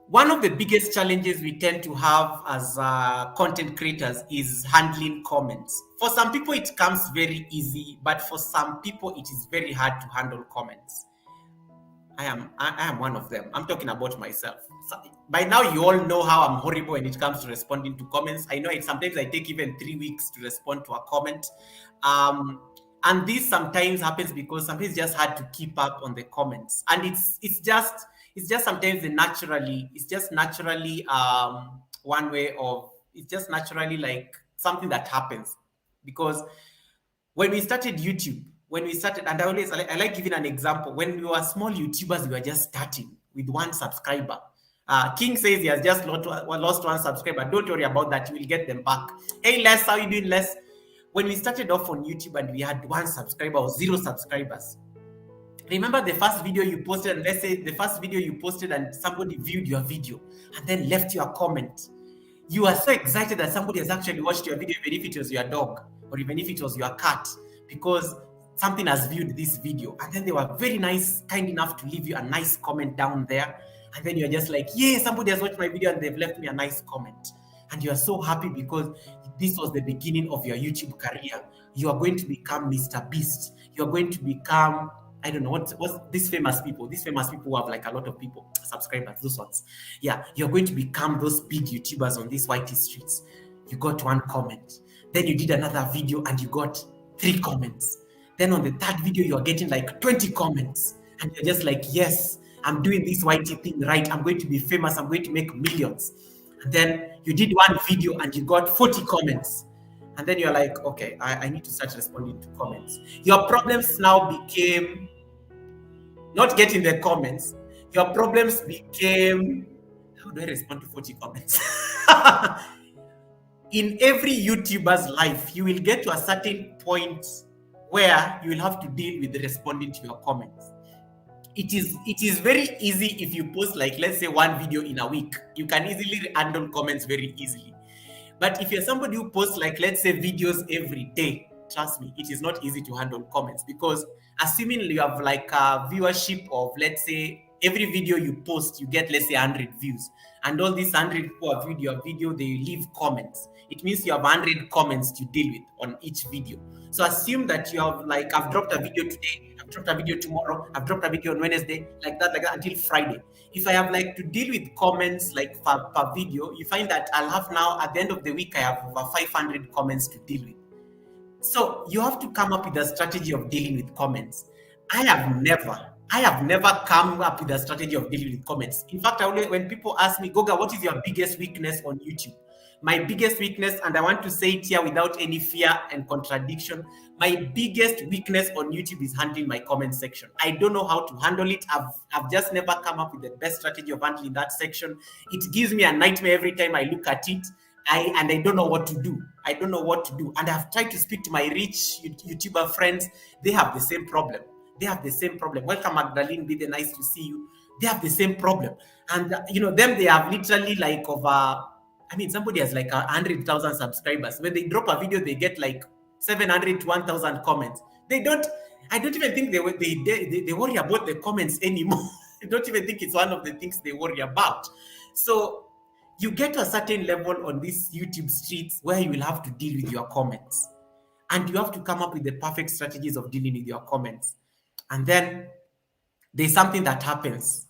One of the biggest challenges we tend to have as content creators is handling comments. For some people, it comes very easy, but for some people, it is very hard to handle comments. I am one of them. I'm talking about myself. So, by now, you all know how I'm horrible when it comes to responding to comments. I know it sometimes I take even 3 weeks to respond to a comment. Um, and this sometimes happens because sometimes it's just hard to keep up on the comments. And it's just sometimes it's just naturally one way of it's just naturally like something that happens because when we started YouTube, and I like giving an example. When we were small YouTubers, we were just starting with one subscriber. King says he has just lost one subscriber. Don't worry about that. You will get them back. Hey, Les, how you doing, Les? When we started off on YouTube and we had one subscriber or zero subscribers, remember the first video you posted, and let's say the first video you posted and somebody viewed your video and then left you a comment. You are so excited that somebody has actually watched your video, even if it was your dog or even if it was your cat, because something has viewed this video. And then they were very nice, kind enough to leave you a nice comment down there. And then you're just like, yeah, somebody has watched my video and they've left me a nice comment. And you are so happy because this was the beginning of your YouTube career. You are going to become Mr. Beast. You're going to become, I don't know, what's these famous people who have like a lot of people, subscribers, those ones. Yeah, you're going to become those big YouTubers on these whitey streets. You got one comment. Then you did another video and you got 3 comments. Then on the third video, you're getting like 20 comments. And you're just like, yes, I'm doing this whitey thing right. I'm going to be famous. I'm going to make millions. And then you did one video and you got 40 comments. And then you're like, okay, I need to start responding to comments. Your problems now became not getting the comments. Your problems became, how do I respond to 40 comments? In every YouTuber's life, you will get to a certain point where you will have to deal with responding to your comments. It is very easy if you post, like, let's say, one video in a week. You can easily handle comments very easily. But if you're somebody who posts, like, let's say, videos every day, trust me, it is not easy to handle comments, because assuming you have like a viewership of, let's say, every video you post, you get, let's say, 100 views, and all these 100 people have viewed your video, they leave comments. It means you have 100 comments to deal with on each video. So assume that you have, like, I've dropped a video today, I've dropped a video tomorrow, I've dropped a video on Wednesday, like that until Friday. If I have like to deal with comments like per video, you find that I'll have now at the end of the week, I have over 500 comments to deal with. So you have to come up with a strategy of dealing with comments. I have never come up with a strategy of dealing with comments. In fact, when people ask me, Goga, what is your biggest weakness on YouTube? My biggest weakness, and I want to say it here without any fear and contradiction, my biggest weakness on YouTube is handling my comment section. I don't know how to handle it. I've just never come up with the best strategy of handling that section. It gives me a nightmare every time I look at it. I don't know what to do. And I've tried to speak to my rich YouTuber friends. They have the same problem. Welcome, Magdalene. Be the nice to see you. They have the same problem. And, them, they have literally like over, somebody has like 100,000 subscribers. When they drop a video, they get like 700 to 1,000 comments. I don't even think they worry about the comments anymore. I don't even think it's one of the things they worry about. So you get to a certain level on these YouTube streets where you will have to deal with your comments. And you have to come up with the perfect strategies of dealing with your comments. And then there's something that happens.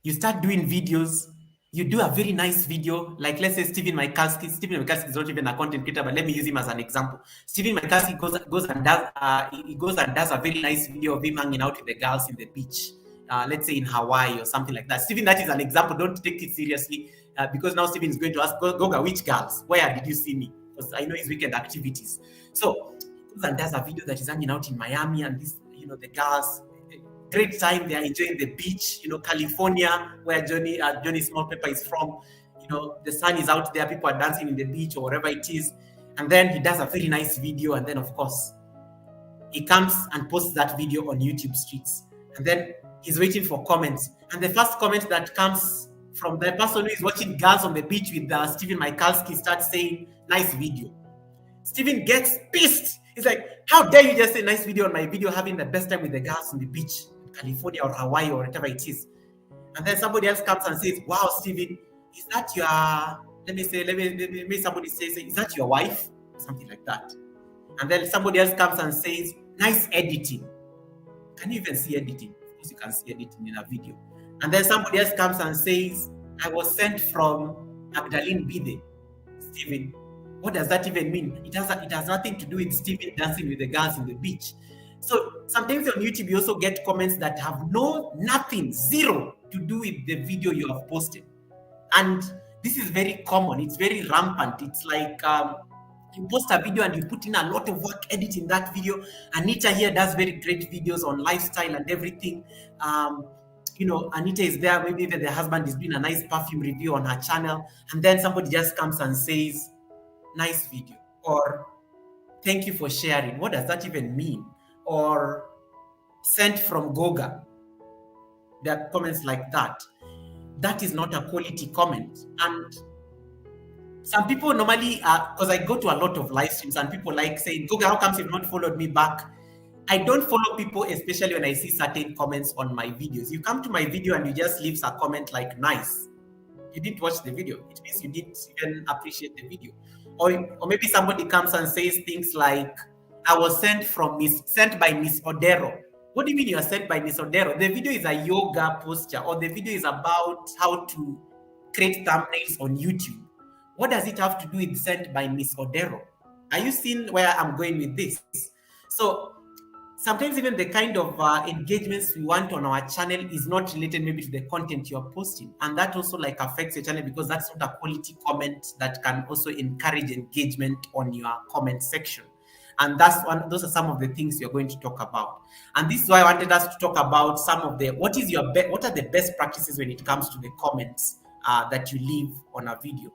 You start doing videos. You do a very nice video, like, let's say, Stephen Michalski. Stephen Michalski is not even a content creator, but let me use him as an example. Stephen Michalski goes and does a very nice video of him hanging out with the girls in the beach. Let's say in Hawaii or something like that. Stephen, that is an example. Don't take it seriously, because now Stephen is going to ask, Goga, which girls? Where did you see me? Because I know his weekend activities. So he goes and does a video that is hanging out in Miami, and this, the girls, great time. They are enjoying the beach, California, where Johnny Smallpepper is from. The sun is out there. People are dancing in the beach or wherever it is. And then he does a very nice video. And then, of course, he comes and posts that video on YouTube streets. And then he's waiting for comments. And the first comment that comes from the person who is watching girls on the beach with Stephen Michalski starts saying, nice video. Stephen gets pissed. He's like, how dare you just say nice video on my video, having the best time with the girls on the beach in California or Hawaii or whatever it is. And then somebody else comes and says, wow, Steven, is that your, let me somebody says, is that your wife? Something like that. And then somebody else comes and says, nice editing. Can you even see editing? Of course, you can see editing in a video. And then somebody else comes and says, I was sent from Magdalene Bide. Steven, what does that even mean? It has nothing to do with Steven dancing with the girls in the beach. So sometimes on YouTube, you also get comments that have nothing, zero to do with the video you have posted. And this is very common. It's very rampant. It's like you post a video and you put in a lot of work editing that video. Anita here does very great videos on lifestyle and everything. Anita is there. Maybe even the husband is doing a nice perfume review on her channel. And then somebody just comes and says, nice video. Or thank you for sharing. What does that even mean? Or sent from Goga. There are comments like that. That is not a quality comment. And some people normally, because I go to a lot of live streams and people like saying, Goga, how come you've not followed me back? I don't follow people, especially when I see certain comments on my videos. You come to my video and you just leave a comment like, nice. You didn't watch the video. It means you didn't even appreciate the video. Or maybe somebody comes and says things like, I was sent by Miss Odero. What do you mean you are sent by Miss Odero? The video is a yoga posture, or the video is about how to create thumbnails on YouTube. What does it have to do with sent by Miss Odero? Are you seeing where I'm going with this? So sometimes even the kind of engagements we want on our channel is not related maybe to the content you're posting. And that also like affects your channel because that's not a quality comment that can also encourage engagement on your comment section. And those are some of the things you're going to talk about. And this is why I wanted us to talk about some of the, what are the best practices when it comes to the comments that you leave on a video.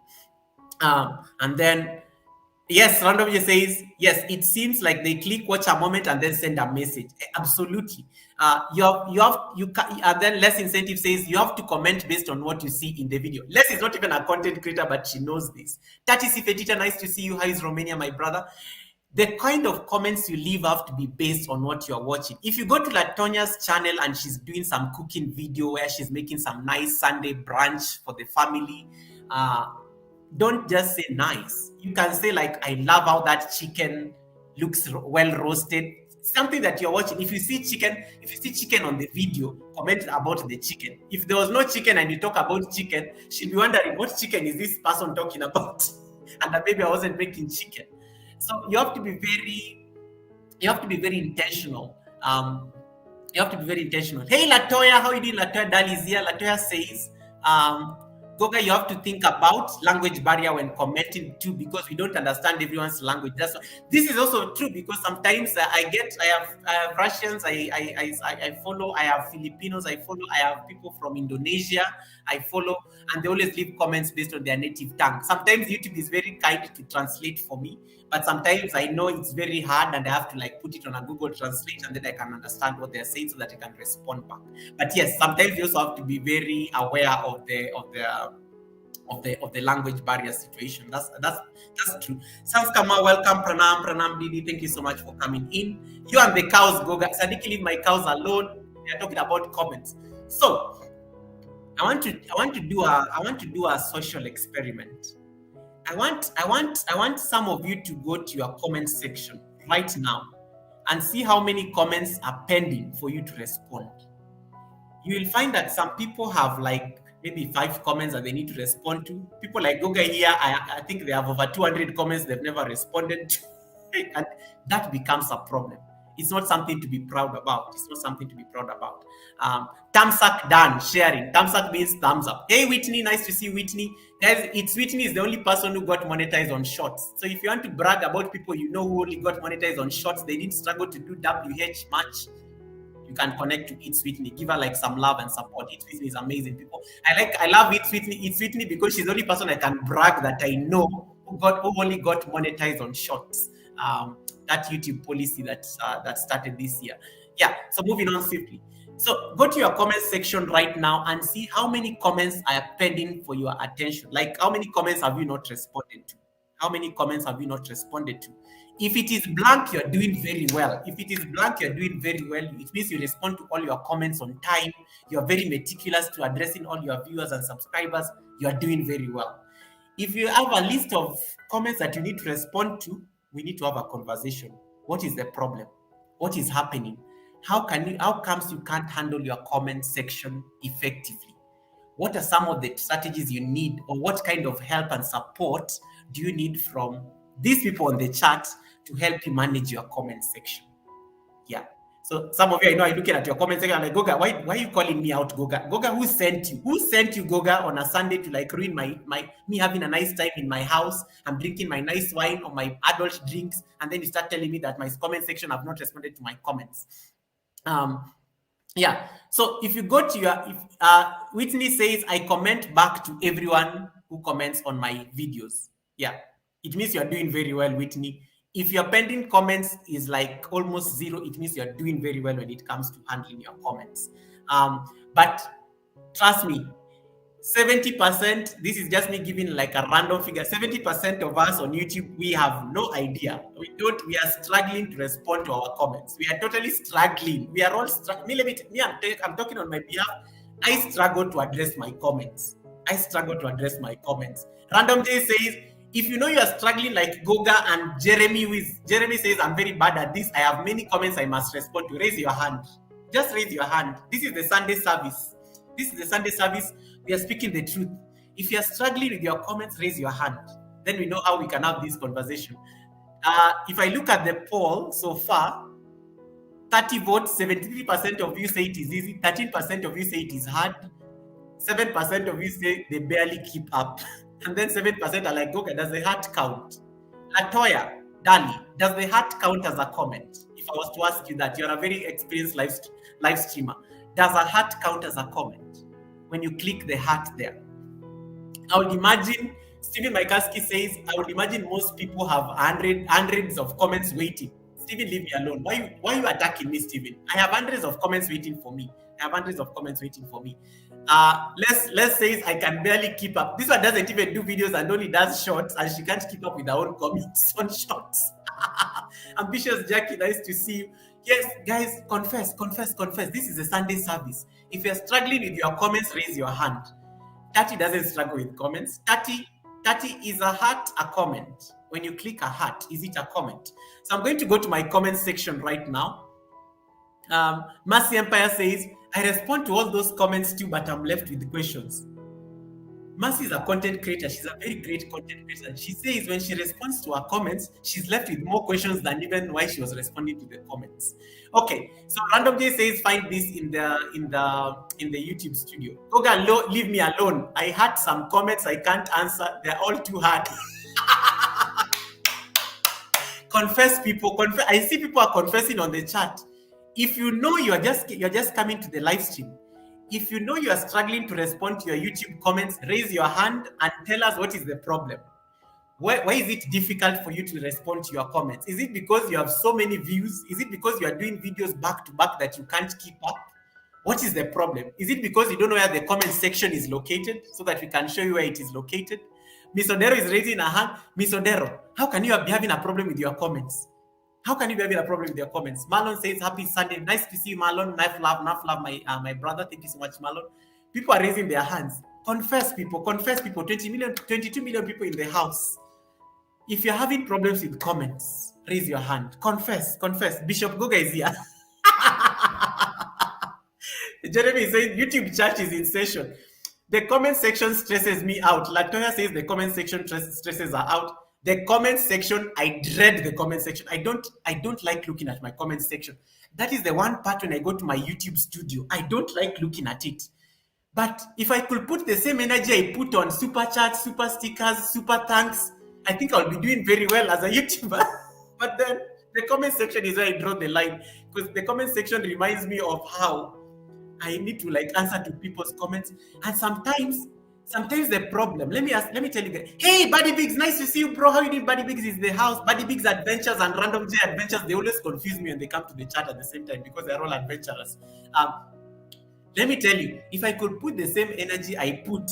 And then, yes, Randomly says, yes, it seems like they click watch a moment and then send a message. Absolutely. And then Less Incentive says you have to comment based on what you see in the video. Les is not even a content creator, but she knows this. Tati Sifetita, nice to see you. How is Romania, my brother? The kind of comments you leave have to be based on what you're watching. If you go to Latonya's channel and she's doing some cooking video where she's making some nice Sunday brunch for the family, don't just say nice. You can say like, I love how that chicken looks well roasted. Something that you're watching. If you see chicken on the video, comment about the chicken. If there was no chicken and you talk about chicken, she'll be wondering what chicken is this person talking about? And that maybe I wasn't making chicken. So you have to be very intentional. You have to be very intentional. Hey Latoya, how you doing? Latoya Dal is here. Latoya says, Goga, you have to think about language barrier when commenting too, because we don't understand everyone's language. This is also true because sometimes I have Russians I follow, I have Filipinos I follow, I have people from Indonesia I follow, and they always leave comments based on their native tongue. Sometimes YouTube is very kind to translate for me, but sometimes I know it's very hard and I have to like put it on a Google Translate and then I can understand what they're saying so that I can respond back. But yes, sometimes you also have to be very aware of the language barrier situation. That's true. Sanskama, welcome. Pranam Didi, thank you so much for coming in. You and the cows, Goga. Sadiki, leave my cows alone. We are talking about comments. So I want to do a social experiment. I want some of you to go to your comment section right now and see how many comments are pending for you to respond. You will find that some people have like maybe 5 comments that they need to respond to. People like Goga here, I think they have over 200 comments they've never responded to. And that becomes a problem. It's not something to be proud about. Thumbs-up done, sharing. Thumbs-up means thumbs up. Hey, Whitney, nice to see you, Whitney. Guys, Whitney is the only person who got monetized on shorts. So if you want to brag about people you know who only got monetized on shorts, they didn't struggle to do WH much, you can connect to It's Whitney. Give her like some love and support. It's Whitney is amazing, people. I love It's Whitney because she's the only person I can brag that I know who only got monetized on shorts. That YouTube policy that started this year. Yeah, so moving on swiftly. So go to your comment section right now and see how many comments are pending for your attention. Like how many comments have you not responded to? How many comments have you not responded to? If it is blank, you're doing very well. If it is blank, you're doing very well. It means you respond to all your comments on time. You're very meticulous to addressing all your viewers and subscribers. You're doing very well. If you have a list of comments that you need to respond to, we need to have a conversation. What is the problem? What is happening? How comes you can't handle your comment section effectively? What are some of the strategies you need, or what kind of help and support do you need from these people on the chat to help you manage your comment section? Yeah. So some of you, I know, are looking at your comment section, I'm like, Goga, why are you calling me out, Goga? Goga, who sent you? Who sent you, Goga, on a Sunday to like ruin me having a nice time in my house? I'm drinking my nice wine or my adult drinks, and then you start telling me that my comment section have not responded to my comments. Yeah. So if you go to your, Whitney says, I comment back to everyone who comments on my videos. Yeah. It means you're doing very well, Whitney. If your pending comments is like almost zero, it means you're doing very well when it comes to handling your comments. But trust me, 70%, this is just me giving like a random figure, 70% of us on YouTube, we have no idea. We are struggling to respond to our comments. We are totally struggling. We are all struggling. I'm talking on my behalf. I struggle to address my comments. Random J says, if you know you are struggling like Goga and Jeremy says, I'm very bad at this. I have many comments I must respond to. Raise your hand. Just raise your hand. This is the Sunday service. We are speaking the truth. If you are struggling with your comments, raise your hand. Then we know how we can have this conversation. If I look at the poll so far, 30 votes, 73% of you say it is easy, 13% of you say it is hard, 7% of you say they barely keep up, and then 7% are like, okay, does the heart count? Latoya, Dali, does the heart count as a comment? If I was to ask you that, you're a very experienced live streamer. Does a heart count as a comment? When you click the heart there. I would imagine, Stephen Mikaski says, I would imagine most people have hundreds of comments waiting. Stephen, leave me alone. Why are you attacking me, Stephen? I have hundreds of comments waiting for me. Les says, I can barely keep up. This one doesn't even do videos and only does shorts, and she can't keep up with her own comments on shorts. Ambitious Jackie, nice to see you. Yes, guys, confess. This is a Sunday service. If you're struggling with your comments, raise your hand. Tati doesn't struggle with comments. Tati, is a heart a comment? When you click a heart, is it a comment? So I'm going to go to my comment section right now. Mercy Empire says, I respond to all those comments too, but I'm left with questions. Mercy is a content creator. She's a very great content creator. She says when she responds to her comments, she's left with more questions than even why she was responding to the comments. Okay, so Random J says find this in the YouTube studio. Goga, leave me alone. I had some comments I can't answer. They're all too hard. Confess, people. Confess. I see people are confessing on the chat. If you know you're just coming to the live stream, if you know you are struggling to respond to your YouTube comments, raise your hand and tell us what is the problem. Why is it difficult for you to respond to your comments? Is it because you have so many views? Is it because you are doing videos back to back that you can't keep up? What is the problem? Is it because you don't know where the comment section is located so that we can show you where it is located? Miss Odero is raising her hand. Miss Odero, how can you be having a problem with your comments? Marlon says, happy Sunday. Nice to see you, Marlon. Enough love, my brother. Thank you so much, Marlon. People are raising their hands. Confess, people. 22 million people in the house. If you're having problems with comments, raise your hand. Confess. Bishop Goga is here. Jeremy is saying, YouTube chat is in session. The comment section stresses me out. Latoya says the comment section stresses her out. The comment section, I dread the comment section. I don't like looking at my comment section. That is the one part when I go to my YouTube studio. I don't like looking at it. But if I could put the same energy I put on super chats, super stickers, super thanks, I think I'll be doing very well as a YouTuber. But then the comment section is where I draw the line, because the comment section reminds me of how I need to answer to people's comments. And sometimes the problem, let me tell you guys, hey, Buddy Biggs, nice to see you, bro. How you doing? Buddy Biggs is the house. Buddy Biggs Adventures and Random J Adventures, they always confuse me when they come to the chat at the same time because they're all adventurous. Let me tell you, if I could put the same energy I put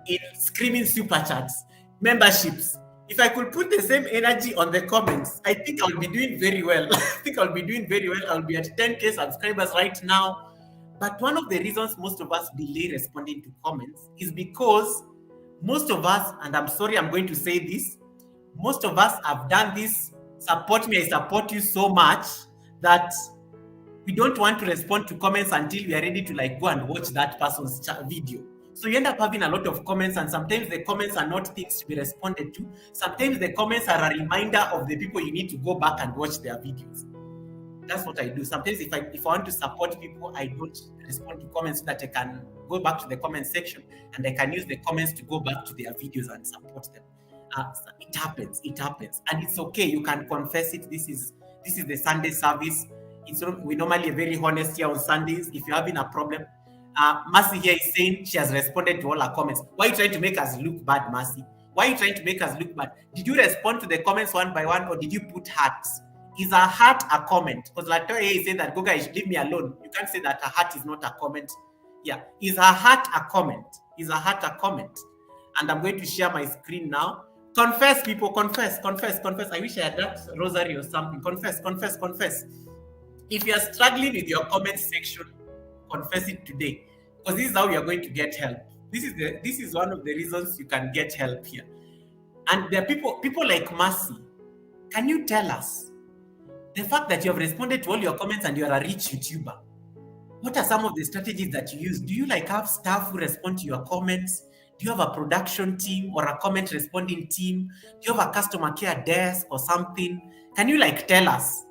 in screaming super chats, memberships, If I could put the same energy on the comments, I think I'll be doing very well. I think I'll be doing very well. I'll be at 10K subscribers right now. But one of the reasons most of us delay responding to comments is because most of us, and I'm sorry I'm going to say this, most of us have done this support me, I support you so much that we don't want to respond to comments until we are ready to like go and watch that person's video. So you end up having a lot of comments, and sometimes the comments are not things to be responded to. Sometimes the comments are a reminder of the people you need to go back and watch their videos. That's what I do. Sometimes if I want to support people, I don't respond to comments so that I can go back to the comment section and I can use the comments to go back to their videos and support them. It happens, and it's okay. You can confess it. This is the Sunday service. We normally are very honest here on Sundays. If you're having a problem, Mercy here is saying she has responded to all her comments. Why are you trying to make us look bad, Mercy? Why are you trying to make us look bad? Did you respond to the comments one by one, or did you put hearts? Is a heart a comment? Because Latoya is saying that, go guys, leave me alone. You can't say that a heart is not a comment. Yeah, is a heart a comment? Is a heart a comment? And I'm going to share my screen now. Confess, people, confess. I wish I had that rosary or something. Confess. If you are struggling with your comment section, confess it today, because this is how you are going to get help. This is one of the reasons you can get help here. And there are people like Mercy. Can you tell us the fact that you have responded to all your comments and you are a rich YouTuber? What are some of the strategies that you use? Do you like have staff who respond to your comments? Do you have a production team or a comment responding team? Do you have a customer care desk or something? Can you like tell us?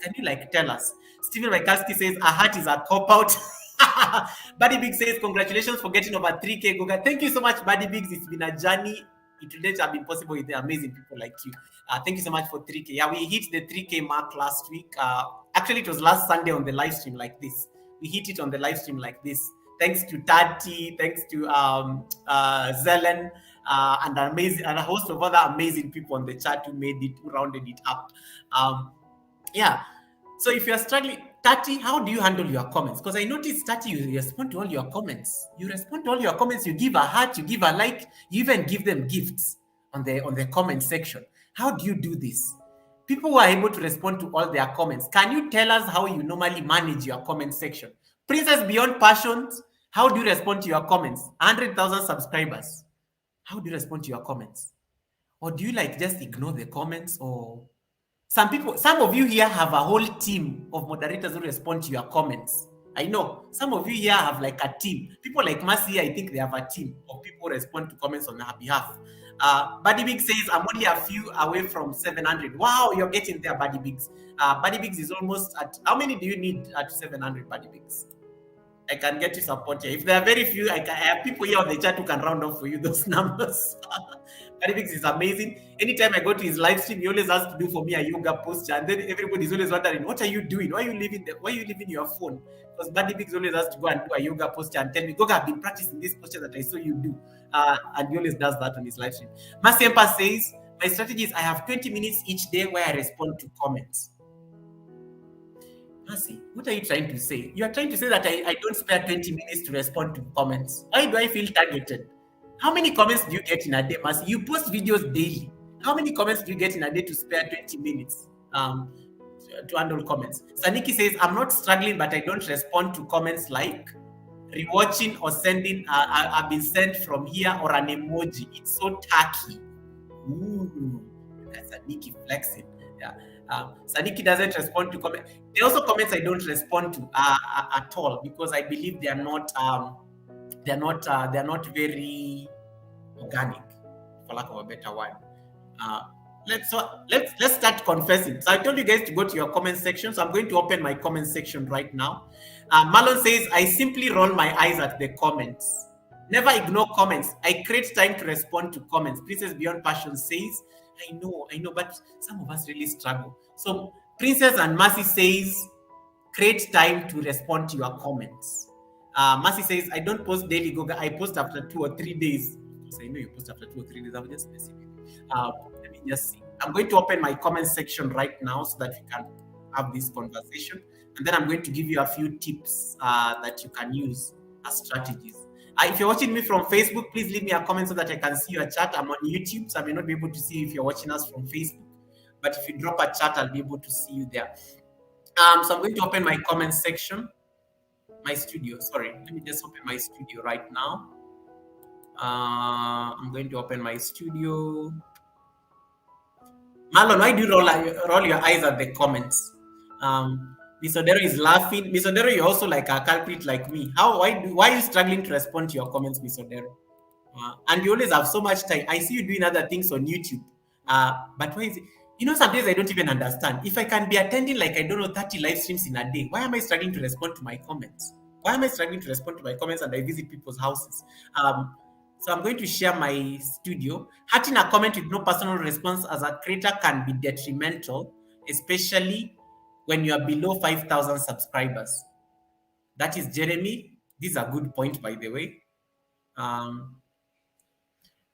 Stephen Michalski says a heart is a cop-out. Buddy Big says congratulations for getting over 3K. Goga. Thank you so much, Buddy Biggs. It's been a journey. It would not have been possible with the amazing people like you. Thank you so much for 3K. Yeah, we hit the 3K mark last week. Actually, it was last Sunday on the live stream like this. We hit it on the live stream like this. Thanks to Tati, thanks to Zelen, and a host of other amazing people on the chat who rounded it up. Yeah. So if you're struggling, Tati, how do you handle your comments? Because I noticed, Tati, you respond to all your comments. You give a heart, you give a like, you even give them gifts on the comment section. How do you do this? People who are able to respond to all their comments, can you tell us how you normally manage your comment section? Princess Beyond Passions, how do you respond to your comments? 100,000 subscribers. How do you respond to your comments? Or do you like just ignore the comments? Or some of you here have a whole team of moderators who respond to your comments. I know some of you here have like a team. People like Mercy, I think they have a team of people who respond to comments on her behalf. Buddy Biggs says, I'm only a few away from 700. Wow, you're getting there, Buddy Biggs. Buddy Biggs is almost at, how many do you need at 700, Buddy Biggs? I can get you support here. If there are very few, I have people here on the chat who can round off for you those numbers. Buddy Biggs is amazing. Anytime I go to his live stream, he always has to do for me a yoga posture, and then everybody's always wondering, what are you doing? Why are you leaving your phone? Because Buddy Biggs always has to go and do a yoga posture and tell me, Goga, I've been practicing this posture that I saw you do. And he always does that on his live stream. Masempa says, my strategy is I have 20 minutes each day where I respond to comments. Mercy, what are you trying to say? You are trying to say that I don't spare 20 minutes to respond to comments. Why do I feel targeted? How many comments do you get in a day, Mercy? You post videos daily. How many comments do you get in a day to spare 20 minutes to handle comments? Saniki says, I'm not struggling, but I don't respond to comments like rewatching or sending I've been sent from here or an emoji. It's so tacky. Ooh, that's Saniki flexing. Yeah. Saniki doesn't respond to comments. There are also comments I don't respond to at all, because I believe they are not very organic, for lack of a better word. Let's start confessing. So I told you guys to go to your comment section, so I'm going to open my comment section right now. Marlon says, I simply roll my eyes at the comments. Never ignore comments. I create time to respond to comments. Princess Beyond Passion says, I know, but some of us really struggle. So Princess and Mercy says, create time to respond to your comments. Mercy says, I don't post daily, Goga. I post after 2 or 3 days. Because I know you post after 2 or 3 days. I'm just messing with you. Let me just see. I'm going to open my comment section right now so that we can have this conversation. And then I'm going to give you a few tips that you can use as strategies. If you're watching me from Facebook, please leave me a comment so that I can see your chat. I'm on YouTube, so I may not be able to see if you're watching us from Facebook. But if you drop a chat, I'll be able to see you there. So I'm going to open my comment section, my studio. Sorry, let me just open my studio right now. I'm going to open my studio. Marlon, why do you roll your eyes at the comments? Miss Odero is laughing. Miss Odero, you're also like a culprit like me. Why are you struggling to respond to your comments, Miss Odero? And you always have so much time. I see you doing other things on YouTube. But why is it? Sometimes I don't even understand. If I can be attending, like, I don't know, 30 live streams in a day, why am I struggling to respond to my comments? Why am I struggling to respond to my comments and I visit people's houses? So I'm going to share my studio. Hurting a comment with no personal response as a creator can be detrimental, especially when you are below 5,000 subscribers. That is Jeremy. This is a good point, by the way.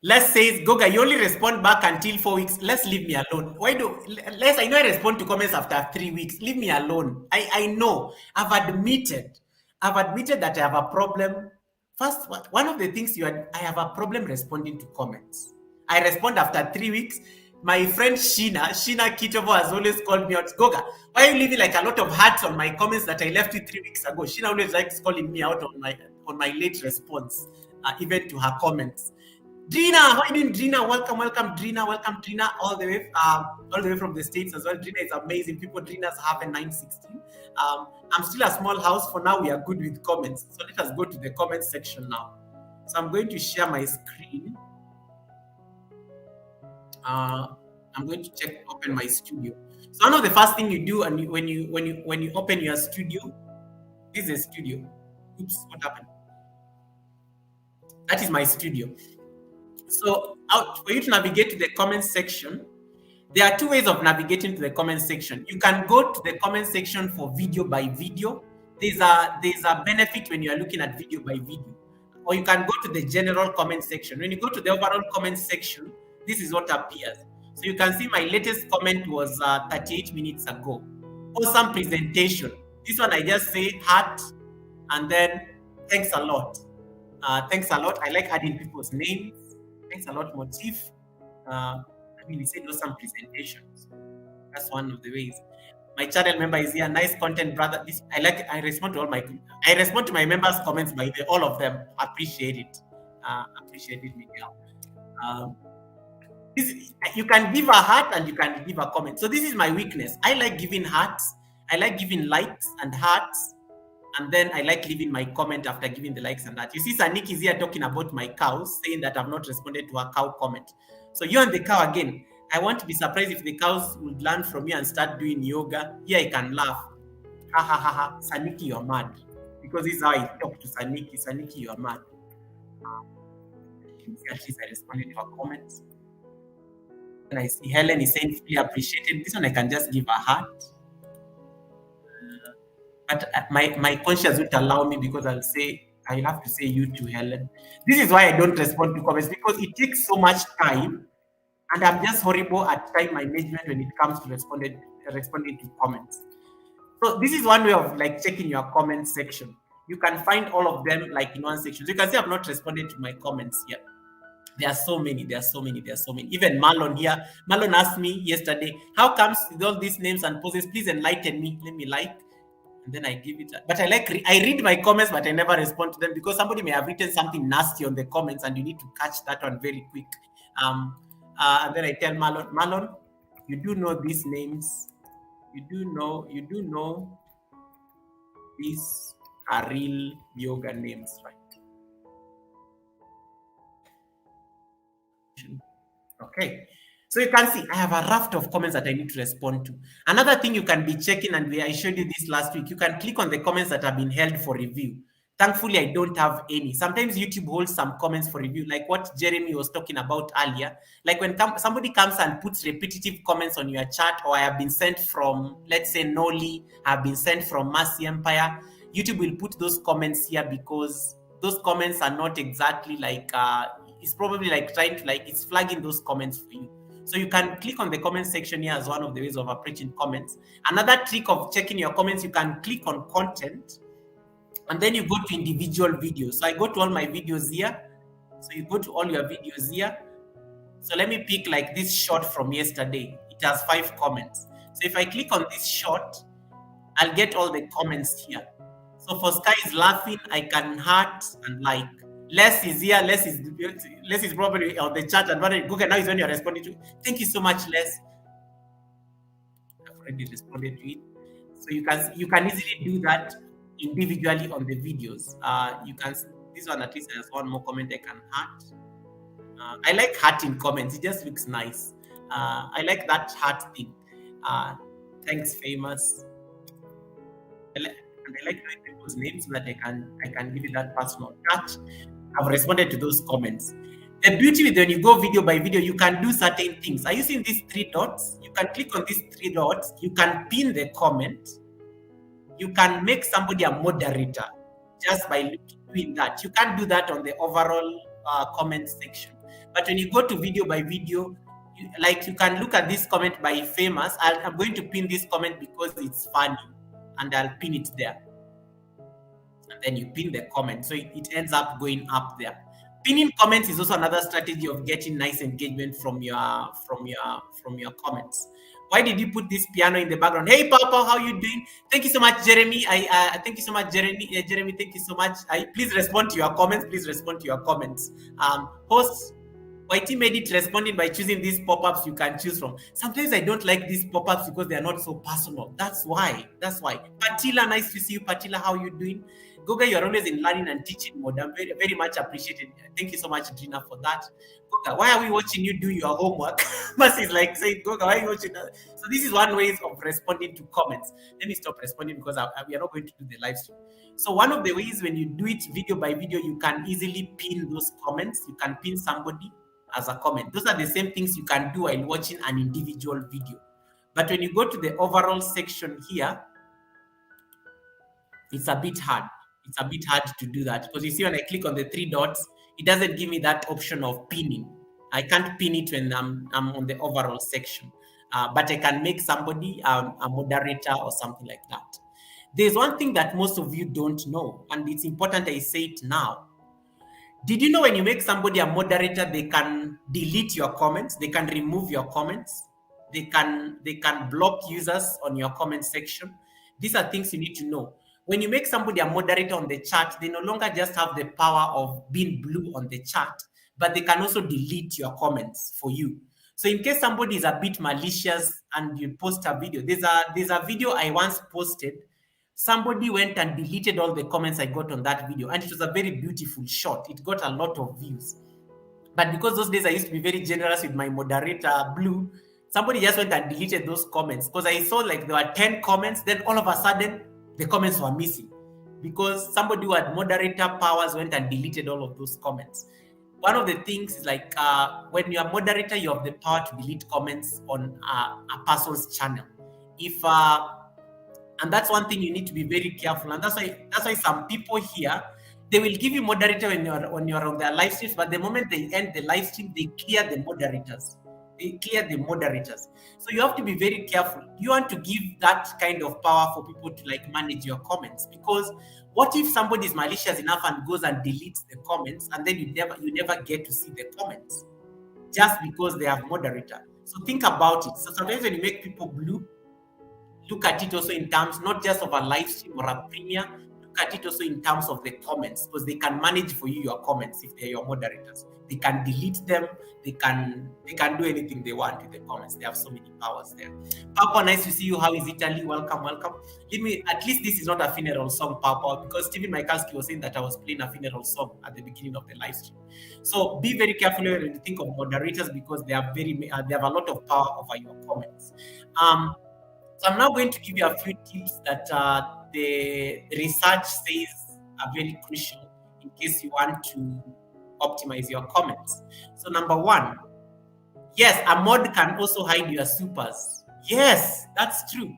Les says, Goga, you only respond back until 4 weeks. Let's leave me alone. I know I respond to comments after 3 weeks. Leave me alone. I know. I've admitted that I have a problem. First, one of the things I have a problem responding to comments. I respond after 3 weeks. My friend Sheena Kitovo has always called me out. Goga, why are you leaving like a lot of hearts on my comments that I left you 3 weeks ago? Sheena always likes calling me out on my late response, even to her comments. Drina, how are you doing, Drina? Welcome, Drina. Welcome, Drina, all the way from the States as well. Drina is amazing. People, Drina's have a 916. I'm still a small house. For now, we are good with comments. So let us go to the comment section now. So I'm going to share my screen. I'm going to open my studio. So I know the first thing you do, and when you open your studio, this is a studio. Oops, what happened? That is my studio. So for you to navigate to the comment section, there are two ways of navigating to the comment section. You can go to the comment section for video by video. There's a benefit when you are looking at video by video. Or you can go to the general comment section. When you go to the overall comment section, this is what appears. So you can see my latest comment was 38 minutes ago. Awesome presentation. This one I just say heart and then thanks a lot. Thanks a lot. I like adding people's names. Thanks a lot, Motif. He said awesome presentations. That's one of the ways. My channel member is here. Nice content, brother. I respond to my members' comments by all of them. Appreciate it. Appreciate it, Miguel. You can give a heart and you can give a comment. So this is my weakness. I like giving hearts. I like giving likes and hearts. And then I like leaving my comment after giving the likes and that. You see, Sanik is here talking about my cows, saying that I've not responded to a cow comment. So you and the cow again. I want to be surprised if the cows would learn from you and start doing yoga. Here I can laugh. Ha ha ha ha. Saniki, you're mad. Because this is how I talk to Saniki. Saniki, you're mad. At least I responded to her comments. And I see Helen is saying fully appreciated. This one I can just give a heart. But my conscience won't allow me because I have to say you to Helen. This is why I don't respond to comments, because it takes so much time and I'm just horrible at time management when it comes to responding to comments. So this is one way of like checking your comment section. You can find all of them like in one section. So you can see I've not responded to my comments yet. There are so many. Even Marlon here. Marlon asked me yesterday, how comes with all these names and poses? Please enlighten me. Let me like. And then I give it. But I read my comments, but I never respond to them because somebody may have written something nasty on the comments and you need to catch that one very quick. And then I tell Marlon, you do know these names. You do know these are real yoga names, right? Okay. So you can see I have a raft of comments that I need to respond to. Another thing you can be checking, and I showed you this last week, you can click on the comments that have been held for review. Thankfully, I don't have any. Sometimes YouTube holds some comments for review, like what Jeremy was talking about earlier. Like when somebody comes and puts repetitive comments on your chat, or I have been sent from, let's say, Noli, I have been sent from Mercy Empire, YouTube will put those comments here because those comments are not exactly like, it's probably like trying to it's flagging those comments for you. So you can click on the comment section here as one of the ways of approaching comments. Another trick of checking your comments, you can click on content. And then you go to individual videos. So I go to all my videos here. So you go to all your videos here. So let me pick like this short from yesterday. It has 5 comments. So if I click on this short, I'll get all the comments here. So for Sky is laughing, I can heart and like. Les is here. Les is probably on the chat and Google now is when you're responding to it. Thank you so much, Les. I've already responded to it. So you can easily do that individually on the videos. You can, this one at least has one more comment I can heart. I like hearting comments. It just looks nice. I like that heart thing. Thanks, famous. And I like knowing people's names so that I can give you that personal touch. I've responded to those comments. The beauty with when you go video by video, you can do certain things. Are you seeing these 3 dots? You can click on these 3 dots. You can pin the comment. You can make somebody a moderator just by doing that. You can't do that on the overall comment section. But when you go to video by video, you can look at this comment by famous. I'm going to pin this comment because it's funny, and I'll pin it there. And then you pin the comment, so it ends up going up there. Pinning comments is also another strategy of getting nice engagement from your comments. Why did you put this piano in the background? Hey, Papa, how you doing? Thank you so much, Jeremy. Thank you so much, Jeremy. Jeremy, thank you so much. Please respond to your comments. Please respond to your comments. Host YT made it responding by choosing these pop-ups you can choose from. Sometimes I don't like these pop-ups because they are not so personal. That's why. Patila, nice to see you. Patila, how you doing? Goga, you're always in learning and teaching mode. I'm very, very much appreciated. Thank you so much, Gina, for that. Goga, why are we watching you do your homework? Mercy is like saying, Goga, why are you watching that? So this is one way of responding to comments. Let me stop responding because we are not going to do the live stream. So one of the ways when you do it video by video, you can easily pin those comments. You can pin somebody as a comment. Those are the same things you can do while watching an individual video. But when you go to the overall section here, it's a bit hard. It's a bit hard to do that because you see when I click on the 3 dots, it doesn't give me that option of pinning. I can't pin it when I'm on the overall section, but I can make somebody a moderator or something like that. There's one thing that most of you don't know, and it's important I say it now. Did you know when you make somebody a moderator, they can delete your comments, they can remove your comments, they can block users on your comment section? These are things you need to know. When you make somebody a moderator on the chat, they no longer just have the power of being blue on the chat, but they can also delete your comments for you. So in case somebody is a bit malicious and you post a video, there's a video I once posted. Somebody went and deleted all the comments I got on that video, and it was a very beautiful shot. It got a lot of views. But because those days I used to be very generous with my moderator, Blue, somebody just went and deleted those comments because I saw like there were 10 comments, then all of a sudden, the comments were missing because somebody who had moderator powers went and deleted all of those comments. One of the things is like when you're a moderator, you have the power to delete comments on a person's channel. And that's one thing you need to be very careful. And that's why some people here, they will give you moderator when you're on their live streams, but the moment they end the live stream, they clear the moderators. So you have to be very careful. You want to give that kind of power for people to like manage your comments, because what if somebody is malicious enough and goes and deletes the comments, and then you never get to see the comments just because they have moderator? So think about it. So sometimes when you make people blue, look at it also in terms not just of a live stream or a premiere. Look at it also in terms of the comments, because they can manage for you your comments if they're your moderators. They can delete them. They can do anything they want with the comments. They have so many powers there. Papa, nice to see you. How is Italy? Welcome. At least this is not a funeral song, Papa, because Stephen Michalski was saying that I was playing a funeral song at the beginning of the live stream. So be very careful when you think of moderators, because they have a lot of power over your comments. So I'm now going to give you a few tips that the research says are very crucial in case you want to optimize your comments. So number 1, yes, a mod can also hide your supers. Yes, that's true.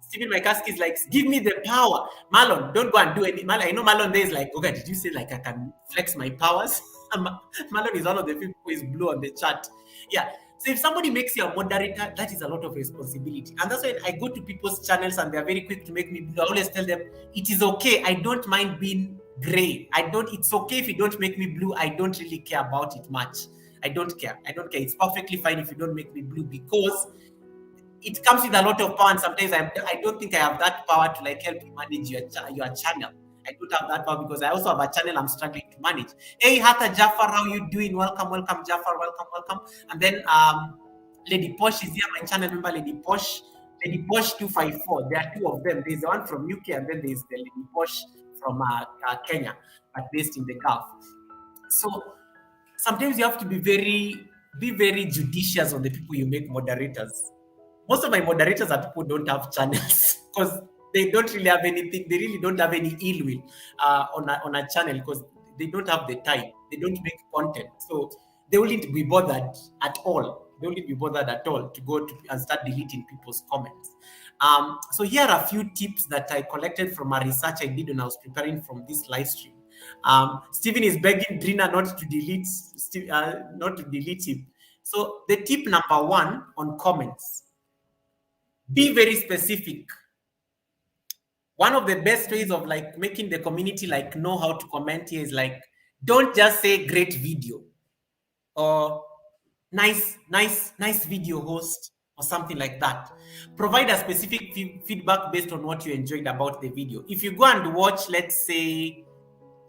Stephen Michalski is like, give me the power. Marlon, don't go and do any. Marlon, I know Marlon there is like, okay, did you say like I can flex my powers? Marlon is one of the people who is blue on the chat. Yeah. So if somebody makes you a moderator, that is a lot of responsibility. And that's why I go to people's channels and they're very quick to make me blue. I always tell them it is okay. I don't mind being gray. It's okay if you don't make me blue. I don't really care about it much. I don't care. It's perfectly fine if you don't make me blue, because it comes with a lot of power, and sometimes I don't think I have that power to like help you manage your channel. I don't have that power because I also have a channel I'm struggling to manage. Hey, Hatha Jafar, how you doing? Welcome, Jafar. Welcome. And then Lady Posh is here, my channel member, Lady Posh 254. There are two of them. There's the one from UK, and then there's the Lady Posh from Kenya, but based in the Gulf. So sometimes you have to be very judicious on the people you make moderators. Most of my moderators are people who don't have channels because they don't really have anything. They really don't have any ill will on a channel because they don't have the time. They don't make content. So they wouldn't be bothered at all. To go to and start deleting people's comments. So here are a few tips that I collected from a research I did when I was preparing from this live stream. Stephen is begging Drina not to delete him. So the tip number one on comments: be very specific. One of the best ways of like making the community like know how to comment here is like, don't just say great video or nice video host or something like that. Provide a specific feedback based on what you enjoyed about the video. If you go and watch, let's say,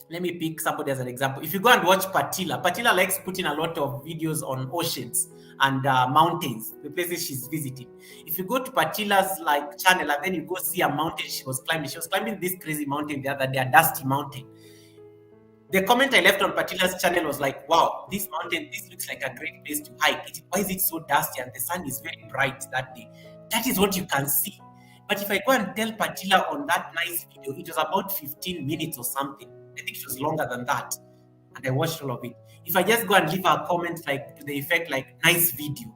let me pick somebody as an example. If you go and watch Patila likes putting a lot of videos on oceans and mountains, the places she's visiting. If you go to Patila's like channel and then you go see a mountain she was climbing this crazy mountain the other day, a dusty mountain. The comment I left on Patila's channel was like, wow, this mountain, this looks like a great place to hike. Why is it so dusty and the sun is very bright that day? That is what you can see. But if I go and tell Patila on that nice video, it was about 15 minutes or something. I think it was longer than that. And I watched all of it. If I just go and leave her a comment like to the effect like, nice video,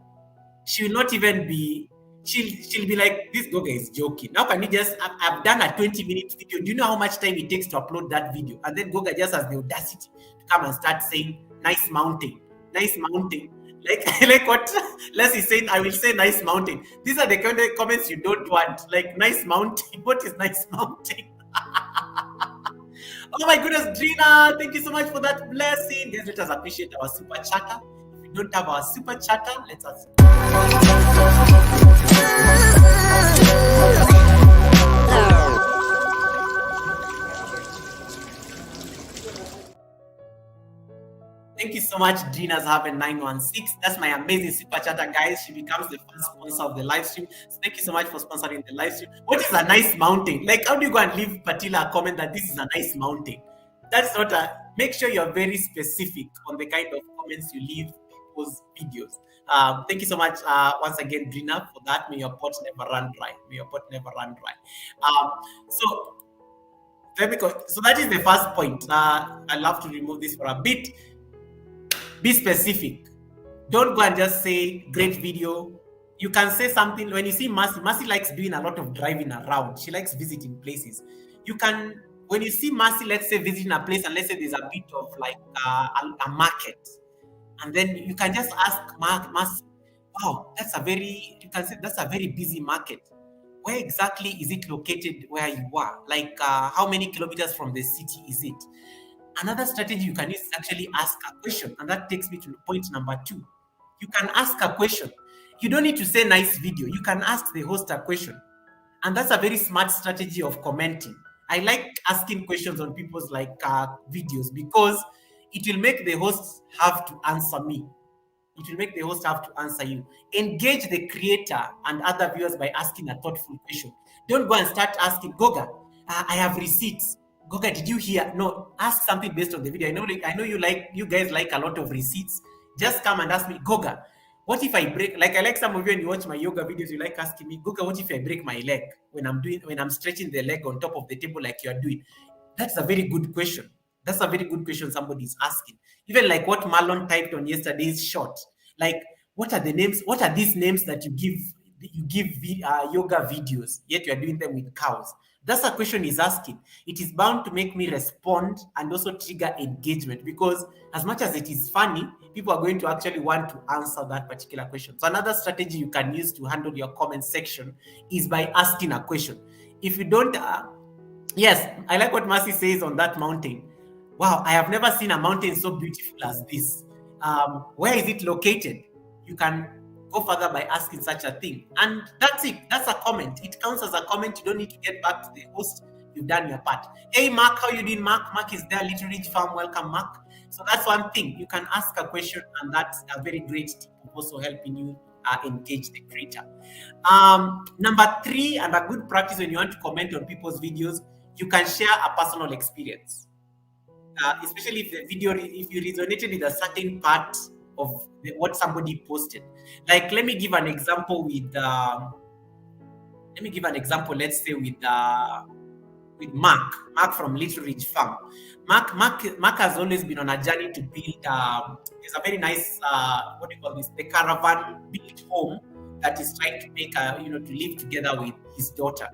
she will not even be, she'll be like, this Goga is joking. Now can you just, I've done a 20-minute video. Do you know how much time it takes to upload that video? And then Goga just has the audacity to come and start saying, nice mountain. Like what Leslie's saying, I will say nice mountain. These are the kind of comments you don't want. Like nice mountain. What is nice mountain? Oh my goodness, Drina, thank you so much for that blessing. Guys, let us appreciate our super chatter. If we don't have our super chatter, let us. Thank you so much, Drina's Haven 916. That's my amazing super chatter, guys. She becomes the first sponsor of the live stream. So thank you so much for sponsoring the live stream. What is a nice mountain? Like, how do you go and leave Patila a comment that this is a nice mountain? That's not a. Make sure you're very specific on the kind of comments you leave people's videos. Thank you so much once again, Drina, for that. May your pot never run dry. So let me go. So that is the first point. I love to remove this for a bit. Be specific. Don't go and just say great video. You can say something. When you see Mercy likes doing a lot of driving around. She likes visiting places. You can, when you see Mercy, let's say visiting a place, and let's say there's a bit of like a market, and then you can just ask Mercy, wow, that's a very busy market. Where exactly is it located where you are? Like how many kilometers from the city is it? Another strategy you can use is actually ask a question. And that takes me to point number 2. You can ask a question. You don't need to say nice video. You can ask the host a question. And that's a very smart strategy of commenting. I like asking questions on people's like videos because it will make the host have to answer me. It will make the host have to answer you. Engage the creator and other viewers by asking a thoughtful question. Don't go and start asking, Goga, I have receipts. Goga, did you hear? No, ask something based on the video. I know you guys like a lot of receipts. Just come and ask me, Goga, what if I break? Like I like some of you when you watch my yoga videos, you like asking me, Goga, what if I break my leg when I'm stretching the leg on top of the table like you're doing? That's a very good question. That's a very good question somebody's asking. Even like what Marlon typed on yesterday's shot. Like, what are the names? What are these names that you give yoga videos, yet you're doing them with cows? That's a question he's asking. It is bound to make me respond and also trigger engagement, because as much as it is funny, people are going to actually want to answer that particular question. So another strategy you can use to handle your comment section is by asking a question. If you don't, yes, I like what Mercy says on that mountain. Wow, I have never seen a mountain so beautiful as this. Where is it located? You can go further by asking such a thing. And that's it. That's a comment. It counts as a comment. You don't need to get back to the host. You've done your part. Hey, Mark, how you doing, Mark? Mark is there. Little Ridge Farm. Welcome, Mark. So that's one thing. You can ask a question, and that's a very great tip of also helping you engage the creator. Number 3, and a good practice when you want to comment on people's videos, you can share a personal experience. Especially if the video, if you resonated with a certain part of what somebody posted. Like, let me give an example with let's say with Mark from Little Ridge Farm. Mark has always been on a journey to build there's a very nice what do you call this, the caravan built home that is trying to make to live together with his daughter.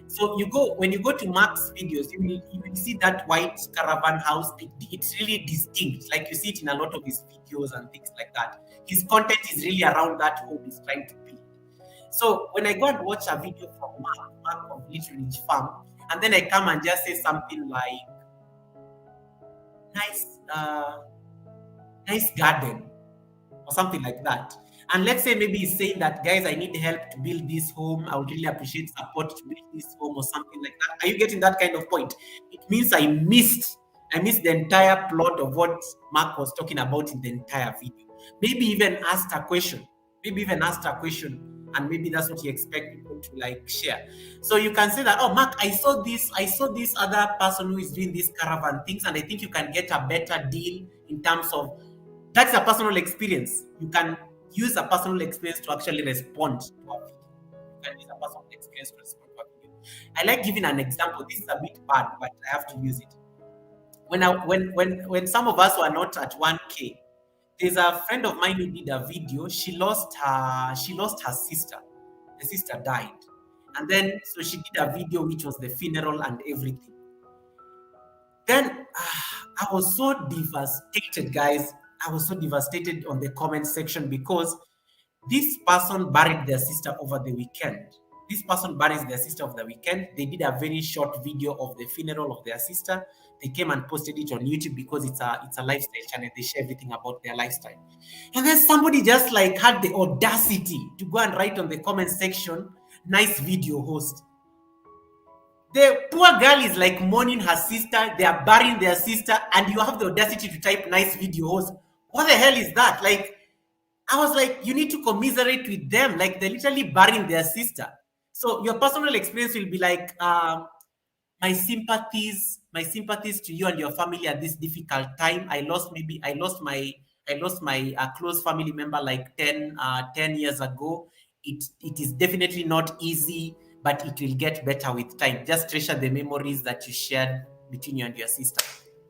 So when you go to Mark's videos, you will see that white caravan house. It's really distinct, like you see it in a lot of his videos and things like that. His content is really around that home he's trying to build. So when I go and watch a video from Mark of Little Ridge Farm, and then I come and just say something like, nice garden, or something like that. And let's say maybe he's saying that, guys, I need help to build this home. I would really appreciate support to build this home, or something like that. Are you getting that kind of point? It means I missed the entire plot of what Mark was talking about in the entire video. Maybe even asked a question. And maybe that's what you expect people to like share. So you can say that, oh, Mark, I saw this other person who is doing these caravan things, and I think you can get a better deal in terms of, that's a personal experience. You can use a personal experience to actually respond to a video. You can use a personal experience to respond to a video. I like giving an example. This is a bit bad, but I have to use it. When some of us were not at 1K, there's a friend of mine who did a video. She lost her sister. The sister died. And then, so she did a video which was the funeral and everything. Then I was so devastated, guys. I was so devastated on the comment section, because this person buried their sister over the weekend. This person buries their sister over the weekend. They did a very short video of the funeral of their sister. They came and posted it on YouTube because it's a lifestyle channel. They share everything about their lifestyle. And then somebody just like had the audacity to go and write on the comment section, nice video host. The poor girl is like mourning her sister. They are burying their sister, and you have the audacity to type nice video host. What the hell is that? Like, I was like, you need to commiserate with them. Like, they're literally burying their sister. So your personal experience will be like, my sympathies to you and your family at this difficult time. I lost my close family member like 10 years ago. It is definitely not easy, but it will get better with time. Just treasure the memories that you shared between you and your sister.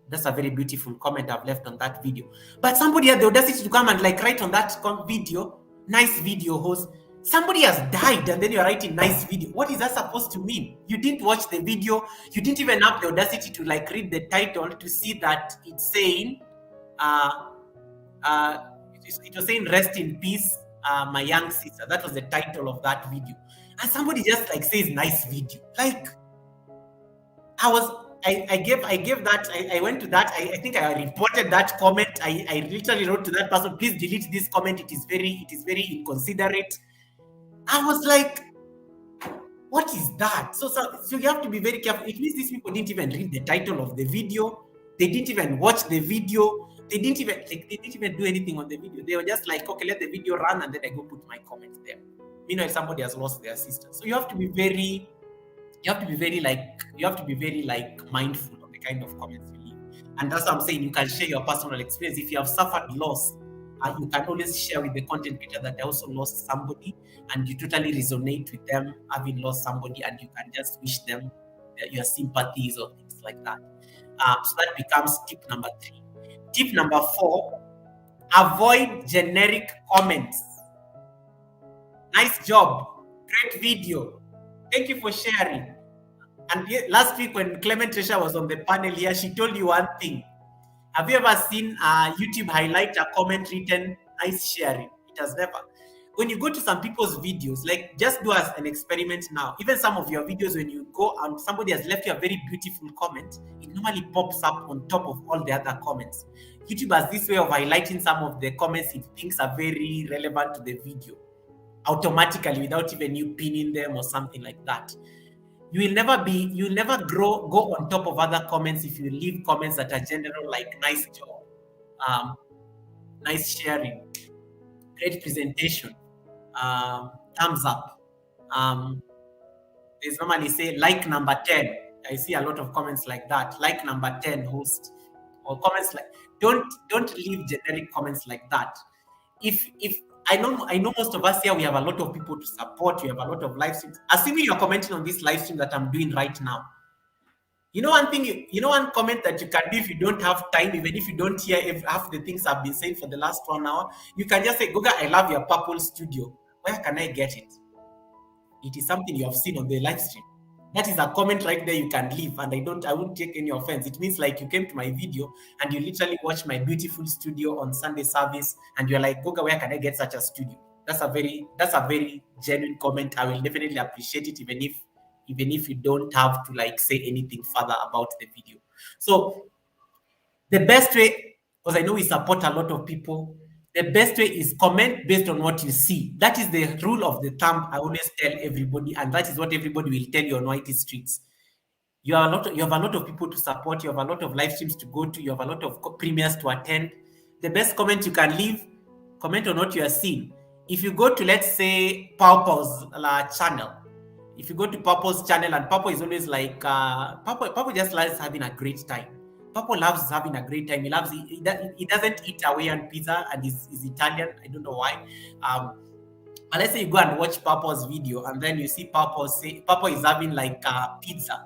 That's a very beautiful comment I've left on that video. But somebody had the audacity to come and like write on that video, nice video host. Somebody has died, and then you're writing nice video. What is that supposed to mean? You didn't watch the video. You didn't even have the audacity to like read the title to see that it's saying, it was saying, rest in peace, my young sister. That was the title of that video. And somebody just like says nice video. Like, I gave that, I went to that, I think I reported that comment. I literally wrote to that person, please delete this comment. It is very inconsiderate. I was like, what is that? So you have to be very careful. It means these people didn't even read the title of the video. They didn't even watch the video. They didn't even do anything on the video. They were just like, okay, let the video run, and then I go put my comment there. Meanwhile, somebody has lost their sister. So you have to be very mindful of the kind of comments you leave. And that's what I'm saying. You can share your personal experience. If you have suffered loss, you can always share with the content creator that they also lost somebody, and you totally resonate with them having lost somebody, and you can just wish them your sympathies or things like that. So that becomes tip number 3. Tip number 4, avoid generic comments. Nice job. Great video. Thank you for sharing. And last week when Clement Tresha was on the panel here, she told you one thing. Have you ever seen YouTube highlight a comment written nice sharing? It has never. When you go to some people's videos, like just do as an experiment now. Even some of your videos, when you go and somebody has left you a very beautiful comment, it normally pops up on top of all the other comments. YouTube has this way of highlighting some of the comments it thinks are very relevant to the video automatically without even you pinning them or something like that. You'll never go on top of other comments if you leave comments that are general, like nice job, nice sharing, great presentation, thumbs up. There's normally say like number 10. I see a lot of comments like that, like number 10 host, or comments like don't leave generic comments like that. If I know most of us here, we have a lot of people to support, we have a lot of live streams. Assuming you're commenting on this live stream that I'm doing right now, you know one thing, you know one comment that you can do if you don't have time, even if you don't hear half the things I've been saying for the last 1 hour, you can just say, Goga, I love your purple studio. Where can I get it? It is something you have seen on the live stream. That is a comment right there you can leave, and I won't take any offense. It means like you came to my video and you literally watched my beautiful studio on Sunday service, and you're like, Goga, where can I get such a studio? That's a very genuine comment. I will definitely appreciate it, even if you don't have to like say anything further about the video. So the best way, because I know we support a lot of people, the best way is comment based on what you see. That is the rule of the thumb I always tell everybody, and that is what everybody will tell you on YT Streets. You have a lot of people to support, you have a lot of live streams to go to, you have a lot of premieres to attend. The best comment you can leave, comment on what you are seeing. If you go to, let's say, Pawpaw's channel, if you go to Pawpaw's channel, and Pawpaw is always like, Pawpaw just loves having a great time. Pawpaw loves having a great time. He doesn't eat Hawaiian pizza, and he's Italian. I don't know why. But let's say you go and watch Pawpaw's video, and then you see Pawpaw is having like pizza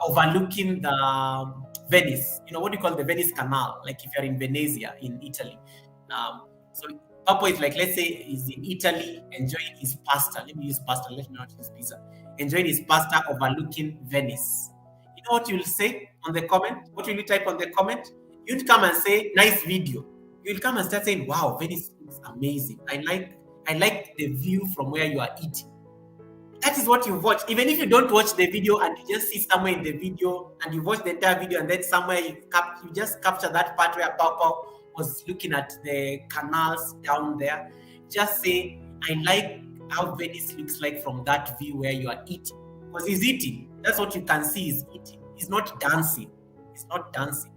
overlooking the Venice. You know what do you call the Venice Canal? Like if you're in Venezia in Italy. So Pawpaw is like, let's say he's in Italy enjoying his pasta. Let me use pasta. Let me not use pizza. Enjoying his pasta overlooking Venice. You know what you will say on the comment? What will you type on the comment? You'll come and say, nice video. You'll come and start saying, wow, Venice is amazing. I like the view from where you are eating. That is what you watch. Even if you don't watch the video and you just see somewhere in the video and you watch the entire video, and then somewhere you just capture that part where Pawpaw was looking at the canals down there. Just say, I like how Venice looks like from that view where you are eating. Because he's eating. That's what you can see, he's eating. He's not dancing. He's not dancing.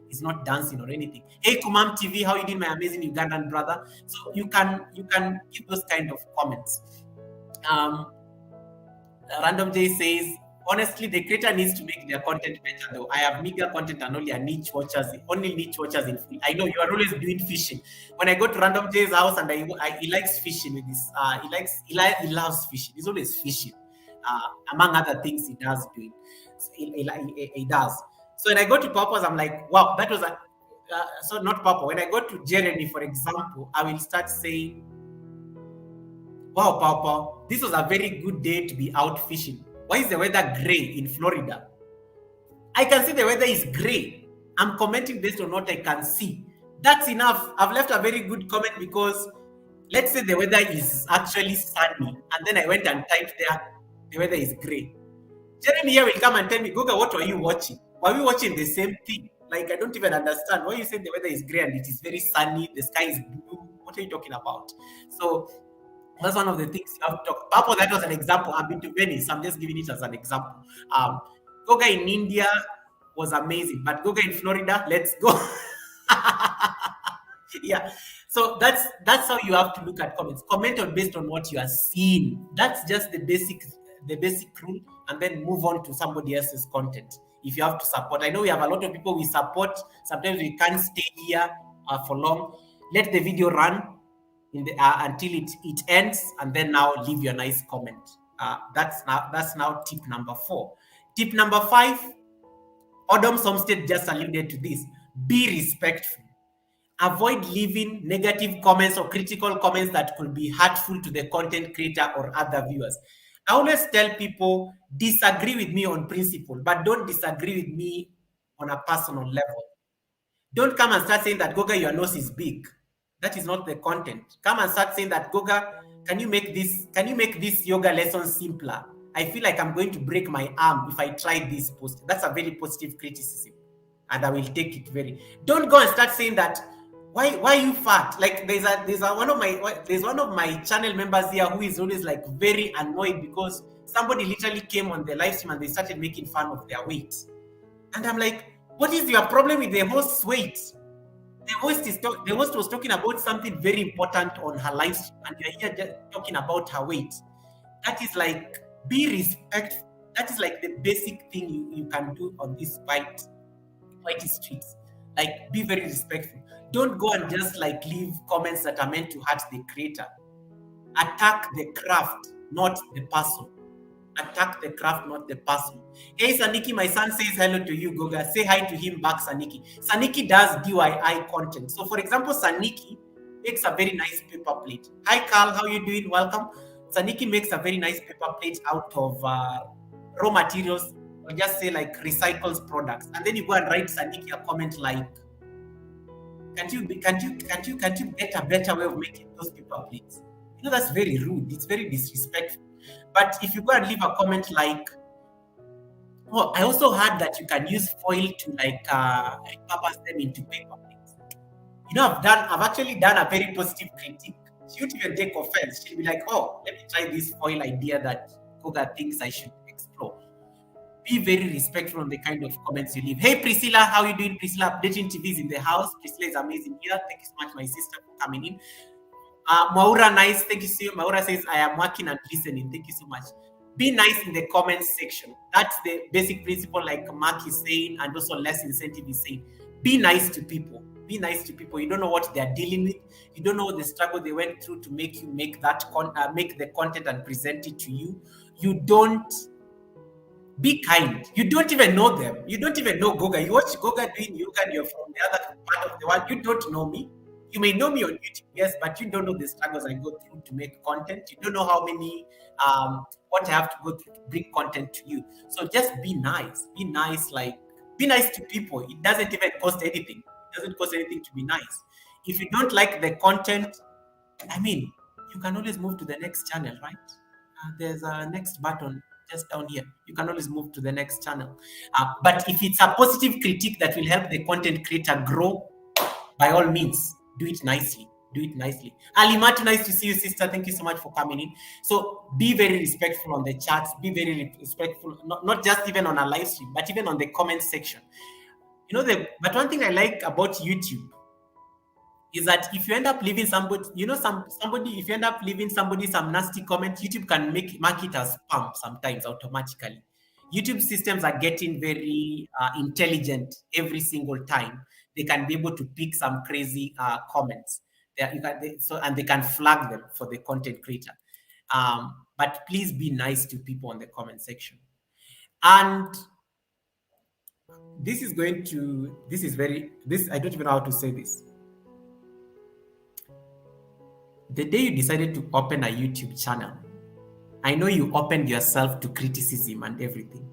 He's not dancing or anything. Hey Kumam TV, how you doing, my amazing Ugandan brother? So you can give those kind of comments. Random J says, honestly, the creator needs to make their content better though. I have meager content and only niche watchers in full. I know you are always doing fishing. When I go to Random J's house and he likes fishing with this, he loves fishing. He's always fishing. Among other things he does doing. So he does. So when I go to Pawpaw's, I'm like, wow, that was so not Pawpaw. When I go to Jeremy, for example, I will start saying, wow, Pawpaw, this was a very good day to be out fishing. Why is the weather gray in Florida? I can see the weather is gray. I'm commenting based on what I can see. That's enough. I've left a very good comment because let's say the weather is actually sunny, and then I went and typed there, the weather is gray. Jeremy here will come and tell me, Goga, what were you watching? Were we watching the same thing? Like, I don't even understand. Why you say the weather is gray and it is very sunny, the sky is blue? What are you talking about? So that's one of the things you have to talk about. That was an example. I've been to Venice. I'm just giving it as an example. Goga in India was amazing, but Goga in Florida, let's go. Yeah. So that's how you have to look at comments. Comment on based on what you are seeing. That's just the basic rule, and then move on to somebody else's content. If you have to support, I know we have a lot of people we support. Sometimes we can't stay here for long. Let the video run until it ends, and then now leave your nice comment. That's now tip number 4. Tip number 5, Odom Somstead just alluded to this. Be respectful. Avoid leaving negative comments or critical comments that could be hurtful to the content creator or other viewers. I always tell people, disagree with me on principle, but don't disagree with me on a personal level. Don't come and start saying that, Goga, your nose is big. That is not the content. Come and start saying that, Goga, can you make this yoga lesson simpler? I feel like I'm going to break my arm if I try this post. That's a very positive criticism. And I will take it very. Don't go and start saying that, why are you fat? Like there's one of my channel members here who is always like very annoyed because somebody literally came on the live stream and they started making fun of their weight. And I'm like, what is your problem with the host's weight? The host was talking about something very important on her live stream, and you're here just talking about her weight. That is like, be respectful. That is like the basic thing you can do on this white streets. Like, be very respectful. Don't go and just like leave comments that are meant to hurt the creator. Attack the craft, not the person. Attack the craft, not the person. Hey, Saniki, my son says hello to you, Goga. Say hi to him back, Saniki. Saniki does DIY content. So, for example, Saniki makes a very nice paper plate. Hi, Carl. How you doing? Welcome. Saniki makes a very nice paper plate out of raw materials, or just say like recycled products. And then you go and write Saniki a comment like, can't you get a better way of making those paper plates? You know, that's very rude. It's very disrespectful. But if you go and leave a comment like, oh, I also heard that you can use foil to like repurpose them into paper plates. You know, I've actually done a very positive critique. She won't even take offense. She'll be like, oh, let me try this foil idea that Koga thinks I should explore. Be very respectful on the kind of comments you leave. Hey, Priscilla, how you doing? Priscilla, Updating TV is in the house. Priscilla is amazing here. Thank you so much, my sister, for coming in. Maura, nice. Thank you so much. Maura says, I am working and listening. Thank you so much. Be nice in the comments section. That's the basic principle, like Mark is saying, and also Less Incentive is saying. Be nice to people. Be nice to people. You don't know what they're dealing with. You don't know the struggle they went through to make you make the content and present it to you. You don't. Be kind. You don't even know them. You don't even know Goga. You watch Goga doing yoga and you're from the other part of the world. You don't know me. You may know me on YouTube, yes, but you don't know the struggles I go through to make content. You don't know how many, what I have to go through to bring content to you. So just be nice. Be nice, be nice to people. It doesn't even cost anything. It doesn't cost anything to be nice. If you don't like the content, you can always move to the next channel, right? There's a next button just down here. You can always move to the next channel. But if it's a positive critique that will help the content creator grow, by all means, do it nicely. Do it nicely. Alimatu, nice to see you, sister. Thank you so much for coming in. So be very respectful on the chats. Be very respectful, not just even on a live stream, but even on the comment section. But one thing I like about YouTube is that if you end up leaving somebody, if you end up leaving somebody some nasty comment, YouTube can mark it as spam sometimes automatically. YouTube systems are getting very intelligent every single time. They can be able to pick some crazy comments. And they can flag them for the content creator. But please be nice to people on the comment section. And I don't even know how to say this. The day you decided to open a YouTube channel, I know you opened yourself to criticism and everything,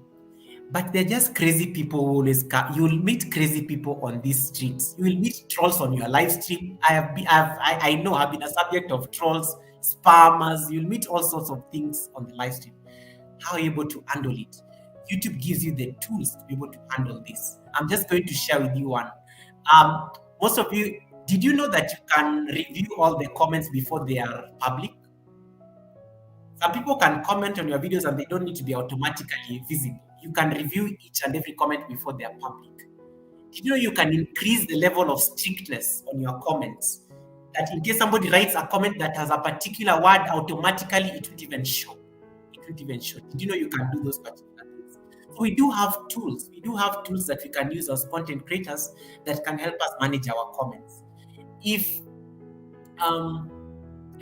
but they're just crazy people who always come. You will meet crazy people on these streets. You will meet trolls on your live stream. I've been a subject of trolls, spammers. You'll meet all sorts of things on the live stream. How are you able to handle it? YouTube gives you the tools to be able to handle this. I'm just going to share with you one. Most of you, did you know that you can review all the comments before they are public? Some people can comment on your videos and they don't need to be automatically visible. You can review each and every comment before they are public. Did you know you can increase the level of strictness on your comments? That in case somebody writes a comment that has a particular word, automatically it won't even show. Did you know you can do those particular things? So we do have tools. We do have tools that we can use as content creators that can help us manage our comments. If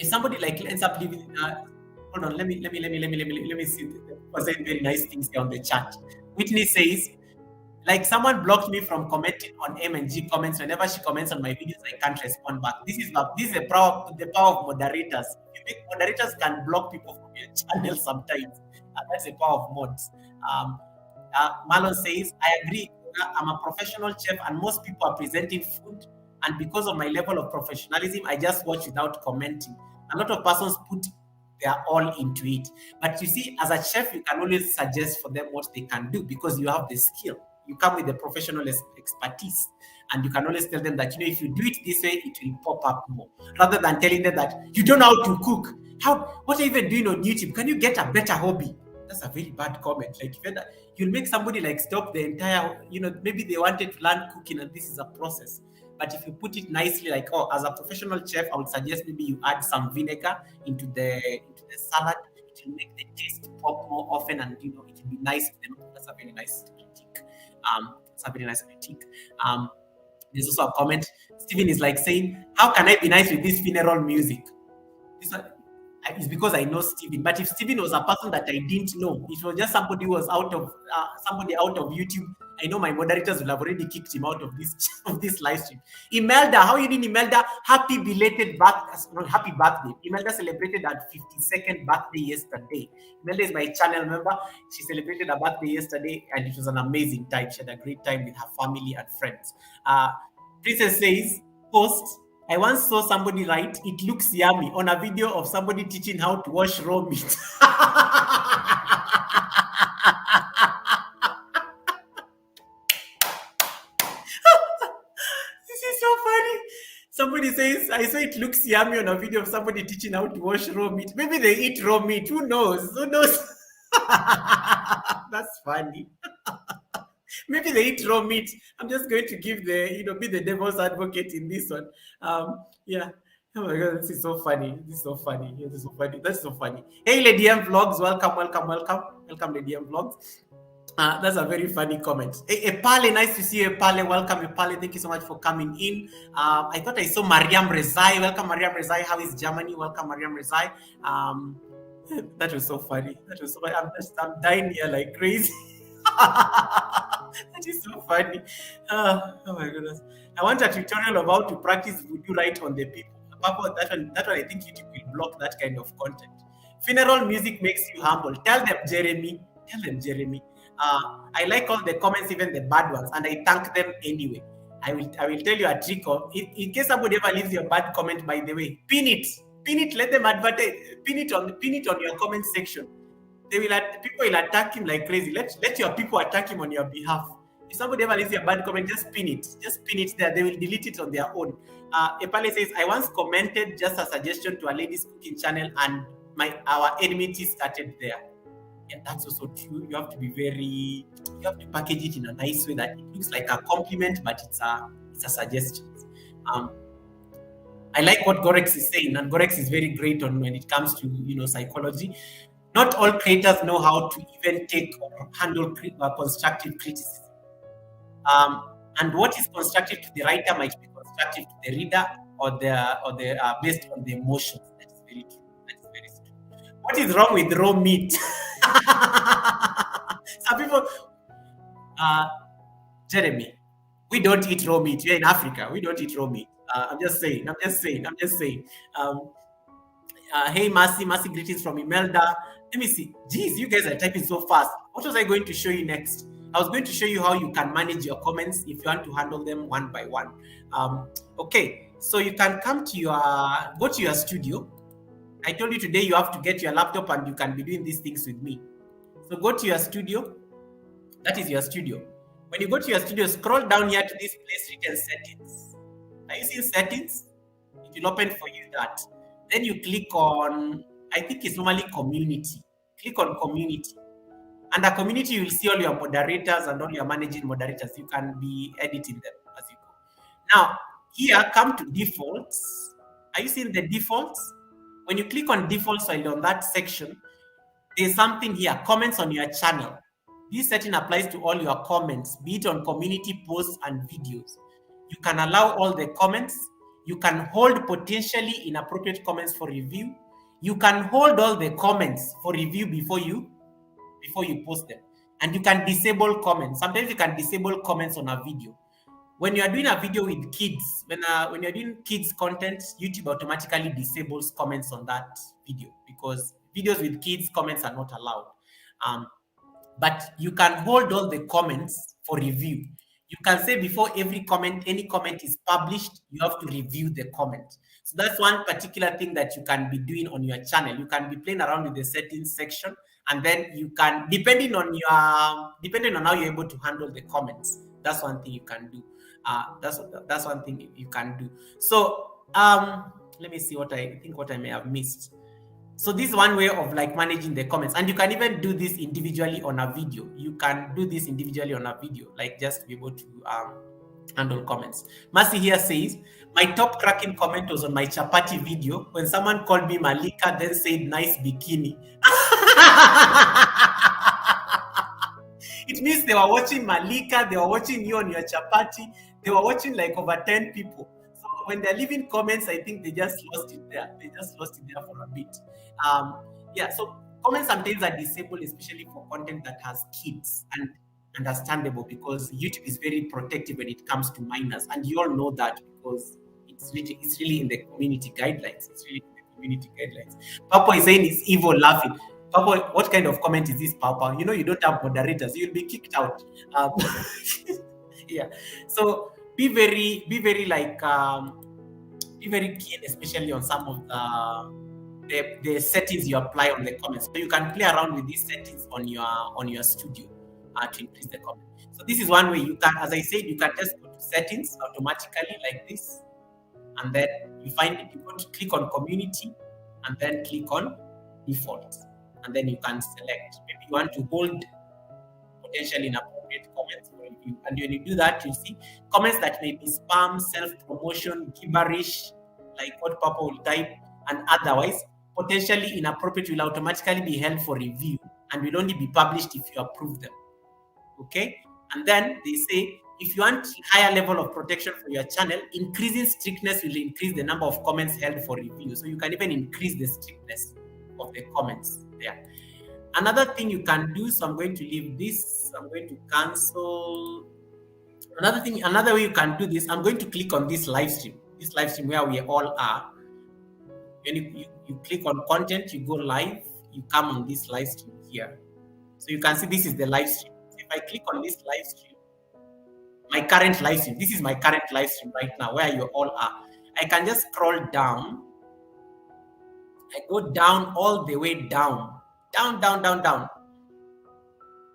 somebody ends up leaving, hold on, let me see. Was saying very nice things here on the chat. Whitney says, someone blocked me from commenting on M and G comments. Whenever she comments on my videos, I can't respond back. This is the power of moderators. Moderators can block people from your channel sometimes. That's the power of mods. Um, Marlon says, I agree. I'm a professional chef, and most people are presenting food. And because of my level of professionalism, I just watch without commenting. A lot of persons put their all into it. But you see, as a chef, you can always suggest for them what they can do because you have the skill. You come with the professional expertise. And you can always tell them that, if you do it this way, it will pop up more. Rather than telling them that you don't know how to cook. What are you even doing on YouTube? Can you get a better hobby? That's a very bad comment. Like, you'll make somebody like stop the entire, maybe they wanted to learn cooking and this is a process. But if you put it nicely, like, as a professional chef, I would suggest maybe you add some vinegar into the salad. It will make the taste pop more often, and it will be nice to them. That's a very nice critique. There's also a comment. Steven is like saying, "How can I be nice with this funeral music?" This one, it's because I know Steven. But if Steven was a person that I didn't know, if it was just somebody who was out of YouTube, I know my moderators will have already kicked him out of this live stream. Imelda, how you doing, Imelda? Happy belated happy birthday. Imelda celebrated her 52nd birthday yesterday. Imelda is my channel member. She celebrated her birthday yesterday, and it was an amazing time. She had a great time with her family and friends. Princess says, post, I once saw somebody write, "It looks yummy," on a video of somebody teaching how to wash raw meat. This is so funny. Somebody says, "I saw it looks yummy," on a video of somebody teaching how to wash raw meat. Maybe they eat raw meat. Who knows? That's funny. Maybe they eat raw meat. I'm just going to give be the devil's advocate in this one. Yeah. Oh my God, this is so funny. This is so funny. Yeah, this is so funny. That's so funny. Hey, Lady M Vlogs, welcome, Lady M Vlogs. That's a very funny comment. Hey, Epale, nice to see you, Epale. Welcome, Epale. Thank you so much for coming in. I thought I saw Mariam Rezai. Welcome, Mariam Rezai. How is Germany? Welcome, Mariam Rezai. That was so funny. I'm dying here like crazy. That is so funny. Oh my goodness. I want a tutorial of how to practice voodoo right on the people. That one I think YouTube will block that kind of content. Funeral music makes you humble. Tell them, Jeremy. I like all the comments, even the bad ones, and I thank them anyway. I will tell you a trick. In case somebody ever leaves you a bad comment, by the way, pin it. Let them advertise. Pin it on your comment section. People will attack him like crazy. Let your people attack him on your behalf. If somebody ever leaves you a bad comment, just pin it. Just pin it there. They will delete it on their own. Epale says, I once commented just a suggestion to a ladies cooking channel, and our enmity started there. Yeah, that's also true. You have to package it in a nice way that it looks like a compliment, but it's a suggestion. I like what Gorex is saying, and Gorex is very great when it comes to psychology. Not all creators know how to even take or handle constructive criticism. And what is constructive to the writer might be constructive to the reader, or based on the emotions. That is very true. What is wrong with raw meat? Some people, Jeremy, we don't eat raw meat. We're in Africa. We don't eat raw meat. I'm just saying. Hey, Mercy, greetings from Imelda. Let me see. Geez, you guys are typing so fast. What was I going to show you next? I was going to show you how you can manage your comments if you want to handle them one by one. Okay, so you can go to your studio. I told you today you have to get your laptop and you can be doing these things with me. So go to your studio. That is your studio. When you go to your studio, scroll down here to this place written settings. Are you seeing settings? It will open for you that. Then you click on, I think it's normally community. Click on community. Under community, you will see all your moderators and all your managing moderators. You can be editing them as you go. Now, here, come to defaults. Are you seeing the defaults? When you click on defaults while on that section, there's something here, comments on your channel. This setting applies to all your comments, be it on community posts and videos. You can allow all the comments. You can hold potentially inappropriate comments for review. You can hold all the comments for review before you post them. And you can disable comments. Sometimes you can disable comments on a video. When you are doing a video with kids, when you're doing kids content, YouTube automatically disables comments on that video because videos with kids comments are not allowed. But you can hold all the comments for review. You can say before any comment is published, you have to review the comment. So that's one particular thing that you can be doing on your channel. You can be playing around with the settings section, and then you can, depending on how you're able to handle the comments. That's one thing you can do. That's one thing you can do. So let me see what I may have missed. So this is one way of like managing the comments, and you can even do this individually on a video. You can do this individually on a video, like just to be able to handle comments. Mercy here says, my top cracking comment was on my chapati video when someone called me Malika, then said nice bikini. It means they were watching Malika, they were watching you on your chapati, they were watching like over 10 people. So when they're leaving comments, I think they just lost it there. They just lost it there for a bit. Yeah, so comments sometimes are disabled, especially for content that has kids, and understandable because YouTube is very protective when it comes to minors, and you all know that because it's really in the community guidelines. It's really in the community guidelines. Papa is saying it's evil laughing. Papa, what kind of comment is this, Papa? You know you don't have moderators. You'll be kicked out. Yeah. So be very like be very keen, especially on some of the settings you apply on the comments. So you can play around with these settings on your studio to increase the comment. So this is one way you can, as I said, you can just go to settings automatically like this, and then you click on community, and then click on default, and then you can select. Maybe you want to hold potentially inappropriate comments for review, and when you do that, you see comments that may be spam, self-promotion, gibberish, like what Papa will type, and otherwise potentially inappropriate will automatically be held for review and will only be published if you approve them. Okay, and then they say if you want higher level of protection for your channel, increasing strictness will increase the number of comments held for review. So you can even increase the strictness of the comments there. Another thing you can do, so I'm going to leave this, I'm going to cancel. Another way you can do this, I'm going to click on this live stream where we all are. When you click on content, you go live, you come on this live stream here. So you can see this is the live stream. If I click on this live stream, my current live stream, this is my current live stream right now where you all are. I can just scroll down. I go down all the way down. Down.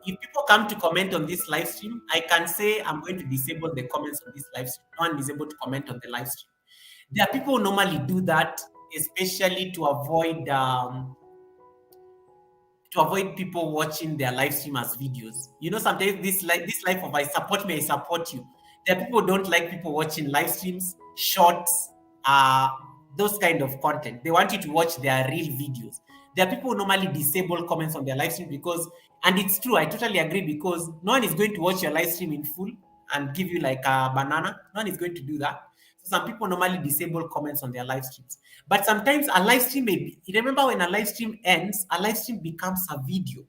If people come to comment on this live stream, I can say I'm going to disable the comments on this live stream. No one is able to comment on the live stream. There are people who normally do that, especially to avoid people watching their live stream as videos. You know, sometimes this life of I support me, I support you. There are people who don't like people watching live streams, shorts, those kind of content. They want you to watch their real videos. There are people who normally disable comments on their live stream because, and it's true, I totally agree, because no one is going to watch your live stream in full and give you like a banana. No one is going to do that. So some people normally disable comments on their live streams. But sometimes a live stream remember when a live stream ends, a live stream becomes a video.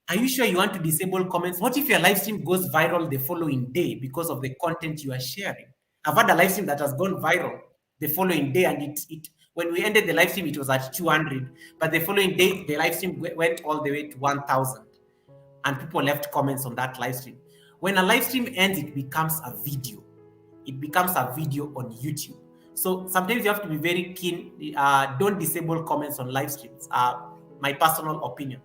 Are you sure you want to disable comments? What if your live stream goes viral the following day because of the content you are sharing? I've had a live stream that has gone viral the following day, and it when we ended the live stream, it was at 200, but the following day, the live stream went all the way to 1,000, and people left comments on that live stream. When a live stream ends, it becomes a video. It becomes a video on YouTube. So sometimes you have to be very keen. Don't disable comments on live streams. My personal opinion.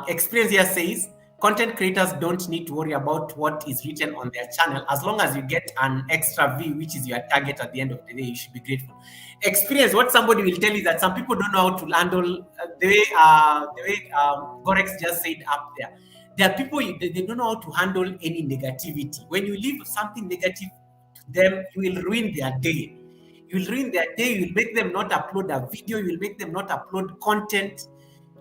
Experience here says, content creators don't need to worry about what is written on their channel. As long as you get an extra view, which is your target at the end of the day, you should be grateful. Experience, what somebody will tell you that some people don't know how to handle the way Gorex just said up there. There are people, they don't know how to handle any negativity. When you leave something negative to them, you will ruin their day. You will ruin their day. You will make them not upload a video. You will make them not upload content.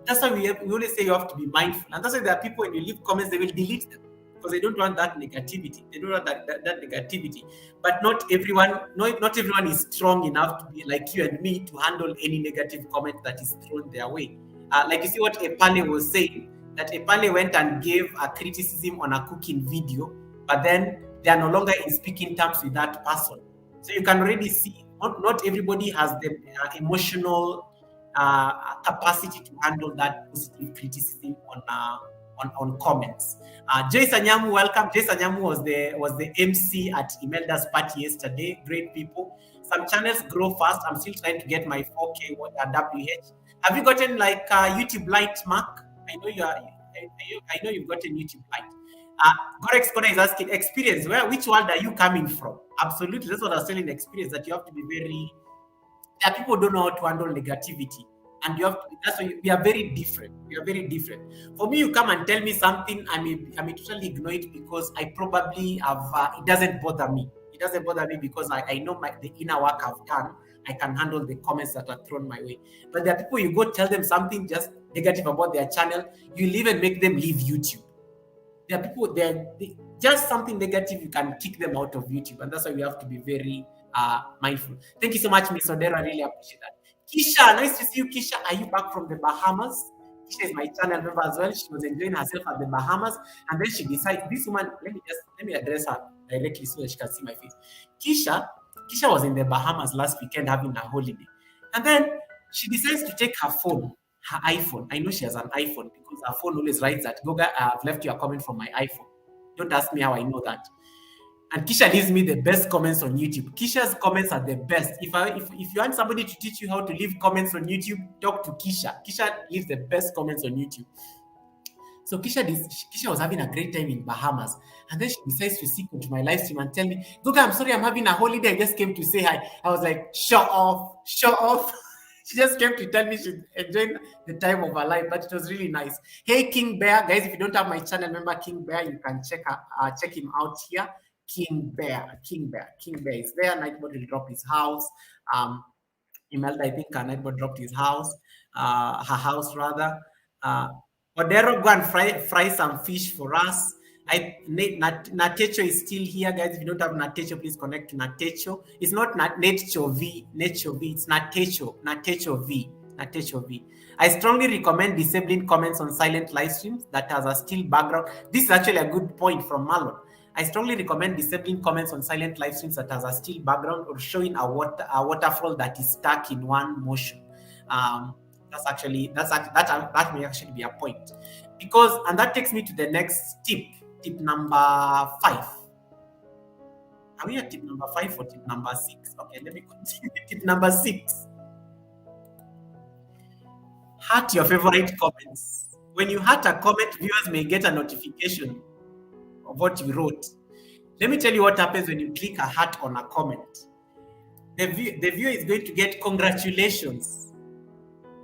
That's why we always say you have to be mindful. And that's why there are people, when you leave comments, they will delete them because they don't want that negativity. They don't want that negativity. But not everyone is strong enough to be like you and me to handle any negative comment that is thrown their way. Like you see what Epale was saying, that Epale went and gave a criticism on a cooking video, but then they are no longer in speaking terms with that person. So you can already see not everybody has the emotional capacity to handle that positive criticism on comments. Joyce Anyamu, welcome. Joyce Anyamu was the MC at Imelda's party yesterday. Great people. Some channels grow fast. I'm still trying to get my 4K WH. Have you gotten like YouTube Lite, Mark? I know you are. I know you've gotten YouTube Lite. Gorex Corner is asking experience. Which world are you coming from? Absolutely, that's what I was telling. Experience that you have to be very. There are people who don't know how to handle negativity, and you have to. That's why we are very different. We are very different. For me, you come and tell me something, I may totally ignore it because I probably have. It doesn't bother me. It doesn't bother me because I know the inner work I've done. I can handle the comments that are thrown my way. But there are people you go tell them something just negative about their channel, you'll even make them leave YouTube. There are people just something negative, you can kick them out of YouTube, and that's why we have to be very mindful. Thank you so much, Miss Odero. I really appreciate that. Kisha, nice to see you, Kisha. Are you back from the Bahamas? Kisha is my channel member as well. She was enjoying herself at the Bahamas, and then she decides, this woman, let me address her directly so that she can see my face. Kisha was in the Bahamas last weekend having a holiday, and then she decides to take her phone, her iPhone. I know she has an iPhone because her phone always writes that, Goga, I've left you a comment from my iPhone. Don't ask me how I know that. And Kisha leaves me the best comments on YouTube. Kisha's comments are the best. If you want somebody to teach you how to leave comments on YouTube, talk to Kisha. Kisha leaves the best comments on YouTube. So Kisha was having a great time in Bahamas, and then she decides to seek into my live stream and tell me, Goga, I'm sorry, I'm having a holiday. I just came to say hi. I was like, show off. She just came to tell me she's enjoying the time of her life, but it was really nice. Hey, King Bear, guys, if you don't have my channel member, King Bear, you can check him out here. King Bear is there. Nightbot will drop his house. Imelda, I think Nightbot dropped his house, her house rather. Odero, go and fry some fish for us. Natecho is still here, guys. If you don't have Natecho, please connect to Natecho. It's not Natecho V. It's Natecho V. I strongly recommend disabling comments on silent live streams that has a still background. This is actually a good point from Marlon. I strongly recommend disabling comments on silent live streams that has a still background or showing a waterfall that is stuck in one motion. That may actually be a point, and that takes me to the next tip number 5. Are we at tip number 5 or tip number 6? Okay, let me continue. Tip number 6. Heart your favorite comments. When you heart a comment, viewers may get a notification of what you wrote. Let me tell you what happens when you click a heart on a comment. The viewer is going to get congratulations.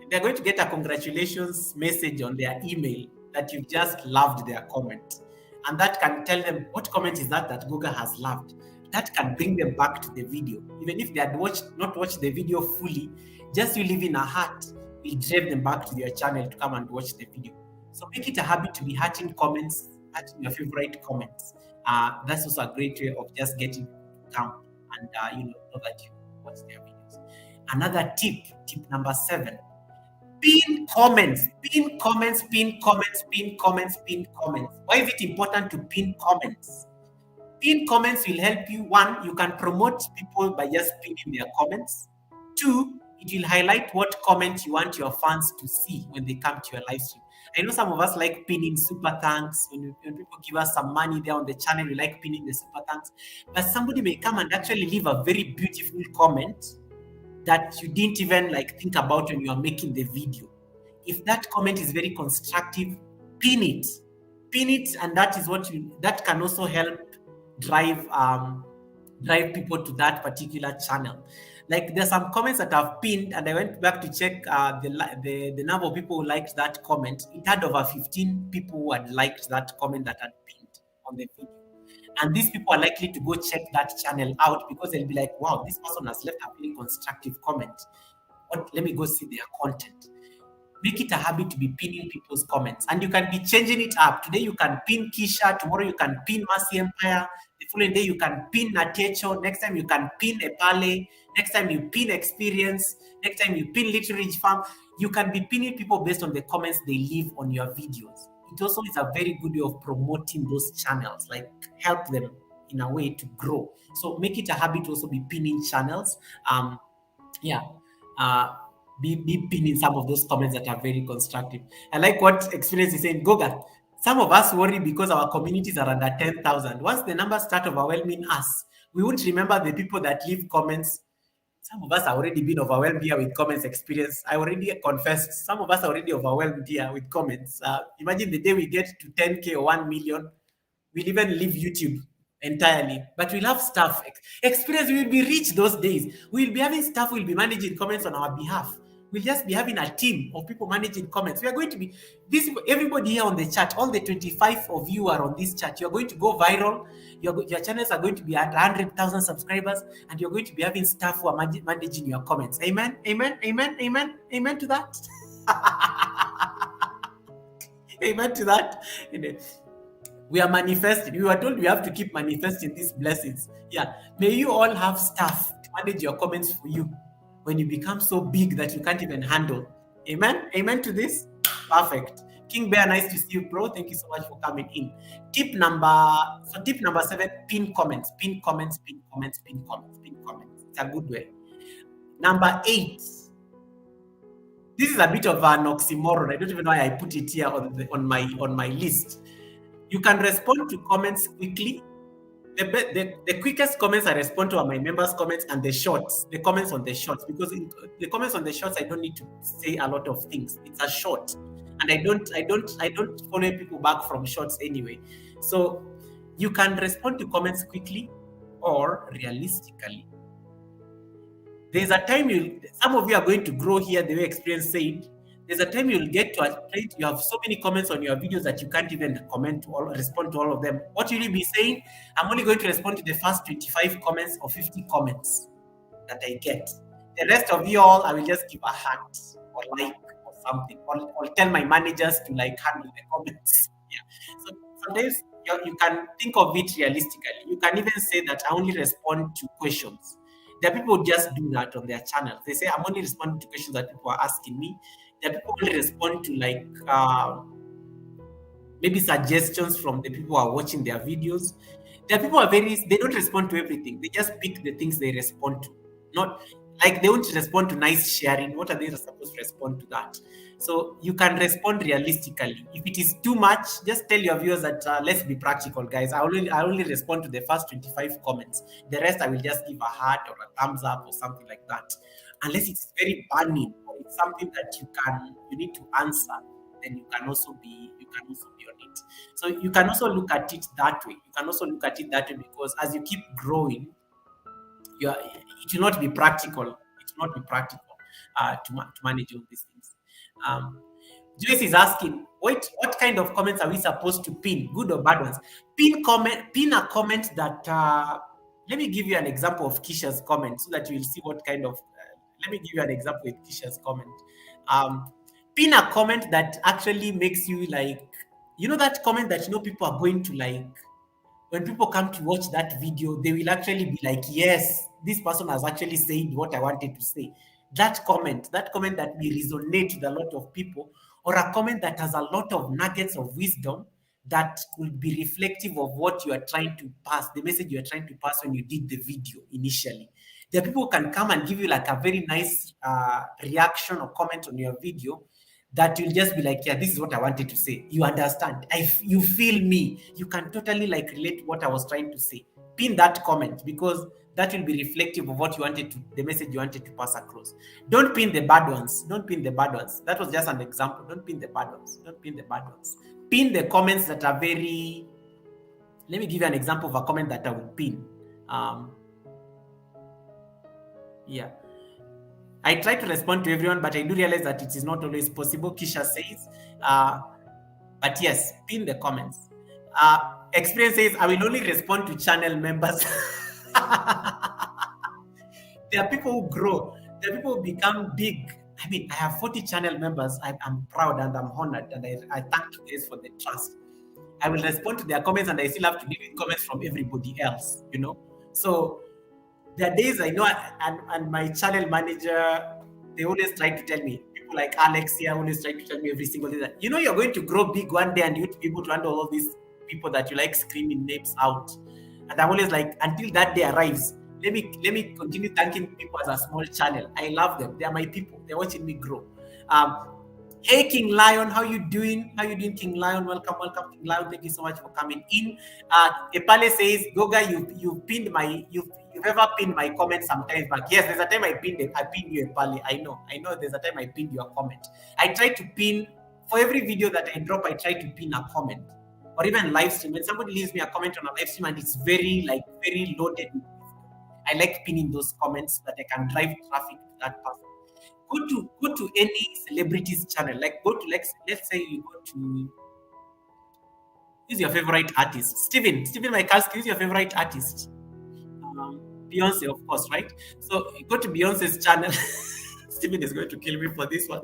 They're going to get a congratulations message on their email that you've just loved their comment. And that can tell them what comment is that Google has loved. That can bring them back to the video. Even if they had not watched the video fully, just you leaving a heart will drive them back to their channel to come and watch the video. So make it a habit to be hearting comments, hearting your favorite comments. That's also a great way of just getting to come and know that you watch their videos. Another tip number 7. Pin comments. Why is it important to pin comments? Pin comments will help you. 1, you can promote people by just pinning their comments. 2, it will highlight what comment you want your fans to see when they come to your live stream. I know some of us like pinning super thanks. When people give us some money there on the channel, we like pinning the super thanks. But somebody may come and actually leave a very beautiful comment that you didn't even think about when you are making the video. If that comment is very constructive, pin it, and that is that can also help drive people to that particular channel. There's some comments that I've pinned, and I went back to check the number of people who liked that comment. It had over 15 people who had liked that comment that had pinned on the video. And these people are likely to go check that channel out because they'll be like, wow, this person has left a very constructive comment. Let me go see their content. Make it a habit to be pinning people's comments. And you can be changing it up. Today you can pin Kisha. Tomorrow you can pin Mercy Empire. The following day you can pin Natecho. Next time you can pin Epale. Next time you pin Experience. Next time you pin Little Ridge Farm. You can be pinning people based on the comments they leave on your videos. It also is a very good way of promoting those channels, help them in a way to grow. So make it a habit to also be pinning channels. be pinning some of those comments that are very constructive. I like what Experience is saying. Goga, some of us worry because our communities are under 10,000. Once the numbers start overwhelming us, we won't remember the people that leave comments. Some of us are already been overwhelmed here with comments. Experience. I already confessed. Some of us are already overwhelmed here with comments. Imagine the day we get to 10K or 1 million, we'll even leave YouTube entirely. But we'll have staff. Experience, we will be rich those days. We'll be having staff who will be managing comments on our behalf. We'll just be having a team of people managing comments. We are going to be this everybody here on the chat, all the 25 of you are on this chat. You're going to go viral. Your channels are going to be at 100,000 subscribers, and you're going to be having staff who are managing your comments. Amen. Amen. Amen. Amen. Amen to that. Amen to that. We are manifesting. We were told we have to keep manifesting these blessings. Yeah. May you all have staff to manage your comments for you when you become so big that you can't even handle. Amen. Amen to this. Perfect. King Bear, nice to see you, bro. Thank you so much for coming in. Tip number 7, pin comments. Pin comments, pin comments, pin comments, pin comments. It's a good way. Number 8. This is a bit of an oxymoron. I don't even know why I put it here on my list. You can respond to comments quickly. The quickest comments I respond to are my members' comments and the shorts, the comments on the shorts, because in the comments on the shorts, I don't need to say a lot of things. It's a short, and I don't follow people back from shorts anyway. So you can respond to comments quickly or realistically. There's a time some of you are going to grow here the way Experience said. There's a time you'll get to a point you have so many comments on your videos that you can't even respond to all of them. What will you be saying? I'm only going to respond to the first 25 comments or 50 comments that I get. The rest of you all, I will just give a heart or like or something, or tell my managers to like handle the comments. Yeah. So sometimes you can think of it realistically. You can even say that I only respond to questions. There are people who just do that on their channel. They say I'm only responding to questions that people are asking me. There are people who only respond to like maybe suggestions from the people who are watching their videos. There are people who are they don't respond to everything. They just pick the things they respond to. Not like they won't respond to nice sharing. What are they supposed to respond to that? So you can respond realistically. If it is too much, just tell your viewers that let's be practical, guys. I only respond to the first 25 comments. The rest I will just give a heart or a thumbs up or something like that. Unless it's very burning or it's something that you need to answer, then you can also be on it. So you can also look at it that way. Because as you keep growing, it will not be practical. It will not be practical to manage all these things. Joyce is asking, what kind of comments are we supposed to pin, good or bad ones? Pin a comment that. Let me give you an example of Kisha's comment so that you will see what kind of. Let me give you an example with Kisha's comment. Pin a comment that actually makes you like, that comment that people are going to like. When people come to watch that video, they will actually be like, yes, this person has actually said what I wanted to say. That comment that will resonate with a lot of people, or a comment that has a lot of nuggets of wisdom that could be reflective of what you are trying to pass, the message you are trying to pass when you did the video initially. There are people who can come and give you like a very nice reaction or comment on your video that will just be like, yeah, this is what I wanted to say. You understand? You feel me. You can totally like relate what I was trying to say. Pin that comment because that will be reflective of what the message you wanted to pass across. Don't pin the bad ones. That was just an example. Don't pin the bad ones. Pin the comments that are very. Let me give you an example of a comment that I would pin. Yeah. I try to respond to everyone, but I do realize that it is not always possible, Kisha says. But yes, pin the comments. Experience says, I will only respond to channel members. There are people who grow. There are people who become big. I mean, I have 40 channel members. I'm proud and I'm honored, and I thank you guys for the trust. I will respond to their comments, and I still have to deal with comments from everybody else, So there are days I know, and my channel manager, they always try to tell me, people like Alex here always try to tell me every single day that, you're going to grow big one day and you need to be able to handle all these people that you like screaming names out. And I'm always like, until that day arrives, let me continue thanking people as a small channel. I love them. They are my people. They're watching me grow. Um, Hey King Lion, how you doing? How you doing, King Lion? Welcome, King Lion. Thank you so much for coming in. Epale says, Goga, you've ever pinned my comment sometimes back. Yes, there's a time I pinned you, Epale. I know. There's a time I pinned your comment. I try to pin for every video that I drop. I try to pin a comment, or even live stream. When somebody leaves me a comment on a live stream and it's very loaded, I like pinning those comments so that I can drive traffic to that person. Go to any celebrities channel. Like go to let's say you go to, who's your favorite artist? Steven Michaelski, who's your favorite artist? Beyonce, of course, right? So you go to Beyonce's channel. Steven is going to kill me for this one.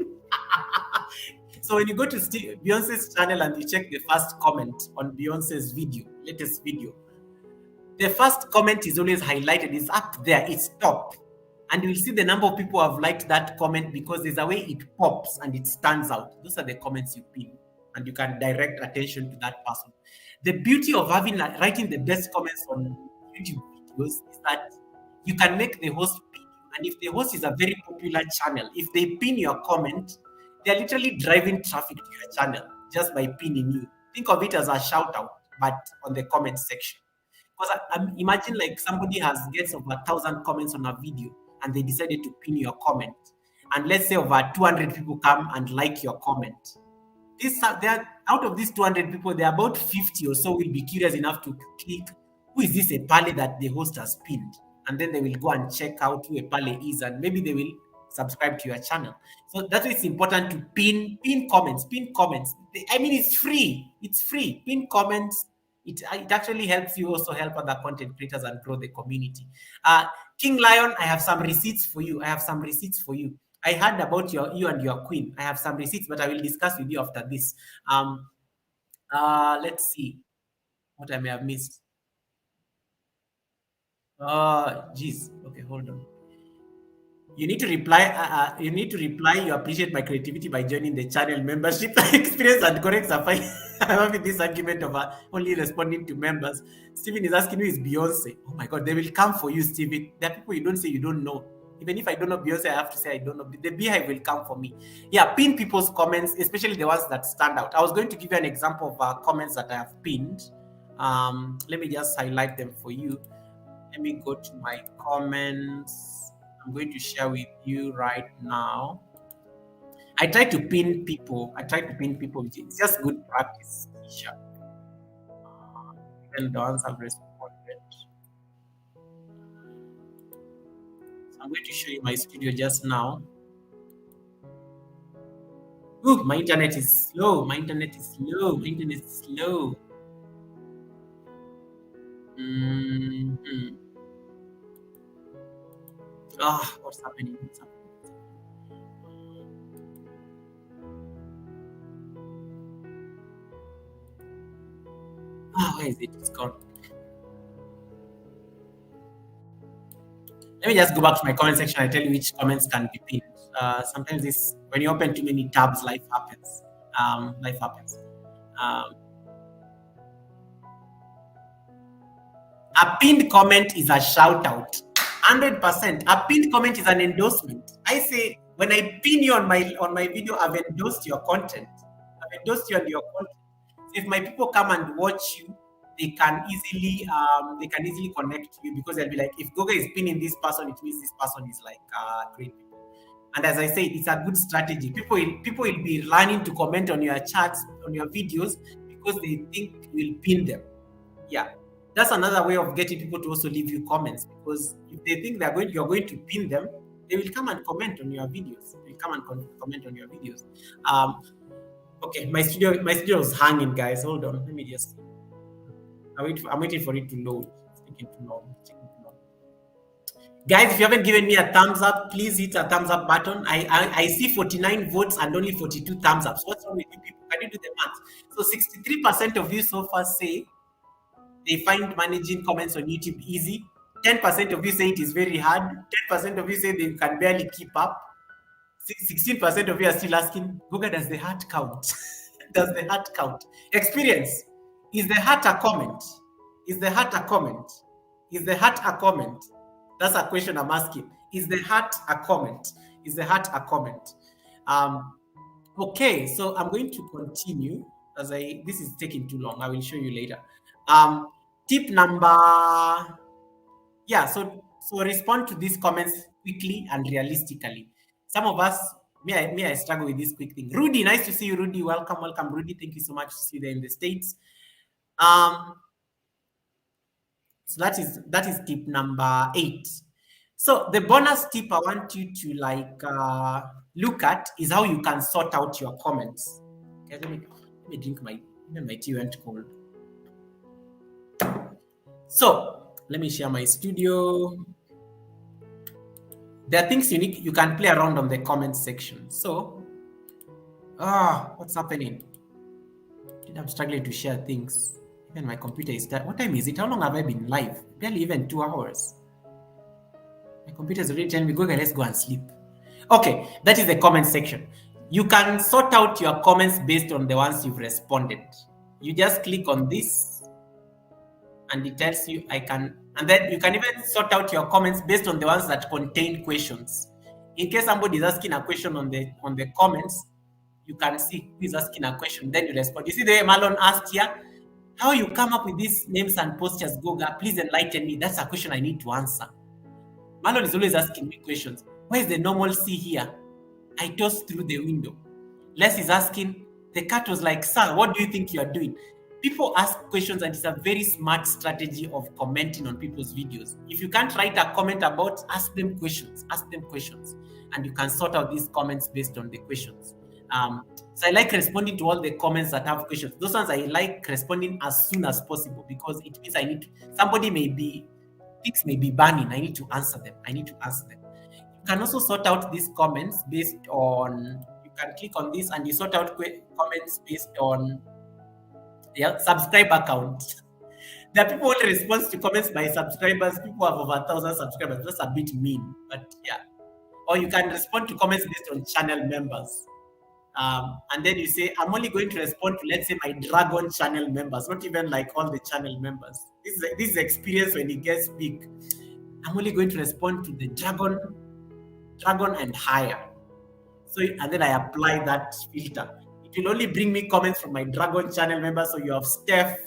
So when you go to Beyonce's channel and you check the first comment on Beyonce's latest video, the first comment is always highlighted. It's up there. It's top. And you'll see the number of people who have liked that comment because there's a way it pops and it stands out. Those are the comments you pin, and you can direct attention to that person. The beauty of writing the best comments on YouTube videos is that you can make the host pin you. And if the host is a very popular channel, if they pin your comment, they're literally driving traffic to your channel just by pinning you. Think of it as a shout out, but on the comment section. Because imagine like somebody gets over 1,000 comments on a video, and they decided to pin your comment, and let's say over 200 people come and like your comment. Out of these 200 people, there are about 50 or so will be curious enough to click, who is this Epale that the host has pinned? And then they will go and check out who Epale is, and maybe they will subscribe to your channel. So that's why it's important to pin comments. I mean, it's free. Pin comments. It actually helps you also help other content creators and grow the community. King Lion, I have some receipts for you. I heard about you and your queen. I have some receipts, but I will discuss with you after this. Let's see what I may have missed. Geez. Okay, hold on. You need to reply. You appreciate my creativity by joining the channel membership. Experience and correct Safai. I'm having this argument of only responding to members. Steven is asking who is Beyonce. Oh my God, they will come for you, Steven. There are people you don't say you don't know. Even if I don't know Beyonce, I have to say I don't know. The beehive will come for me. Yeah, pin people's comments, especially the ones that stand out. I was going to give you an example of comments that I have pinned. Let me just highlight them for you. Let me go to my comments. I'm going to share with you right now. I try to pin people. It's just good practice. Even the ones I've responded. So I'm going to show you my studio just now. Ooh, my internet is slow. What's happening? Where is it? It's gone. Let me just go back to my comment section and tell you which comments can be pinned. Sometimes when you open too many tabs, life happens. A pinned comment is a shout out. 100%. A pinned comment is an endorsement. I say when I pin you on my video, I've endorsed your content. So if my people come and watch you, they can easily connect to you, because they'll be like, if Goga is pinning this person, it means this person is like great people. And as I said, it's a good strategy. People will be learning to comment on your chats, on your videos, because they think you will pin them. Yeah. That's another way of getting people to also leave you comments, because if they think you're going to pin them, they will come and comment on your videos. Okay, my studio is hanging, guys. Hold on, let me just. I'm waiting for it to load. It's taking too long. Guys, if you haven't given me a thumbs up, please hit a thumbs up button. I see 49 votes and only 42 thumbs up. So what's wrong with you people? Can you do the math? So 63% of you so far say they find managing comments on YouTube easy. 10% of you say it is very hard. 10% of you say they can barely keep up. 16% of you are still asking, Goga, does the heart count? Does the heart count? Experience. Is the heart a comment? That's a question I'm asking. Is the heart a comment? Is the heart a comment? Okay, so I'm going to continue this is taking too long. I will show you later. Tip number, yeah, so respond to these comments quickly and realistically. Some of us, I struggle with this quick thing. Rudy, nice to see you, Rudy. Welcome, Rudy. Thank you so much to see you there in the States. So that is tip number 8. So the bonus tip I want you to look at is how you can sort out your comments. Okay, let me drink my tea went cold. So let me share my studio. There are things you can play around on the comment section. So, what's happening? I'm struggling to share things. Even my computer is what time is it? How long have I been live? Barely even 2 hours. My computer is already telling me, let's go and sleep. Okay, that is the comment section. You can sort out your comments based on the ones you've responded. You just click on this and it tells you and then you can even sort out your comments based on the ones that contain questions. In case somebody is asking a question on the comments, you can see who is asking a question, then you respond. You see the way Marlon asked here, how you come up with these names and postures, Goga, please enlighten me. That's a question I need to answer. Marlon is always asking me questions. Where is the normalcy here? I tossed through the window. Les is asking, the cat was like, sir, what do you think you are doing? People ask questions, and it's a very smart strategy of commenting on people's videos. If you can't write a comment ask them questions, and you can sort out these comments based on the questions. So I like responding to all the comments that have questions. Those ones I like responding as soon as possible, because it means somebody things may be burning. I need to answer them. You can also sort out these comments based on, you can click on this and you sort out comments based on subscriber count. There are people who only respond to comments by subscribers. People have over 1,000 subscribers. That's a bit mean, but yeah. Or you can respond to comments based on channel members. And then you say, I'm only going to respond to, let's say, my Dragon channel members, not even like all the channel members. This is experience when it gets big. I'm only going to respond to the Dragon and higher. So, and then I apply that filter. It will only bring me comments from my Dragon channel members. So you have Steph.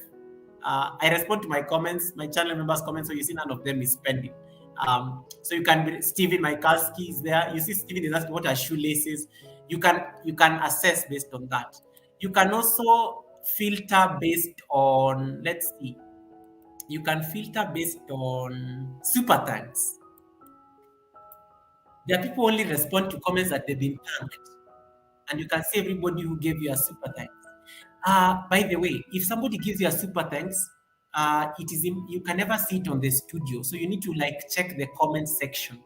I respond to my channel members' comments. So you see none of them is spending. So you can be Steven Maikalski is there. You see Steven is asking what are shoelaces. You can assess based on that. You can also filter based on, let's see. You can filter based on super thanks. There are people who only respond to comments that they've been thanked. And you can see everybody who gave you a super thanks. By the way, if somebody gives you a super thanks, you can never see it on the studio. So you need to check the comment section.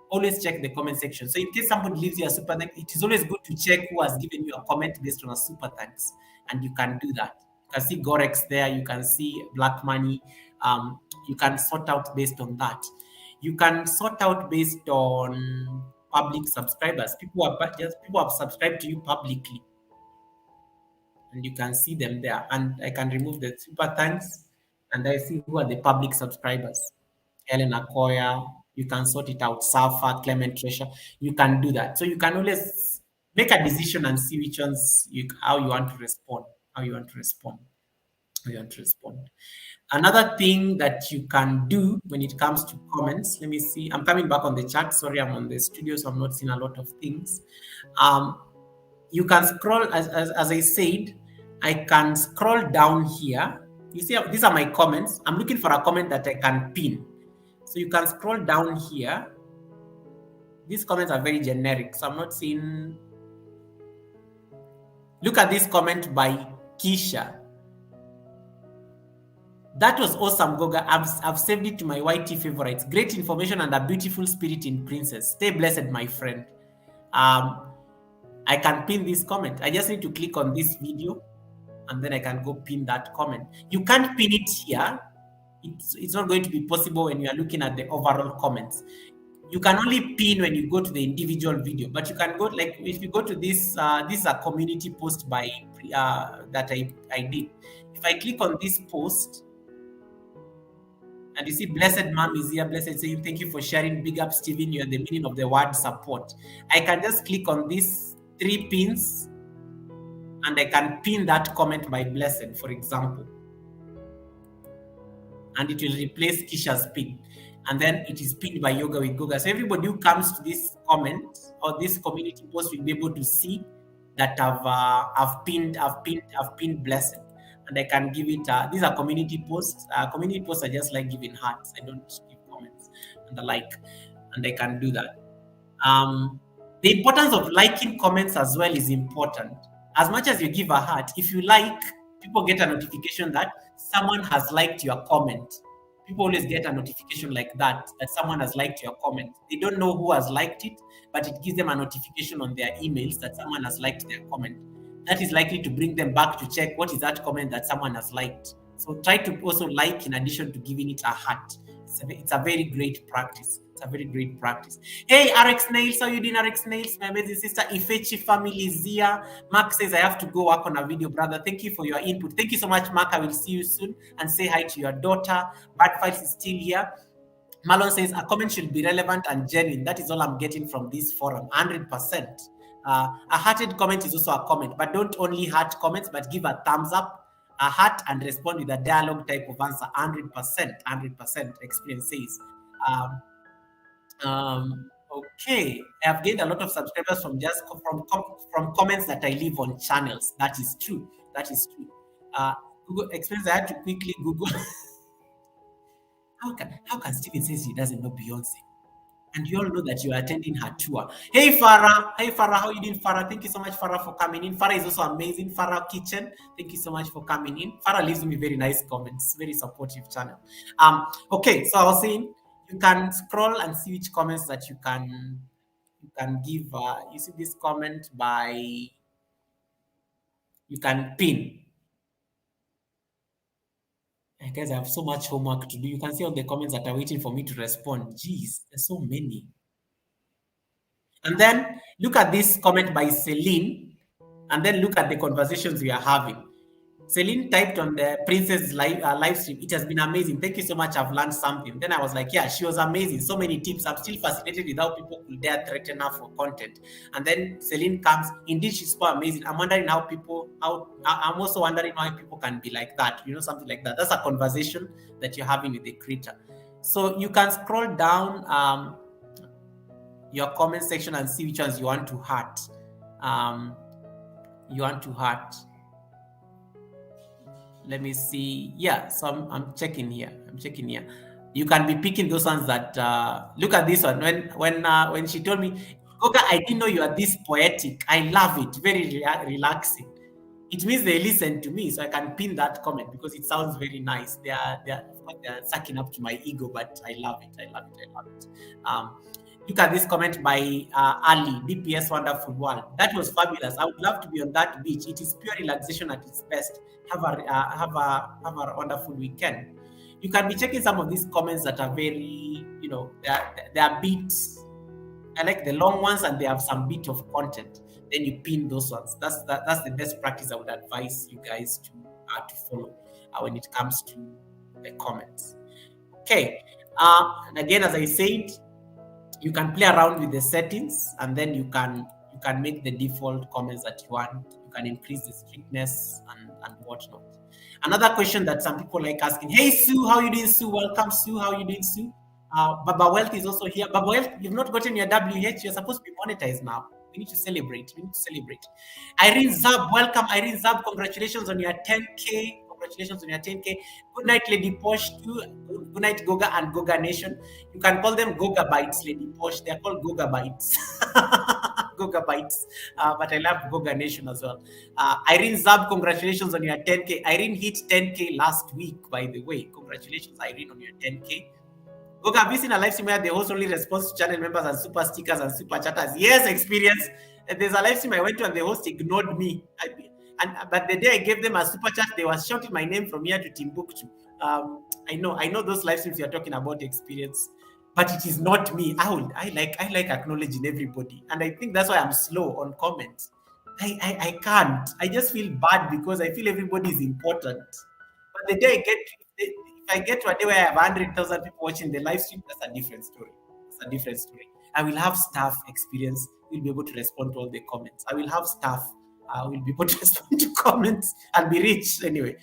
Always check the comment section. So in case somebody leaves you a super thanks, it is always good to check who has given you a comment based on a super thanks. And you can do that. You can see Gorex there. You can see Black Money. You can sort out based on that. You can sort out based on public subscribers. People have subscribed to you publicly. And you can see them there. And I can remove the super thanks. And I see who are the public subscribers. Helen Akoya. You can sort it out. Safa, Clement Treasure. You can do that. So you can always make a decision and see which ones how you want to respond. Another thing that you can do when it comes to comments, let me see. I'm coming back on the chat. Sorry, I'm on the studio, so I'm not seeing a lot of things. You can scroll, as I said, I can scroll down here. You see, these are my comments. I'm looking for a comment that I can pin. So you can scroll down here. These comments are very generic, so I'm not seeing. Look at this comment by Keisha. That was awesome, Goga. I've saved it to my YT favorites. Great information and a beautiful spirit in Princess. Stay blessed, my friend. I can pin this comment. I just need to click on this video and then I can go pin that comment. You can't pin it here. It's not going to be possible when you are looking at the overall comments. You can only pin when you go to the individual video, but you can go, if you go to this, this is a community post by that I did. If I click on this post, And you see, Blessed Mom is here. Blessed saying, thank you for sharing. Big up, Stephen. You're the meaning of the word support. I can just click on these 3 pins and I can pin that comment by Blessed, for example. And it will replace Kisha's pin. And then it is pinned by Yoga with Goga. So everybody who comes to this comment or this community post will be able to see that I've pinned Blessed. And I can give it, these are community posts. Community posts are just like giving hearts. I don't give comments and the like. And I can do that. The importance of liking comments as well is important. As much as you give a heart, if you like, people get a notification that someone has liked your comment. People always get a notification like that someone has liked your comment. They don't know who has liked it, but it gives them a notification on their emails that someone has liked their comment. That is likely to bring them back to check what is that comment that someone has liked. So try to also like in addition to giving it a heart. It's a very great practice. It's a very great practice. Hey, RX Nails, how you doing, RX Nails? My amazing sister Ifechi family is here. Mark says I have to go work on a video, brother. Thank you for your input. Thank you so much, Mark. I will see you soon. And say hi to your daughter. Bad Files is still here. Marlon says a comment should be relevant and genuine. That is all I'm getting from this forum. 100%. A hearted comment is also a comment, but don't only heart comments, but give a thumbs up, a heart, and respond with a dialogue type of answer. 100%. Experience says. Okay, I have gained a lot of subscribers from comments that I leave on channels. That is true. Google Experience. I had to quickly Google. How can Steven says he doesn't know Beyonce? And you all know that you are attending her tour. Hey Farah, how you doing, Farah? Thank you so much, Farah, for coming in. Farah is also amazing. Farah Kitchen, thank you so much for coming in. Farah leaves me very nice comments, very supportive channel. Okay, so I was saying you can scroll and see which comments that you can give. You see this comment by, you can pin. Guys, I have so much homework to do. You can see all the comments that are waiting for me to respond. Jeez, there's so many. And then look at this comment by Celine, and then look at the conversations we are having. Celine typed on the Princess live stream. It has been amazing. Thank you so much. I've learned something. Then I was like, yeah, she was amazing. So many tips. I'm still fascinated with how people could dare threaten her for content. And then Celine comes. Indeed, she's so amazing. I'm wondering I'm also wondering how people can be like that. You know, something like that. That's a conversation that you're having with the creator. So you can scroll down your comment section and see which ones you want to heart. Let me see. Yeah, so I'm checking here. You can be picking those ones that look at this one. When she told me, Goga, I didn't know you are this poetic. I love it. Very relaxing. It means they listen to me, so I can pin that comment because it sounds very nice. They are sucking up to my ego, but I love it. Look at this comment by Ali, DPS Wonderful World. That was fabulous. I would love to be on that beach. It is pure relaxation at its best. Have a wonderful weekend. You can be checking some of these comments that are very, they are bits. I like the long ones and they have some bit of content. Then you pin those ones. That's the best practice I would advise you guys to follow when it comes to the comments. Okay. And again, as I said, you can play around with the settings, and then you can make the default comments that you want. You can increase the strictness and whatnot. Another question that some people like asking, hey Sue, how you doing, Sue? Welcome, Sue. How you doing, Sue? Baba Wealth is also here. Baba Wealth, you've not gotten your WH. You're supposed to be monetized now. We need to celebrate. Irene Zab, welcome. Irene Zab, congratulations on your 10K. Good night, Lady Posh. Good night, Goga and Goga Nation. You can call them Goga Bites, Lady Posh. They're called Goga Bites. Goga Bites. But I love Goga Nation as well. Irene Zab, congratulations on your 10K. Irene hit 10K last week, by the way. Congratulations, Irene, on your 10K. Goga, have you seen a live stream where the host only responds to channel members and super stickers and super chatters? Yes, experience. There's a live stream I went to and the host ignored me. But the day I gave them a super chat, they were shouting my name from here to Timbuktu. I know those live streams you're talking about, experience, but it is not me. I like acknowledging everybody, and I think that's why I'm slow on comments. I can't. I just feel bad because I feel everybody is important. But the day if I get to a day where I have 100,000 people watching the live stream, that's a different story. That's a different story. I will have staff experience. Will be able to respond to all the comments. I will have staff. Will be able to respond to comments. I'll be rich anyway.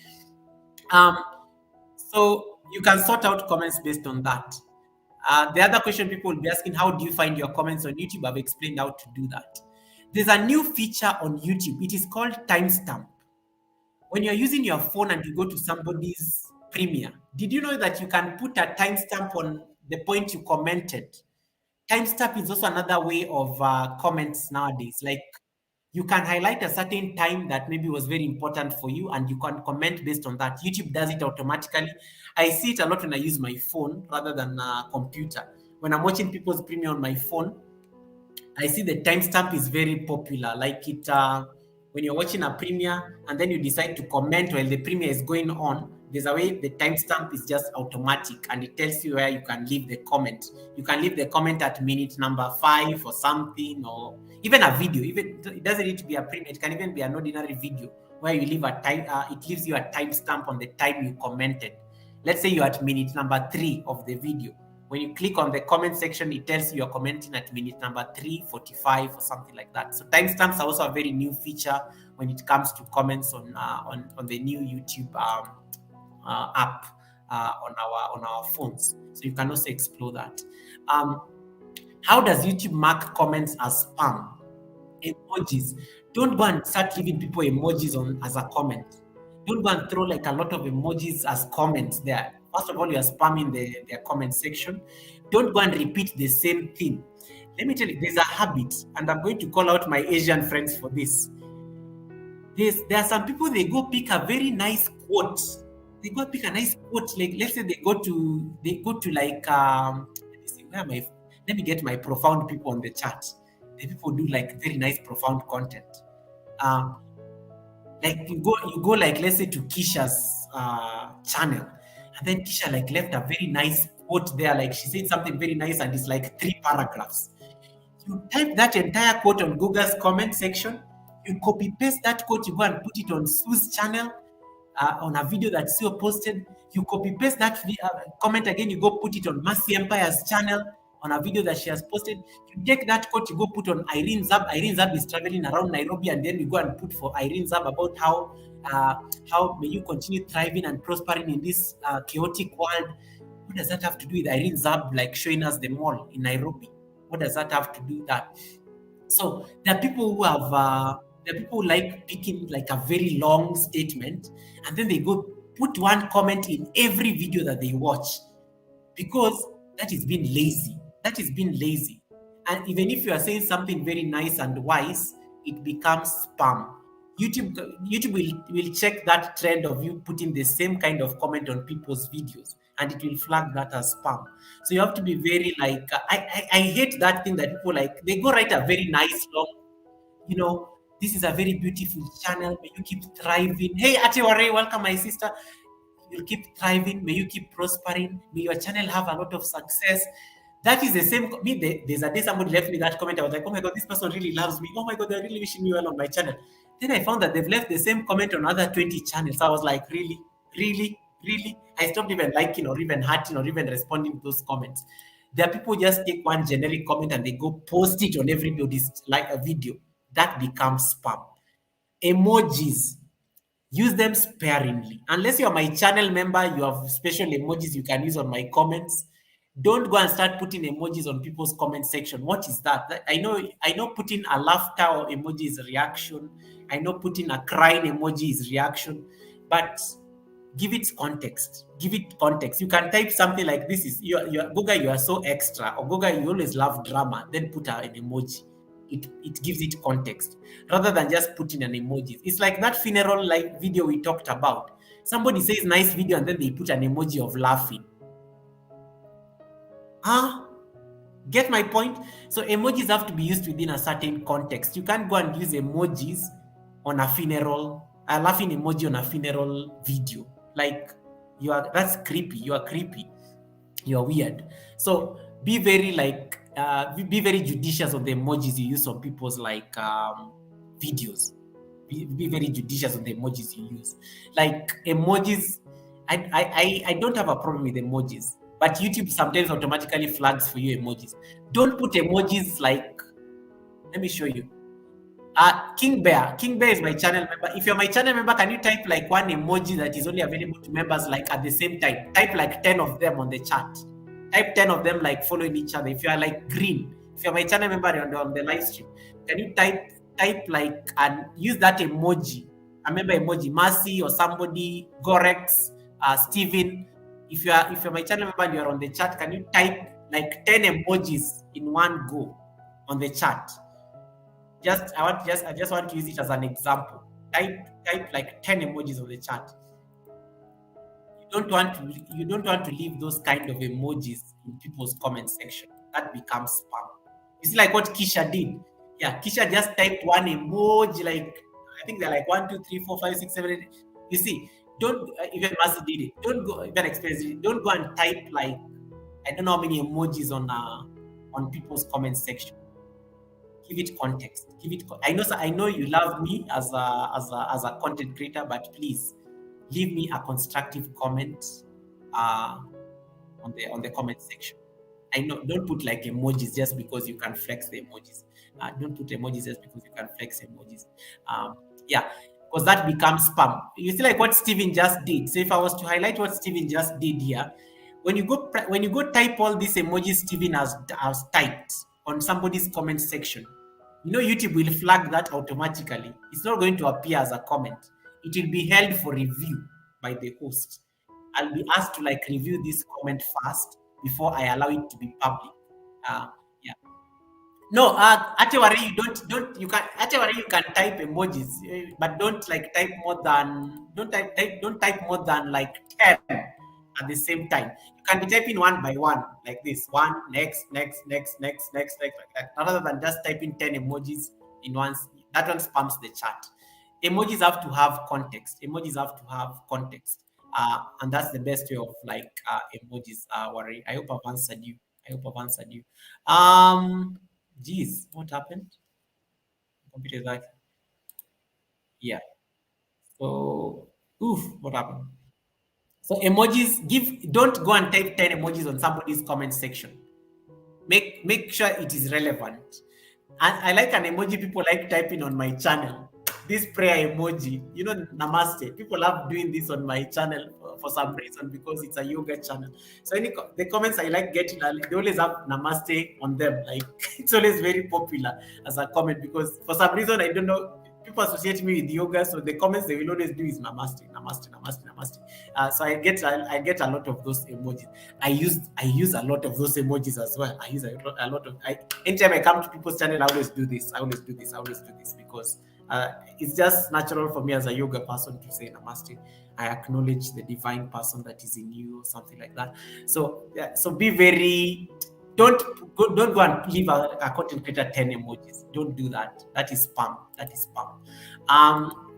So you can sort out comments based on that. The other question people will be asking, how do you find your comments on YouTube? I've explained how to do that. There's a new feature on YouTube. It is called timestamp. When you're using your phone and you go to somebody's premiere, did you know that you can put a timestamp on the point you commented? Timestamp is also another way of comments nowadays. Like you can highlight a certain time that maybe was very important for you and you can comment based on that. YouTube does it automatically. I see it a lot when I use my phone rather than a computer. When I'm watching people's premiere on my phone, I see the timestamp is very popular. Like it, when you're watching a premiere and then you decide to comment while the premiere is going on, there's a way the timestamp is just automatic and it tells you where you can leave the comment. You can leave the comment at minute number 5 or something, or even a video. Even it doesn't need to be a premiere. It can even be an ordinary video where you leave a time. It gives you a timestamp on the time you commented. Let's say you're at minute number 3 of the video. When you click on the comment section, it tells you you're commenting at minute number 3:45 or something like that. So timestamps are also a very new feature when it comes to comments on the new YouTube app on our phones. So you can also explore that. How does YouTube mark comments as spam? Emojis. Don't go and start leaving people emojis on as a comment. Don't go and throw like a lot of emojis as comments there. First of all, you are spamming their comment section. Don't go and repeat the same thing. Let me tell you, there's a habit, and I'm going to call out my Asian friends for this. There are some people, they go pick a very nice quote. They go pick a nice quote. Like let's say they go to like let me see, let me get my profound people on the chat. The people do like very nice profound content. Like you go like let's say to Kisha's channel, and then Kisha like left a very nice quote there, like she said something very nice and it's like 3 paragraphs. You type that entire quote on Google's comment section, you copy paste that quote, you go and put it on Sue's channel on a video that Sue posted, you copy paste that comment again, you go put it on Mercy Empire's channel on a video that she has posted. You take that quote, you go put on Irene Zab. Irene Zab is traveling around Nairobi, and then you go and put for Irene Zab about how may you continue thriving and prospering in this chaotic world. What does that have to do with Irene Zab like showing us the mall in Nairobi? What does that have to do with that? So there are people who have there are people who like picking like a very long statement, and then they go put one comment in every video that they watch, because that is being lazy. That is being lazy. And even if you are saying something very nice and wise, it becomes spam. YouTube will check that trend of you putting the same kind of comment on people's videos, and it will flag that as spam. So you have to be very like, I hate that thing that people like, they go write a very nice long, this is a very beautiful channel. May you keep thriving. Hey, Atiware, welcome, my sister. You'll keep thriving. May you keep prospering. May your channel have a lot of success. That is the same. There's a day somebody left me that comment. I was like, oh my God, this person really loves me. Oh my God, they're really wishing me well on my channel. Then I found that they've left the same comment on other 20 channels. I was like, really? I stopped even liking or even hearting or even responding to those comments. There are people who just take one generic comment and they go post it on everybody's like a video. That becomes spam. Emojis. Use them sparingly. Unless you're my channel member, you have special emojis you can use on my comments. Don't go and start putting emojis on people's comment section. What is that? I know putting a laughter emoji is a reaction. I know putting a crying emoji is reaction, but give it context. Give it context. You can type something like this is Goga, you are so extra, or Goga, you always love drama. Then put an emoji. It gives it context rather than just putting an emoji. It's like that funeral like video we talked about. Somebody says nice video and then they put an emoji of laughing. Get my point? So emojis have to be used within a certain context. You can't go and use emojis on a funeral, a laughing emoji on a funeral video. Like that's creepy. You are creepy. You are weird. So be very judicious of the emojis you use on people's like videos. Be very judicious on the emojis you use. Like emojis, I don't have a problem with emojis, but YouTube sometimes automatically flags for you emojis. Don't put emojis like, let me show you. King Bear. King Bear is my channel member. If you're my channel member, can you type like one emoji that is only available to members like at the same time? Type like 10 of them on the chat. Type 10 of them like following each other. If you are like green, if you're my channel member on the live stream, can you type like and use that emoji? A member emoji, Mercy or somebody, Gorex, Steven. If you're my channel member and you're on the chat, can you type like 10 emojis in one go on the chat? I just want to use it as an example. Type like 10 emojis on the chat. You don't want to leave those kind of emojis in people's comment section. That becomes spam. You see like what Kisha did. Yeah, Kisha just typed one emoji, like I think they're like 1, 2, 3, 4, 5, 6, 7, 8. You see, don't even Mercy did it. Don't go even experience it. Don't go and type like I don't know how many emojis on people's comment section. Give it context. I know you love me as a content creator, but please leave me a constructive comment on the comment section. I know, don't put like emojis just because you can flex the emojis. Don't put emojis just because you can flex emojis. Yeah, because that becomes spam. You see, like what Steven just did. So if I was to highlight what Steven just did here, when you go type all these emojis Steven has typed on somebody's comment section, you know YouTube will flag that automatically. It's not going to appear as a comment. It will be held for review by the host. I'll be asked to like review this comment first before I allow it to be public. Yeah. No, actually you can type emojis, but don't like type more than don't type more than like 10 at the same time. You can be typing one by one like this, one next like that, rather than just typing 10 emojis in once. That one spams the chat. Emojis have to have context. And that's the best way of like emojis. Worry. I hope I've answered you. Geez, what happened? Computer is like, yeah. So, what happened? So emojis, don't go and type 10 emojis on somebody's comment section. Make sure it is relevant. And I like an emoji people like typing on my channel. This prayer emoji, namaste. People love doing this on my channel for some reason because it's a yoga channel. So the comments I like getting, they always have namaste on them. Like it's always very popular as a comment because for some reason I don't know. People associate me with yoga, so the comments they will always do is namaste. So I get a lot of those emojis. I use a lot of those emojis as well. I use a lot of. Anytime I come to people's channel, I always do this because it's just natural for me as a yoga person to say namaste. I acknowledge the divine person that is in you, or something like that. So so be very. Don't go and leave a content creator 10 emojis. Don't do that. That is spam.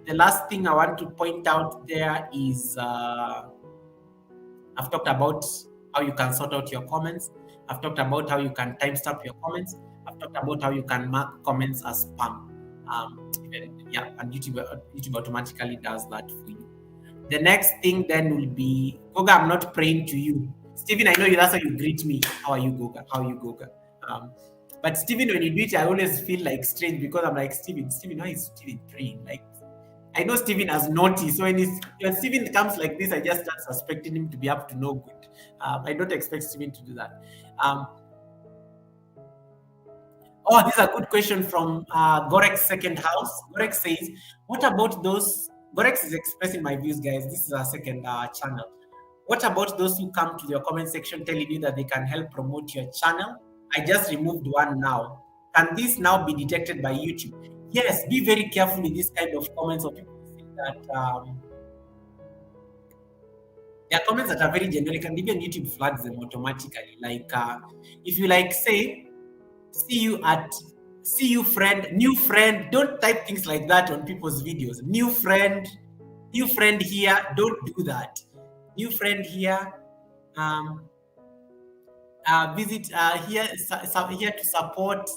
The last thing I want to point out there is I've talked about how you can sort out your comments. I've talked about how you can timestamp your comments. I've talked about how you can mark comments as spam. And YouTube automatically does that for you. The next thing then will be, Goga, I'm not praying to you. Steven, I know you. That's how you greet me. How are you, Goga? But Steven, when you do it, I always feel like strange because I'm like, Steven, why is Steven praying? Like, I know Steven has noticed. So when Steven comes like this, I just start suspecting him to be up to no good. I don't expect Steven to do that. This is a good question from Gorek's second house. Gorek says, what about those? Gorek is expressing my views, guys. This is our second channel. What about those who come to your comment section telling you that they can help promote your channel? I just removed one now. Can this now be detected by YouTube? Yes, be very careful with this kind of comments of people who say that there are comments that are very generic and even YouTube flags them automatically. Like if you like say, see you friend, new friend, don't type things like that on people's videos. New friend here, don't do that. New friend here, visit here to support.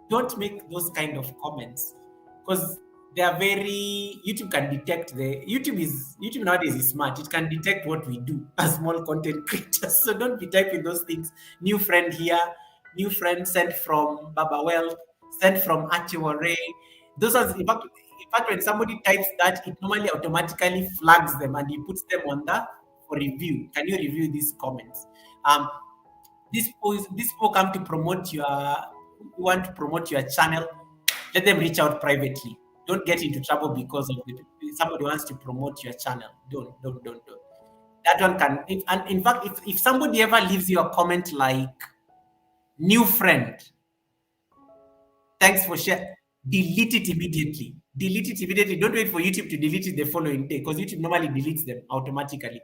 Don't make those kind of comments because they are very, YouTube can detect the YouTube nowadays is smart. It can detect what we do as small content creators. So don't be typing those things. New friend here, new friend sent from Baba Well, sent from Achiware. Those are in fact when somebody types that, it normally automatically flags them and he puts them on the for review. Can you review these comments? Um, this people come to promote your, you want to promote your channel, let them reach out privately. Don't get into trouble because of somebody wants to promote your channel. Don't. That one can, and in fact, if somebody ever leaves you a comment like new friend, thanks for share, delete it immediately. Delete it immediately. Don't wait for YouTube to delete it the following day, because YouTube normally deletes them automatically,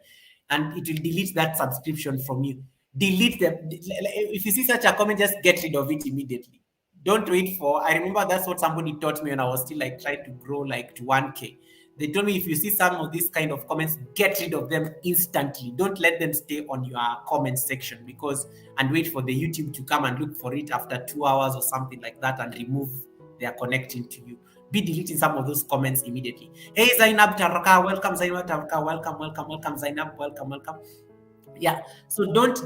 and it will delete that subscription from you. Delete them. If you see such a comment, just get rid of it immediately. Don't wait for. I remember that's what somebody taught me when I was still like trying to grow like to 1K. They told me if you see some of these kind of comments, get rid of them instantly. Don't let them stay on your comment section, because and wait for the YouTube to come and look for it after 2 hours or something like that and remove their connecting to you. Be deleting some of those comments immediately. Hey Zainab Taraka, welcome Zainab Taraka, welcome Zainab, welcome. Yeah. So don't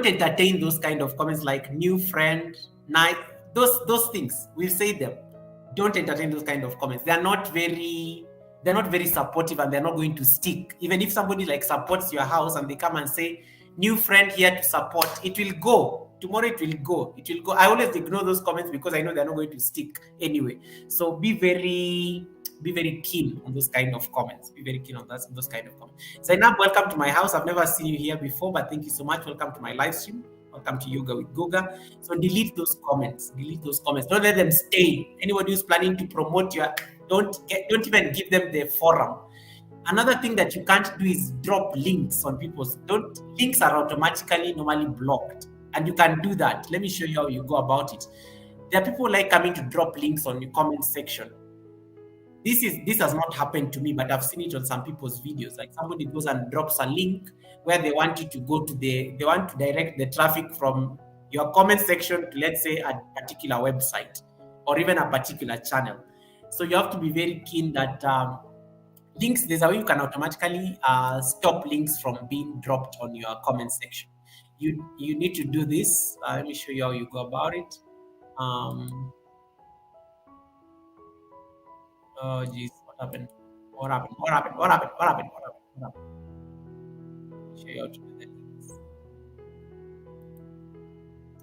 entertain those kind of comments like new friend, night, those things. We'll say them. Don't entertain those kind of comments. They're not very supportive, and they're not going to stick. Even if somebody like supports your house and they come and say new friend here to support, it will go tomorrow. It will go. I always ignore those comments because I know they're not going to stick anyway. So be very keen on those kind of comments. Be very keen on those kind of comments. Zainab, welcome to my house. I've never seen you here before, but thank you so much. Welcome to my live stream. Welcome to Yoga with Goga. So delete those comments. Don't let them stay. Anybody who's planning to promote your, don't even give them the forum. Another thing that you can't do is drop links on people's. Don't links are automatically normally blocked, and you can do that. Let me show you how you go about it. There are people like coming to drop links on your comment section. This has not happened to me, but I've seen it on some people's videos. Like somebody goes and drops a link where they want you to go to they want to direct the traffic from your comment section to, let's say, a particular website or even a particular channel. So you have to be very keen that links, there's a way you can automatically stop links from being dropped on your comment section. You need to do this. Let me show you how you go about it. Oh geez, what happened? Show you how to do the links.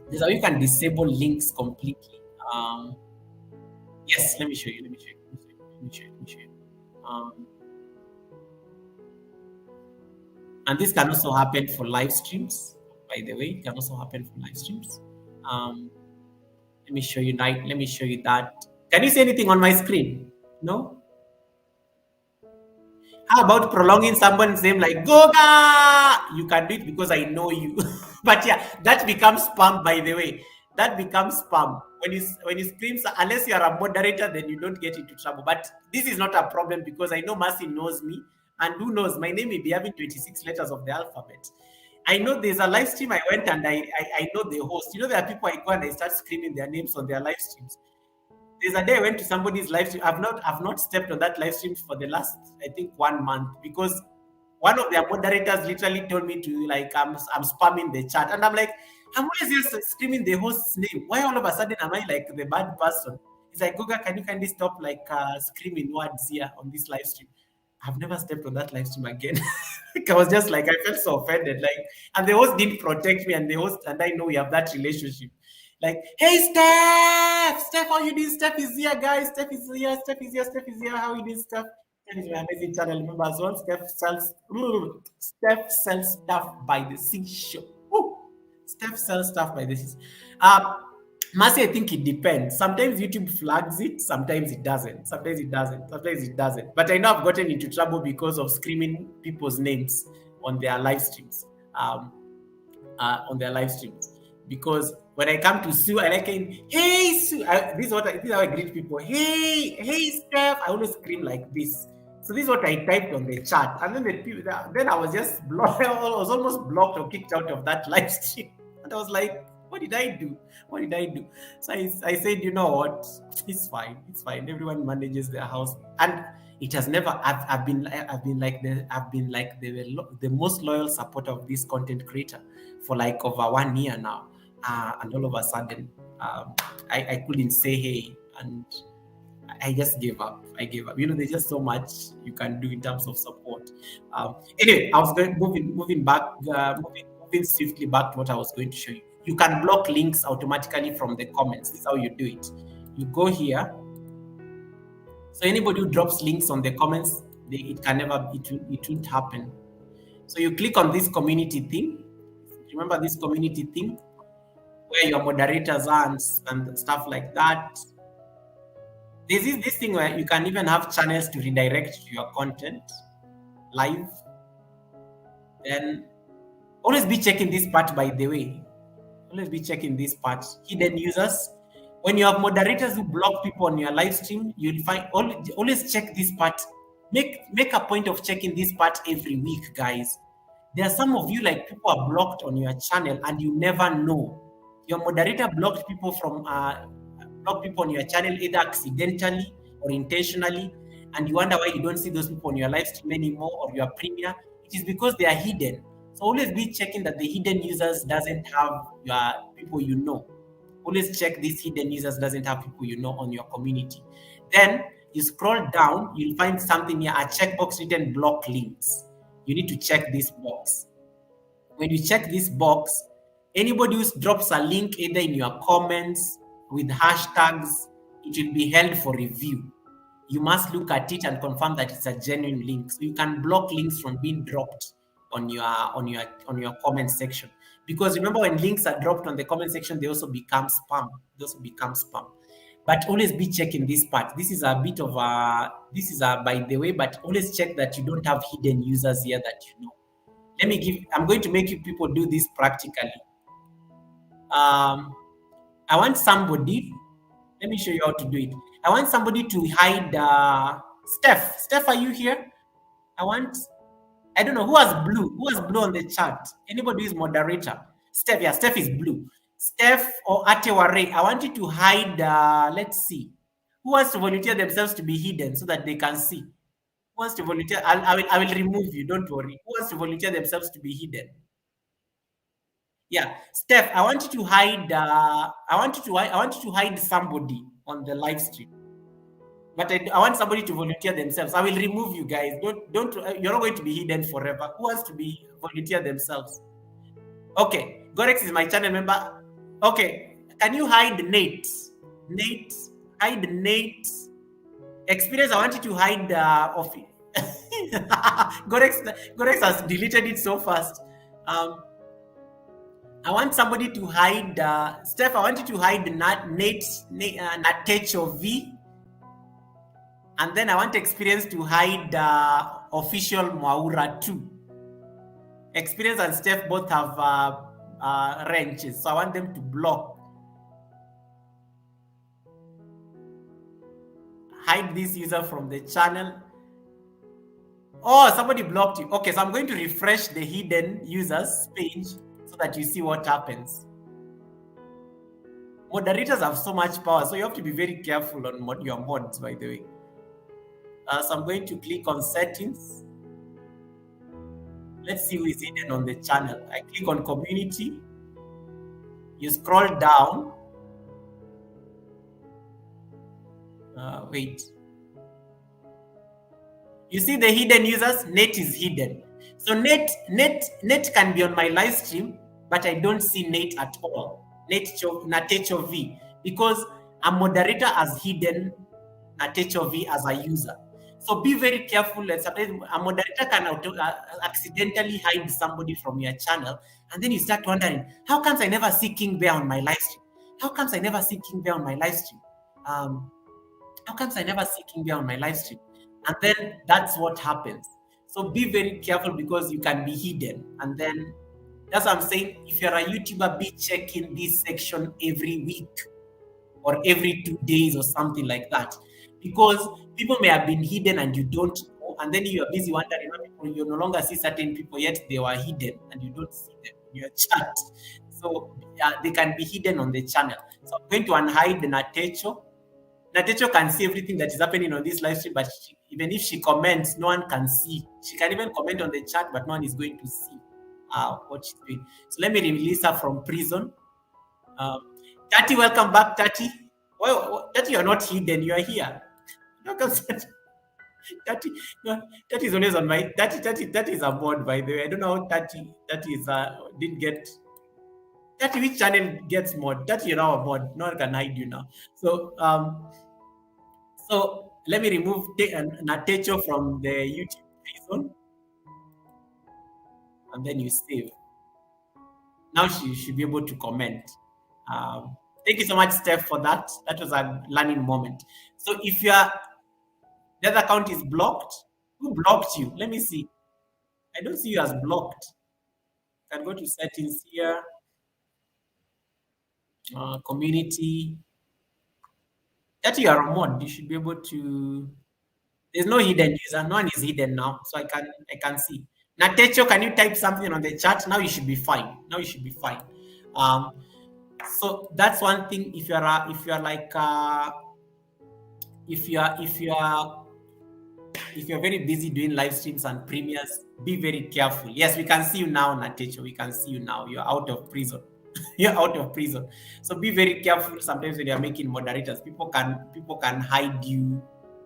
There's how you can disable links completely. Yes, let me show you. And this can also happen for live streams, by the way. It can also happen for live streams. Let me show you that. Can you see anything on my screen? No? How about prolonging someone's name like Goga? You can do it because I know you. But yeah, that becomes spam, by the way. That becomes spam. When you scream, unless you are a moderator, then you don't get into trouble. But this is not a problem because I know Mercy knows me. And who knows, my name may be having 26 letters of the alphabet. I know there's a live stream I went and I know the host. You know, there are people I go and I start screaming their names on their live streams. There's a day I went to somebody's live stream. I've not stepped on that live stream for the last, I think, 1 month, because one of their moderators literally told me to, like, I'm spamming the chat, and I'm like, I'm always just screaming the host's name. Why all of a sudden am I like the bad person? He's like, Goga, can you kindly stop like screaming words here on this live stream? I've never stepped on that live stream again. I was just like, I felt so offended. Like, and the host didn't protect me, and the host and I know we have that relationship. Like, hey, Steph, how you doing? Steph is here, guys. Steph is here. How you doing, Steph? Steph is my amazing channel member as well. Steph sells stuff by the seashore. Woo! Steph sells stuff by the seashore. Mercy, I think it depends. Sometimes YouTube flags it, sometimes it doesn't. But I know I've gotten into trouble because of screaming people's names on their live streams. Because when I come to Sue, I like saying, hey, Sue. This is how I greet people. Hey, Steph. I always scream like this. So this is what I typed on the chat. And then I was just blocked. I was almost blocked or kicked out of that live stream. And I was like, what did I do? So I said, you know what? It's fine. It's fine. Everyone manages their house, and it has never. I've been like the most loyal supporter of this content creator for like over 1 year now, and all of a sudden, I couldn't say hey, and I just gave up. I gave up. There's just so much you can do in terms of support. Anyway, I was moving back, moving swiftly back to what I was going to show you. You can block links automatically from the comments. This is how you do it. You go here. So anybody who drops links on the comments, it won't happen. So you click on this community thing. Remember this community thing where your moderators are and stuff like that. This is this thing where you can even have channels to redirect to your content live. Then always be checking this part, by the way. Always be checking this part. Hidden users. When you have moderators who block people on your live stream, you'll find always check this part. Make a point of checking this part every week, guys. There are some of you, like, people are blocked on your channel and you never know. Your moderator blocked people on your channel either accidentally or intentionally, and you wonder why you don't see those people on your live stream anymore or your premiere. It is because they are hidden. So always be checking that the hidden users doesn't have your people you know. Always check these hidden users doesn't have people you know on your community. Then you scroll down, you'll find something here, a checkbox written block links. You need to check this box. When you check this box, anybody who drops a link either in your comments with hashtags, it will be held for review. You must look at it and confirm that it's a genuine link. So you can block links from being dropped on your comment section. Because remember, when links are dropped on the comment section, they also become spam. But always be checking this part. This is a bit of by the way, but always check that you don't have hidden users here that you know. I'm going to make you people do this practically. I want somebody, let me show you how to do it. I want somebody to hide Steph. Steph, are you here? I don't know who has blue. Who has blue on the chat? Anybody who is moderator? Steph, yeah, Steph is blue. Steph or Ateware, I want you to hide. Let's see. Who wants to volunteer themselves to be hidden so that they can see? Who wants to volunteer? I will remove you. Don't worry. Who wants to volunteer themselves to be hidden? Yeah, Steph, I want you to hide. I want you to hide somebody on the live stream. But I want somebody to volunteer themselves. I will remove you guys. Don't. You're not going to be hidden forever. Who wants to be volunteer themselves? Okay, Gorex is my channel member. Okay, can you hide Nate? Hide Nate. Experience. I want you to hide Gorex has deleted it so fast. I want somebody to hide Steph. I want you to hide Nate Natecho V. And then I want Experience to hide official Mwaura 2. Experience and Steph both have wrenches, so I want them to block. Hide this user from the channel. Oh, somebody blocked you. Okay, so I'm going to refresh the hidden users page so that you see what happens. Moderators have so much power, so you have to be very careful on your mods, by the way. So I'm going to click on settings. Let's see who is hidden on the channel. I click on community. You scroll down. Wait. You see the hidden users? Nate is hidden. So Nate can be on my live stream, but I don't see Nate at all. Natecho V, because a moderator has hidden Natecho V as a user. So be very careful. Sometimes a moderator can accidentally hide somebody from your channel, and then you start wondering, how comes I never see King Bear on my live stream? How comes I never see King Bear on my live stream? How comes I never see King Bear on my live stream? And then that's what happens. So be very careful because you can be hidden. And then that's what I'm saying. If you're a YouTuber, be checking this section every week or every 2 days or something like that. Because people may have been hidden and you don't know, and then you are busy wondering, you no longer see certain people, yet they were hidden and you don't see them in your chat. So they can be hidden on the channel. So I'm going to unhide the Natecho. Natecho can see everything that is happening on this live stream, but even if she comments, no one can see. She can even comment on the chat, but no one is going to see what she's doing. So let me release her from prison. Tati, welcome back, Tati. Well, Tati, you're not hidden. You are here. Welcome, Tati. Tati, no, Tati is always on my. Tati is a mod, by the way. I don't know how Tati is. Didn't get. Tati, which channel gets mod? Tati, you're now a mod. No one can hide you now. So let me remove Natecho from the YouTube prison, and then you save. Now she should be able to comment. Thank you so much, Steph, for that. That was a learning moment. So if the other account is blocked, who blocked you? Let me see. I don't see you as blocked. You can go to settings here, community. That you are a mod. You should be able to. There's no hidden user. No one is hidden now, so I can see. Natecho, can you type something on the chat? Now you should be fine. So that's one thing. If you're very busy doing live streams and premieres, be very careful. Yes, we can see you now, Natecho. We can see you now. You're out of prison. You're out of prison. So be very careful. Sometimes when you're making moderators, people can hide you,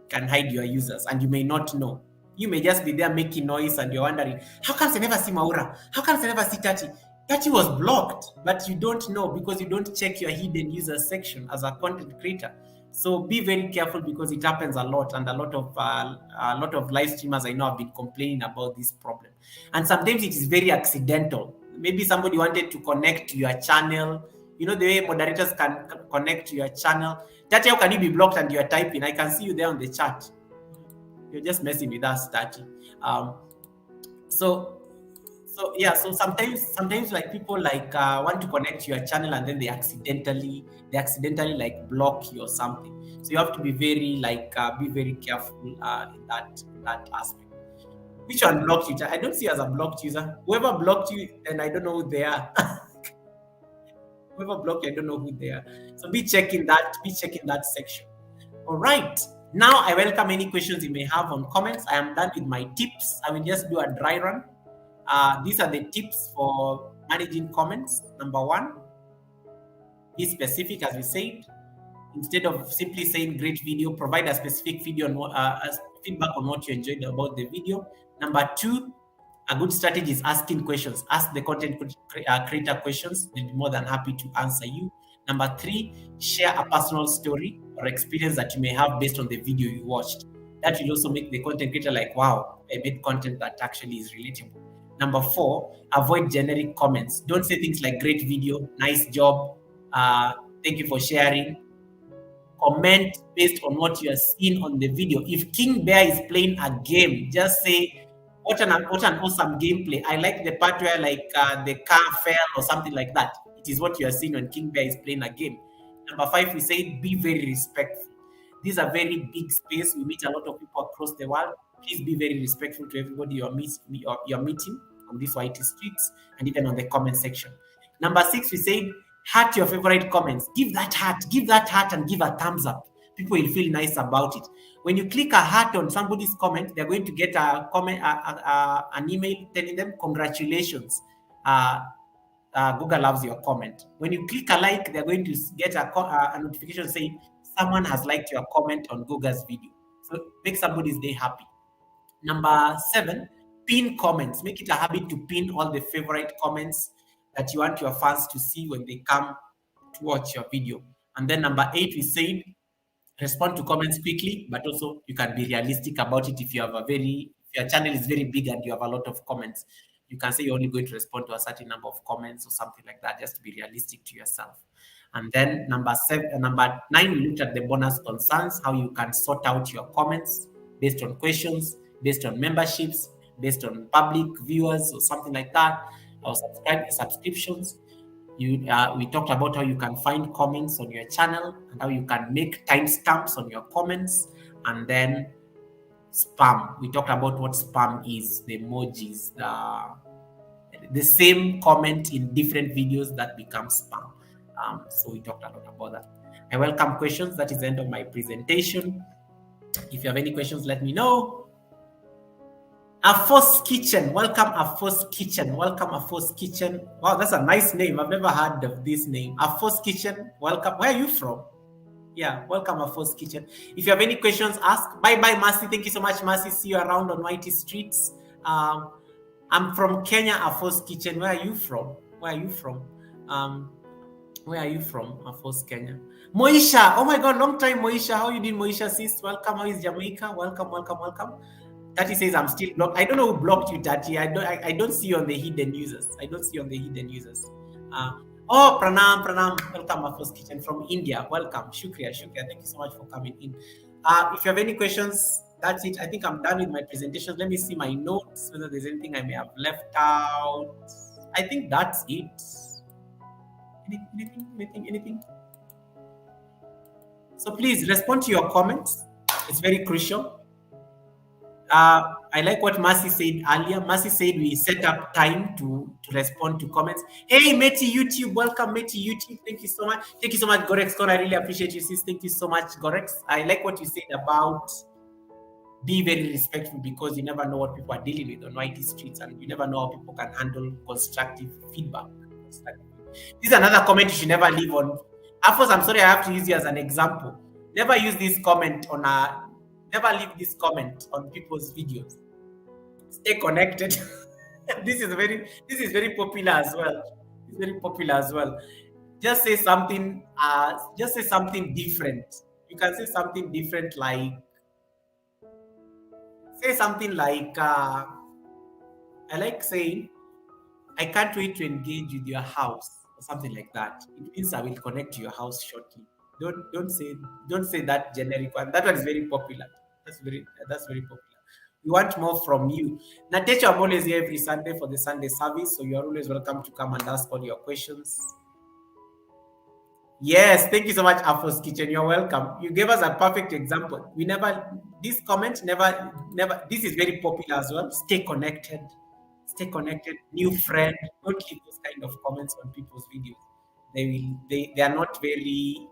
can hide your users, and you may not know. You may just be there making noise and you're wondering, how come I never see Maura? How come I never see Tati? Tati was blocked, but you don't know because you don't check your hidden users section as a content creator. So be very careful because it happens a lot, and a lot of live streamers I know have been complaining about this problem. And sometimes it is very accidental. Maybe somebody wanted to connect to your channel. You know the way moderators can connect to your channel. Tati, how can you be blocked and you're typing? I can see you there on the chat. You're just messing with us, Tati. So sometimes like people want to connect to your channel and then they accidentally like block you or something. So you have to be very careful in that aspect. Which one blocked you? I don't see you as a blocked user. Whoever blocked you, then I don't know who they are. Whoever blocked you, I don't know who they are. So be checking that section. All right. Now I welcome any questions you may have on comments. I am done with my tips. I will just do a dry run. These are the tips for managing comments. Number one, be specific, as we said. Instead of simply saying great video, provide a specific video feedback on what you enjoyed about the video. Number two, a good strategy is asking questions. Ask the content creator questions. They'll be more than happy to answer you. Number three, share a personal story or experience that you may have based on the video you watched. That will also make the content creator like, wow, I made content that actually is relatable. Number four, avoid generic comments. Don't say things like great video, nice job, thank you for sharing. Comment based on what you are seeing on the video. If King Bear is playing a game, just say, what an awesome gameplay. I like the part where the car fell or something like that. It is what you are seeing when King Bear is playing a game. Number five, we say be very respectful. These are very big space. We meet a lot of people across the world. Please be very respectful to everybody you're meeting on these white streets and even on the comment section. Number six, we say heart your favorite comments. Give that heart and give a thumbs up. People will feel nice about it. When you click a heart on somebody's comment, they're going to get a comment, an email telling them congratulations. Google loves your comment. When you click a like, they're going to get a notification saying someone has liked your comment on Google's video. So make somebody's day happy. Number seven, pin comments. Make it a habit to pin all the favorite comments that you want your fans to see when they come to watch your video. And then number eight, we said respond to comments quickly, but also you can be realistic about it. If you have if your channel is very big and you have a lot of comments, you can say you're only going to respond to a certain number of comments or something like that, just to be realistic to yourself. And then number nine, we looked at the bonus concerns, how you can sort out your comments based on questions, based on memberships, based on public viewers or something like that, or subscriptions. We talked about how you can find comments on your channel and how you can make timestamps on your comments. And then spam. We talked about what spam is, the emojis, the same comment in different videos that become spam. So we talked a lot about that. I welcome questions. That is the end of my presentation. If you have any questions, let me know. Afos Kitchen, welcome Afos Kitchen, welcome Afos Kitchen. Wow, that's a nice name. I've never heard of this name. Afos Kitchen, welcome. Where are you from? Yeah, welcome Afos Kitchen. If you have any questions, ask. Bye bye, Mercy. Thank you so much, Mercy. See you around on Whitey Streets. I'm from Kenya, Afos Kitchen. Where are you from? Where are you from? Where are you from? Afos, Kenya. Moisha. Oh my God, long time, Moisha. How you doing, Moisha, sis? Welcome. How is Jamaica? Welcome, welcome, welcome. Tati says I'm still blocked. I don't know who blocked you, Tati. I don't see you on the hidden users. I don't see you on the hidden users. Oh, Pranam. Welcome, Afos Kitchen from India. Welcome. Shukriya. Thank you so much for coming in. If you have any questions, that's it. I think I'm done with my presentation. Let me see my notes, whether there's anything I may have left out. I think that's it. Anything? So please respond to your comments. It's very crucial. I like what Mercy said earlier. Mercy said we set up time to respond to comments. Hey, Meti YouTube, welcome, Meti YouTube. Thank you so much. Thank you so much, Gorex. I really appreciate you, sis. Thank you so much, Gorex. I like what you said about be very respectful, because you never know what people are dealing with on YT streets, and you never know how people can handle constructive feedback. This is another comment you should never leave on. Afos, I'm sorry, I have to use you as an example. Never use this comment on never leave this comment on people's videos. Stay connected. This is very popular as well. It's very popular as well. Just say something. Just say something different. You can say something different, like say something like I like saying, I can't wait to engage with your house, or something like that. It means I will connect to your house shortly. Don't say that generic one. That one is very popular. That's very popular. We want more from you. Natecha, I'm always here every Sunday for the Sunday service, so you are always welcome to come and ask all your questions. Yes, thank you so much, Afos Kitchen. You're welcome. You gave us a perfect example. This comment never. This is very popular as well. Stay connected. New friend. Don't leave those kind of comments on people's videos. They are not very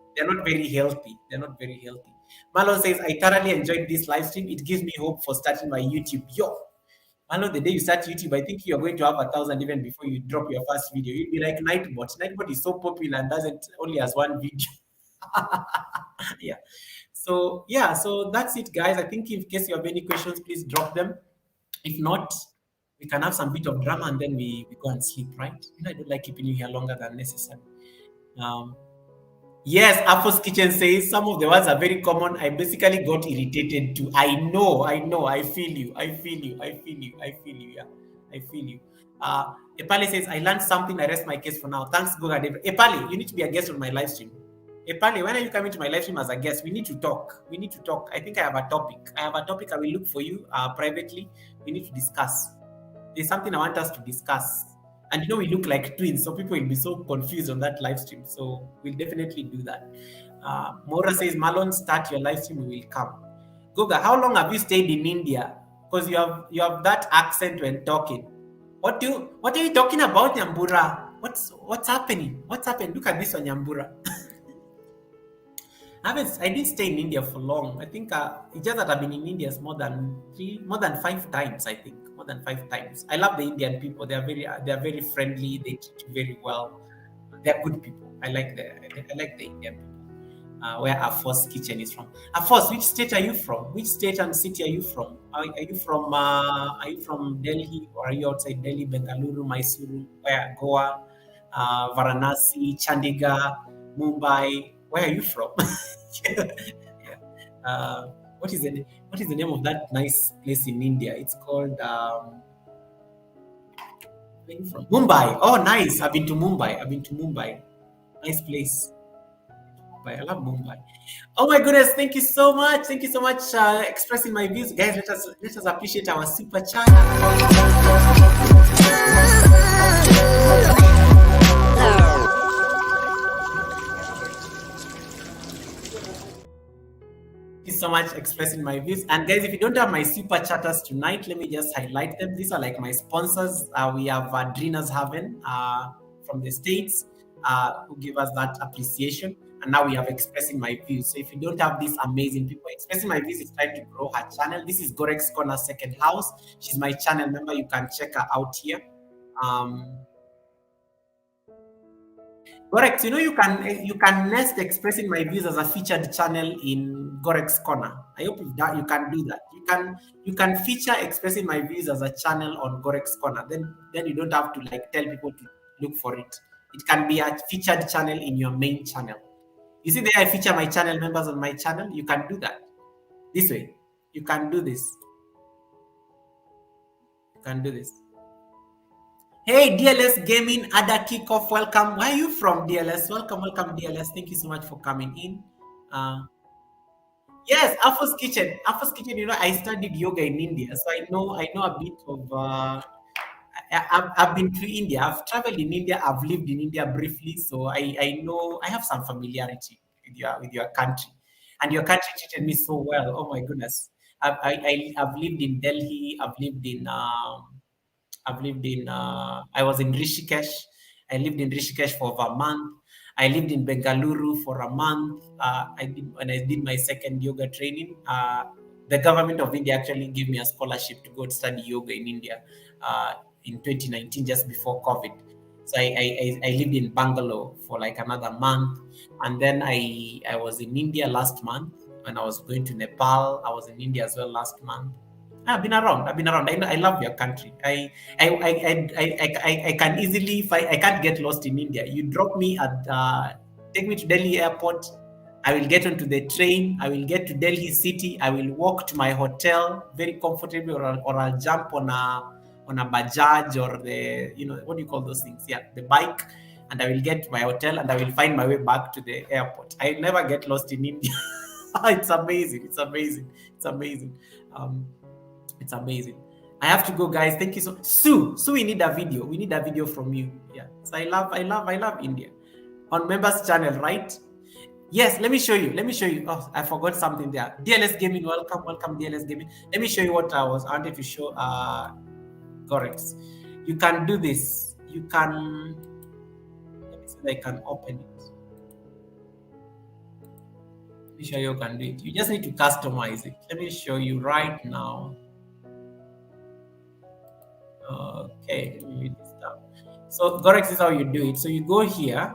healthy. They're not very healthy. Marlon says, I thoroughly enjoyed this live stream. It gives me hope for starting my YouTube. Yo, Marlon, the day you start YouTube, I think you're going to have 1,000 even before you drop your first video. You'll be like Nightbot. Nightbot is so popular and only has one video. Yeah. So that's it, guys. I think in case you have any questions, please drop them. If not, we can have some bit of drama and then we go and sleep, right? I don't like keeping you here longer than necessary. Yes, Afos Kitchen says some of the words are very common. I basically got irritated too. I know. I feel you. Yeah, I feel you. Epale says, I learned something. I rest my case for now. Thanks, Goga. Epale, you need to be a guest on my live stream. Epale, when are you coming to my live stream as a guest? We need to talk. I think I have a topic. I will look for you privately. We need to discuss. There's something I want us to discuss. And we look like twins, so people will be so confused on that live stream. So we'll definitely do that. Mora says, Marlon, start your live stream, we will come. Goga, how long have you stayed in India? Because you have that accent when talking. What are you talking about, Nyambura? What's happening? What's happened? Look at this one, Nyambura. I didn't stay in India for long. I think it's just that I've been in India more than 5 times, I think. More than 5 times. I love the Indian people. They are very friendly. They treat you very well. They're good people. I like the Indian people. Where Afos Kitchen is from. Afos, which state are you from? Which state and city are you from? Are you from Delhi, or are you outside Delhi, Bengaluru, Mysuru, where Goa, Varanasi, Chandigarh, Mumbai? Where are you from? Yeah. What is the name of that nice place in India? It's called where are you from? Mumbai. Oh, nice. I've been to Mumbai. Nice place. Mumbai. I love Mumbai. Oh my goodness! Thank you so much. Expressing my views, guys. Let us appreciate our super chat. Thank you so much expressing my views. And guys, if you don't have my super chatters tonight, let me just highlight them. These are like my sponsors. We have Drena's Haven from the States, who give us that appreciation. and now we have Expressing My Views. So if you don't have these amazing people, Expressing My Views is trying to grow her channel. This is Gorex Corner's second house. She's my channel member. You can check her out here. Gorex, you can nest Expressing My Views as a featured channel in Gorex Corner. I hope you can do that. You can feature Expressing My Views as a channel on Gorex Corner. Then you don't have to like tell people to look for it. It can be a featured channel in your main channel. You see there, I feature my channel members on my channel. You can do that this way. You can do this. You can do this. Hey, DLS Gaming, Ada Kickoff, welcome. Where are you from, DLS? Welcome, DLS. Thank you so much for coming in. Yes, Afo's Kitchen. Afo's Kitchen, I studied yoga in India, so I know a bit of... I've been to India. I've traveled in India. I've lived in India briefly, so I know I have some familiarity with your country, and your country treated me so well. Oh my goodness! I've lived in Delhi. I was in Rishikesh. I lived in Rishikesh for over a month. I lived in Bengaluru for a month. When I did my second yoga training. The government of India actually gave me a scholarship to go study yoga in India in 2019, just before COVID. So I lived in Bangalore for like another month, and then I was in India last month when I was going to Nepal. I was in India as well last month. I've been around. I love your country. I can easily, if I can't get lost in India. You drop me at, take me to Delhi airport. I will get onto the train. I will get to Delhi city. I will walk to my hotel very comfortably, or I'll jump on a Bajaj, or the, what do you call those things? Yeah, the bike. And I will get to my hotel, and I will find my way back to the airport. I never get lost in India. It's amazing. It's amazing. It's amazing. It's amazing. I have to go, guys. Thank you so much. Sue, we need a video. We need a video from you. Yeah. So I love India. On members channel, right? Yes, let me show you. Oh, I forgot something there. DLS Gaming, welcome, DLS Gaming. Let me show you what I wanted to show. Gorex. You can do this. You can. Let me see if I can open it. Let me show you can do it. You just need to customize it. Let me show you right now. Okay, let me read this down. So Gorex is how you do it. So you go here.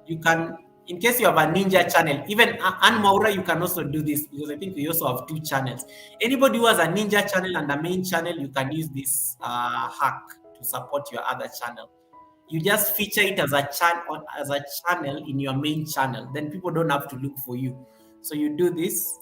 You can, in case you have a ninja channel, even Ann Maura, you can also do this, because I think we also have 2 channels. Anybody who has a ninja channel and a main channel, you can use this hack to support your other channel. You just feature it as a channel in your main channel. Then people don't have to look for you. So you do this.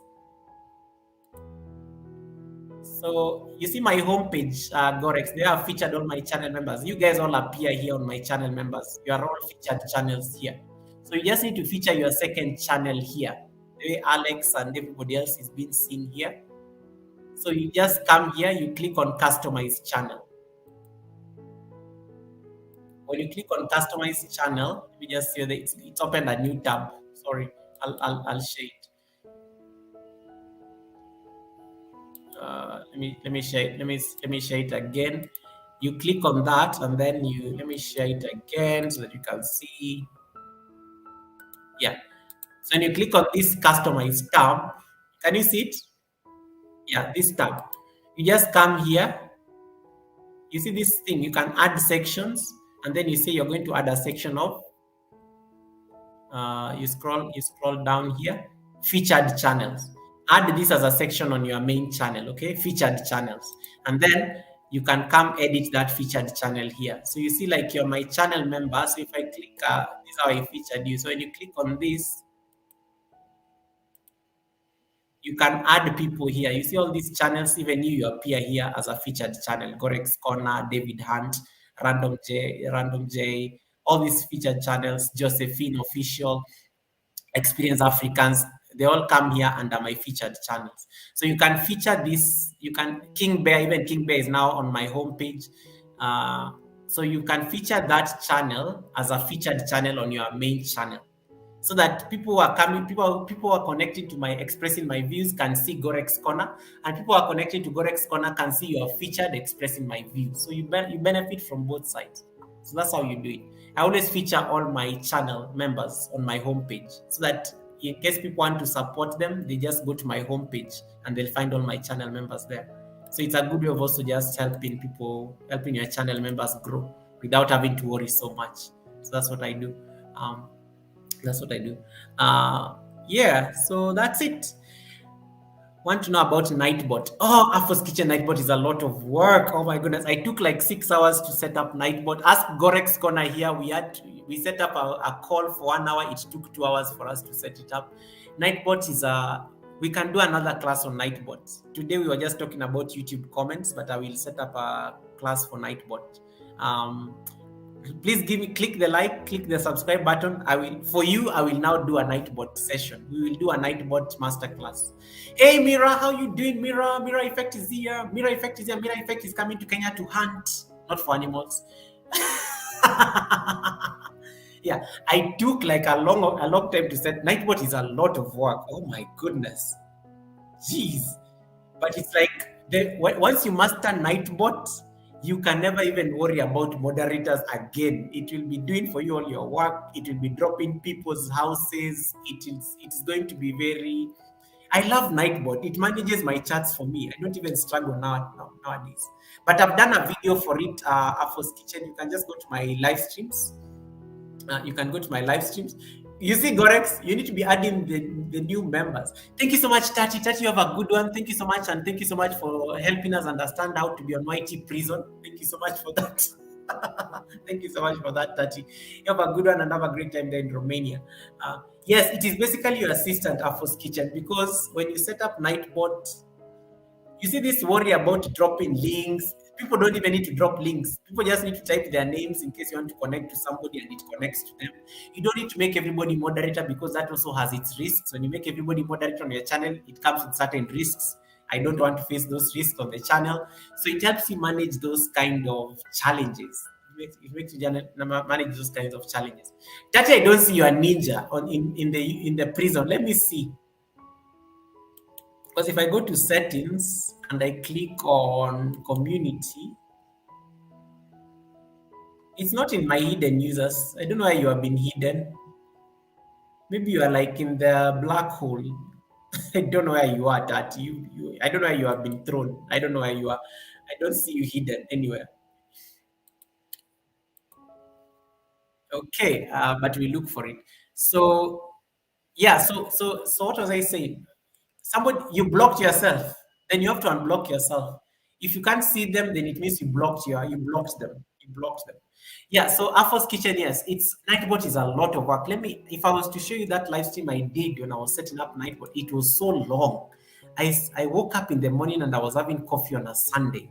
So you see my homepage, Gorex. They have featured all my channel members. You guys all appear here on my channel members. You are all featured channels here. So you just need to feature your second channel here. The way Alex and everybody else is being seen here. So you just come here, you click on Customize Channel. When you click on Customize Channel, let me just see that it's opened a new tab. Sorry, I'll share it. Let me share it again. You click on that, and then let me share it again so that you can see. Yeah. So when you click on this Customize tab, can you see it? Yeah, this tab. You just come here. You see this thing. You can add sections, and then you say you're going to add a section of. You scroll down here. Featured channels. Add this as a section on your main channel, okay? Featured channels. And then you can come edit that featured channel here. So you see, like, you're my channel member. So if I click, this is how I featured you. So when you click on this, you can add people here. You see all these channels, even you appear here as a featured channel. Gorex Corner, David Hunt, Random J, all these featured channels, Josephine Official, Experience Africans, they all come here under my featured channels. So you can feature this. You can King Bear, even King Bear is now on my homepage. So you can feature that channel as a featured channel on your main channel, so that people who are coming, people who are connected to my Expressing My Views can see Gorex Corner, and people who are connected to Gorex Corner can see your featured Expressing My Views. So you benefit from both sides. So that's how you do it. I always feature all my channel members on my homepage so that in case people want to support them, they just go to my homepage and they'll find all my channel members there. So it's a good way of also just helping people, helping your channel members grow without having to worry so much. So that's what I do. Um, that's what I do. Yeah, so that's it. Want to know about Nightbot? Oh, Afro's Kitchen Nightbot is a lot of work. Oh my goodness, I took like 6 hours to set up Nightbot. Ask Gorex Corner here. We set up a call for 1 hour. It took 2 hours for us to set it up. Nightbot is a. We can do another class on Nightbot. Today we were just talking about YouTube comments, but I will set up a class for Nightbot. Please click the like, click the subscribe button. I will now do a Nightbot session. We will do a Nightbot masterclass. Hey Mira, how you doing? Mira Effect is here. Mira Effect is coming to Kenya to hunt, not for animals. Yeah, I took like a long time to set. Nightbot is a lot of work. Oh my goodness. Jeez. But it's like once you master Nightbot, you can never even worry about moderators again. It will be doing for you all your work. It will be dropping people's houses. It's going to be very. I love Nightbot. It manages my chats for me. I don't even struggle nowadays. But I've done a video for it, Afro's Kitchen. You can just go to my live streams. You see, Gorex, you need to be adding the new members. Thank you so much, Tati. Tati, you have a good one. Thank you so much. And thank you so much for helping us understand how to be on YT prison. Thank you so much for that. Thank you so much for that, Tati. You have a good one and have a great time there in Romania. Yes, it is basically your assistant, Afro's Kitchen, because when you set up Nightbot, you see this worry about dropping links. People don't even need to drop links. People just need to type their names in case you want to connect to somebody and it connects to them. You don't need to make everybody moderator because that also has its risks. When you make everybody moderator on your channel, it comes with certain risks. I don't want to face those risks on the channel. So it helps you manage those kind of challenges. It makes you manage those kinds of challenges. That I don't see you a ninja in the prison. Let me see. Because if I go to settings and I click on community, it's not in my hidden users. I don't know why you have been hidden. Maybe you are like in the black hole. I don't know where you are, Tat. I don't know where you have been thrown. I don't know where you are. I don't see you hidden anywhere. Okay, but we look for it. So yeah, so what was I saying? You blocked yourself, then you have to unblock yourself. If you can't see them, then it means you blocked them. Yeah, so Afro's Kitchen, yes, Nightbot is a lot of work. If I was to show you that live stream I did when I was setting up Nightbot, it was so long. I woke up in the morning and I was having coffee on a Sunday.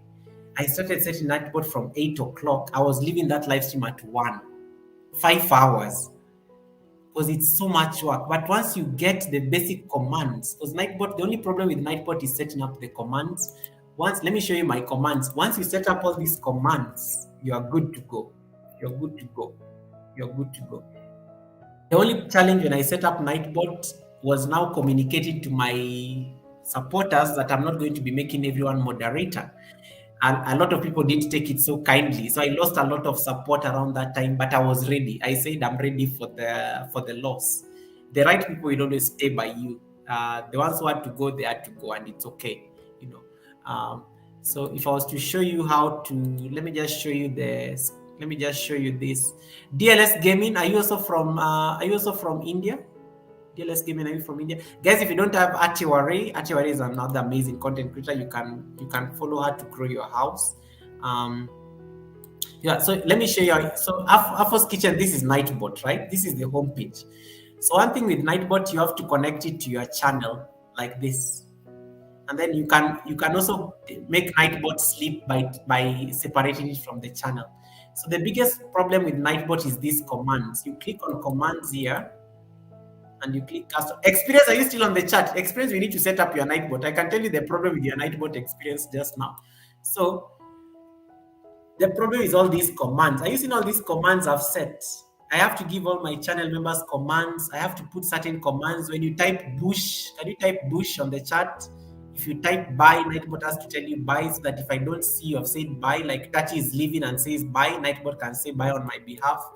I started setting Nightbot from 8 o'clock. I was leaving that live stream at 1. 5 hours. Because it's so much work. But once you get the basic commands, because Nightbot, the only problem with Nightbot is setting up the commands. Let me show you my commands. Once you set up all these commands, you are good to go. You're good to go. The only challenge when I set up Nightbot was now communicating to my supporters that I'm not going to be making everyone moderator. And a lot of people didn't take it so kindly. So I lost a lot of support around that time, but I was ready. I said I'm ready for the loss. The right people will always stay by you. The ones who had to go, they had to go, and it's okay. So if I was to show you how to, let me just show you this. DLS Gaming, are you also from India? DLS Gaming, are you from India? Guys, if you don't have Atiwari is another amazing content creator. You can follow her to grow your house. Yeah, so let me show you. So Afro's Kitchen, this is Nightbot, right? This is the homepage. So one thing with Nightbot, you have to connect it to your channel like this. And then you can also make Nightbot sleep by separating it from the channel. So the biggest problem with Nightbot is these commands. You click on commands here, and you click custom. Experience, are you still on the chat? Experience, we need to set up your Nightbot. I can tell you the problem with your Nightbot experience just now. So the problem is all these commands. Are you seeing all these commands I've set? I have to give all my channel members commands. I have to put certain commands. When you type bush, can you type bush on the chat? If you type buy, Nightbot has to tell you buy, so that if I don't see you have said buy, like Tati is leaving and says buy, Nightbot can say buy on my behalf.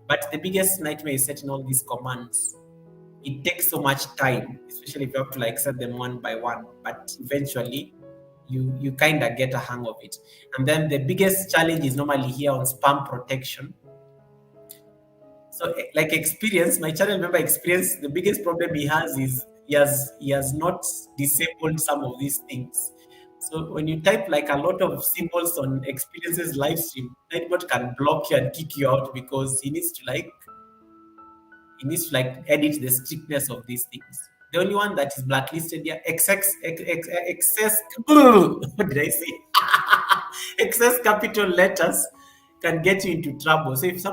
But the biggest nightmare is setting all these commands. It takes so much time, especially if you have to like set them one by one. But eventually, you kind of get a hang of it. And then the biggest challenge is normally here on spam protection. So like experience, my channel member experience, the biggest problem he has is he has not disabled some of these things. So when you type like a lot of symbols on experiences live stream, Nightbot can block you and kick you out because he needs to edit the strictness of these things. The only one that is blacklisted here, excess what did I say? Excess capital letters can get you into trouble. So if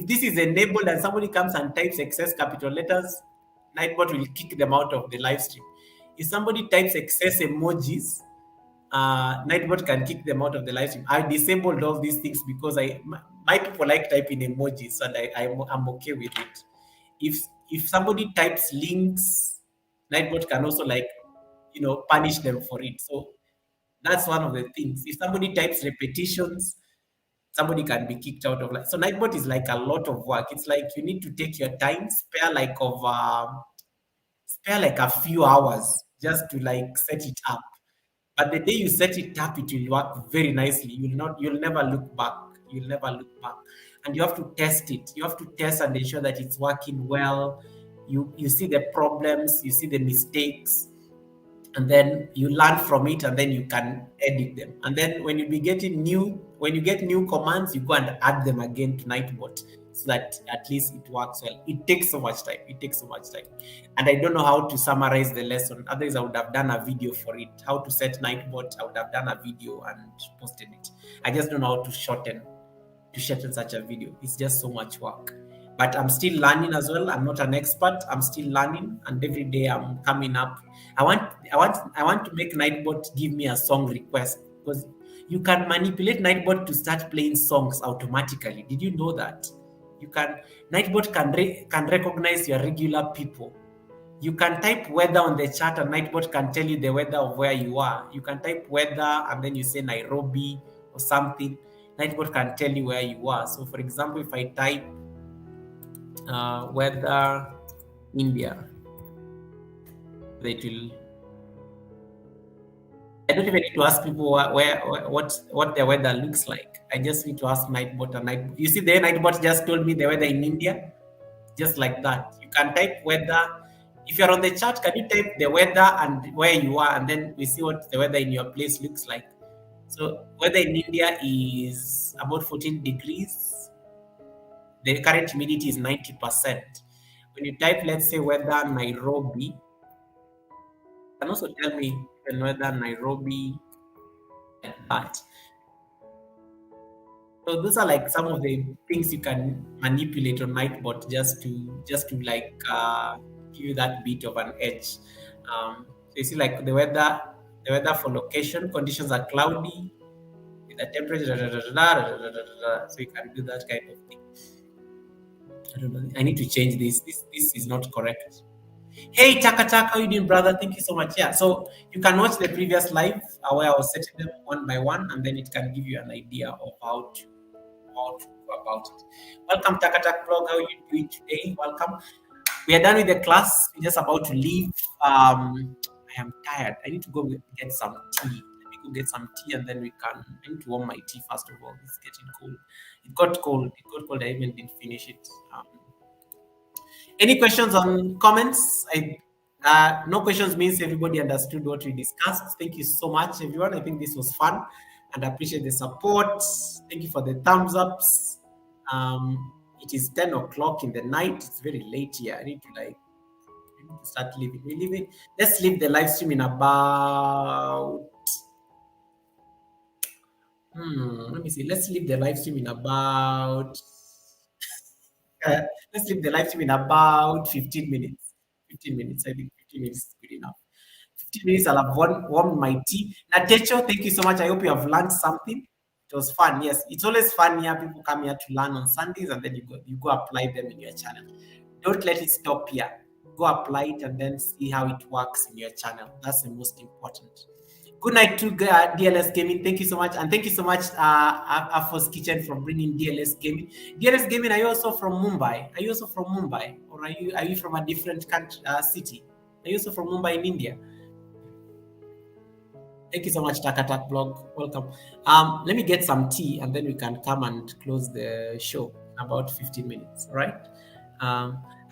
this is enabled and somebody comes and types excess capital letters, Nightbot will kick them out of the live stream. If somebody types excess emojis, Nightbot can kick them out of the live stream. I disabled all these things because my people like typing emojis, and I'm okay with it. If somebody types links, Nightbot can also punish them for it. So that's one of the things. If somebody types repetitions, somebody can be kicked out of so Nightbot is like a lot of work. It's like you need to take your time, spare like a few hours just to like set it up. But the day you set it up, it will work very nicely. You'll never look back. You'll never look back. And you have to test it. You have to test and ensure that it's working well. You see the problems, you see the mistakes, and then you learn from it, and then you can edit them. And then when you get new commands, you go and add them again to Nightbot so that at least it works well. It takes so much time. And I don't know how to summarize the lesson. Otherwise, I would have done a video for it. How to set Nightbot, I would have done a video and posted it. I just don't know how to shorten such a video. It's just so much work. But I'm still learning as well. I'm not an expert. I'm still learning, and every day I'm coming up. I want to make Nightbot give me a song request, because you can manipulate Nightbot to start playing songs automatically. Did you know that? Nightbot can recognize your regular people. You can type weather on the chat, and Nightbot can tell you the weather of where you are. You can type weather and then you say Nairobi or something. Nightbot can tell you where you are. So for example, if I type weather India, I don't even need to ask people what their weather looks like. I just need to ask Nightbot, and you see the Nightbot just told me the weather in India, just like that. You can type weather. If you're on the chat, can you type the weather and where you are, and then we see what the weather in your place looks like. So weather in India is about 14 degrees. The current humidity is 90%. When you type, let's say, weather Nairobi, you can also tell me weather Nairobi, like that. So those are like some of the things you can manipulate on Nightbot just to like give you that bit of an edge. So you see, like the weather for location conditions are cloudy with a temperature, so you can do that kind of thing. I don't know. I need to change this. This is not correct. Hey, Taka, how you doing, brother? Thank you so much. Yeah, so you can watch the previous live where I was setting them one by one, and then it can give you an idea of how to go about it. Welcome, Taka blog. How are you doing today? Welcome. We are done with the class. We're just about to leave. I am tired. I need to go get some tea. Let me go get some tea, and then I need to warm my tea first of all. It's getting cold. It got cold. I even didn't finish it. Any questions on comments? No questions means everybody understood what we discussed. Thank you so much, everyone. I think this was fun, and I appreciate the support. Thank you for the thumbs ups. It is 10 o'clock in the night. It's very late here. I need to start leaving. Let's leave the live stream in about. Let me see. Let's leave the live stream in about. Let's leave the live stream in about 15 minutes. 15 minutes. I think 15 minutes is good enough. 15 minutes, I'll have warmed my tea. Natecho, thank you so much. I hope you have learned something. It was fun. Yes, it's always fun here. People come here to learn on Sundays, and then you go apply them in your channel. Don't let it stop here. Go apply it and then see how it works in your channel. That's the most important. Good night to DLS Gaming. Thank you so much, and thank you so much, Afos Kitchen, for bringing DLS Gaming. DLS Gaming, are you also from Mumbai? Are you also from Mumbai, or are you from a different country, city? Are you also from Mumbai in India? Thank you so much, Takatak Blog. Welcome. Let me get some tea, and then we can come and close the show in about 15 minutes. All right.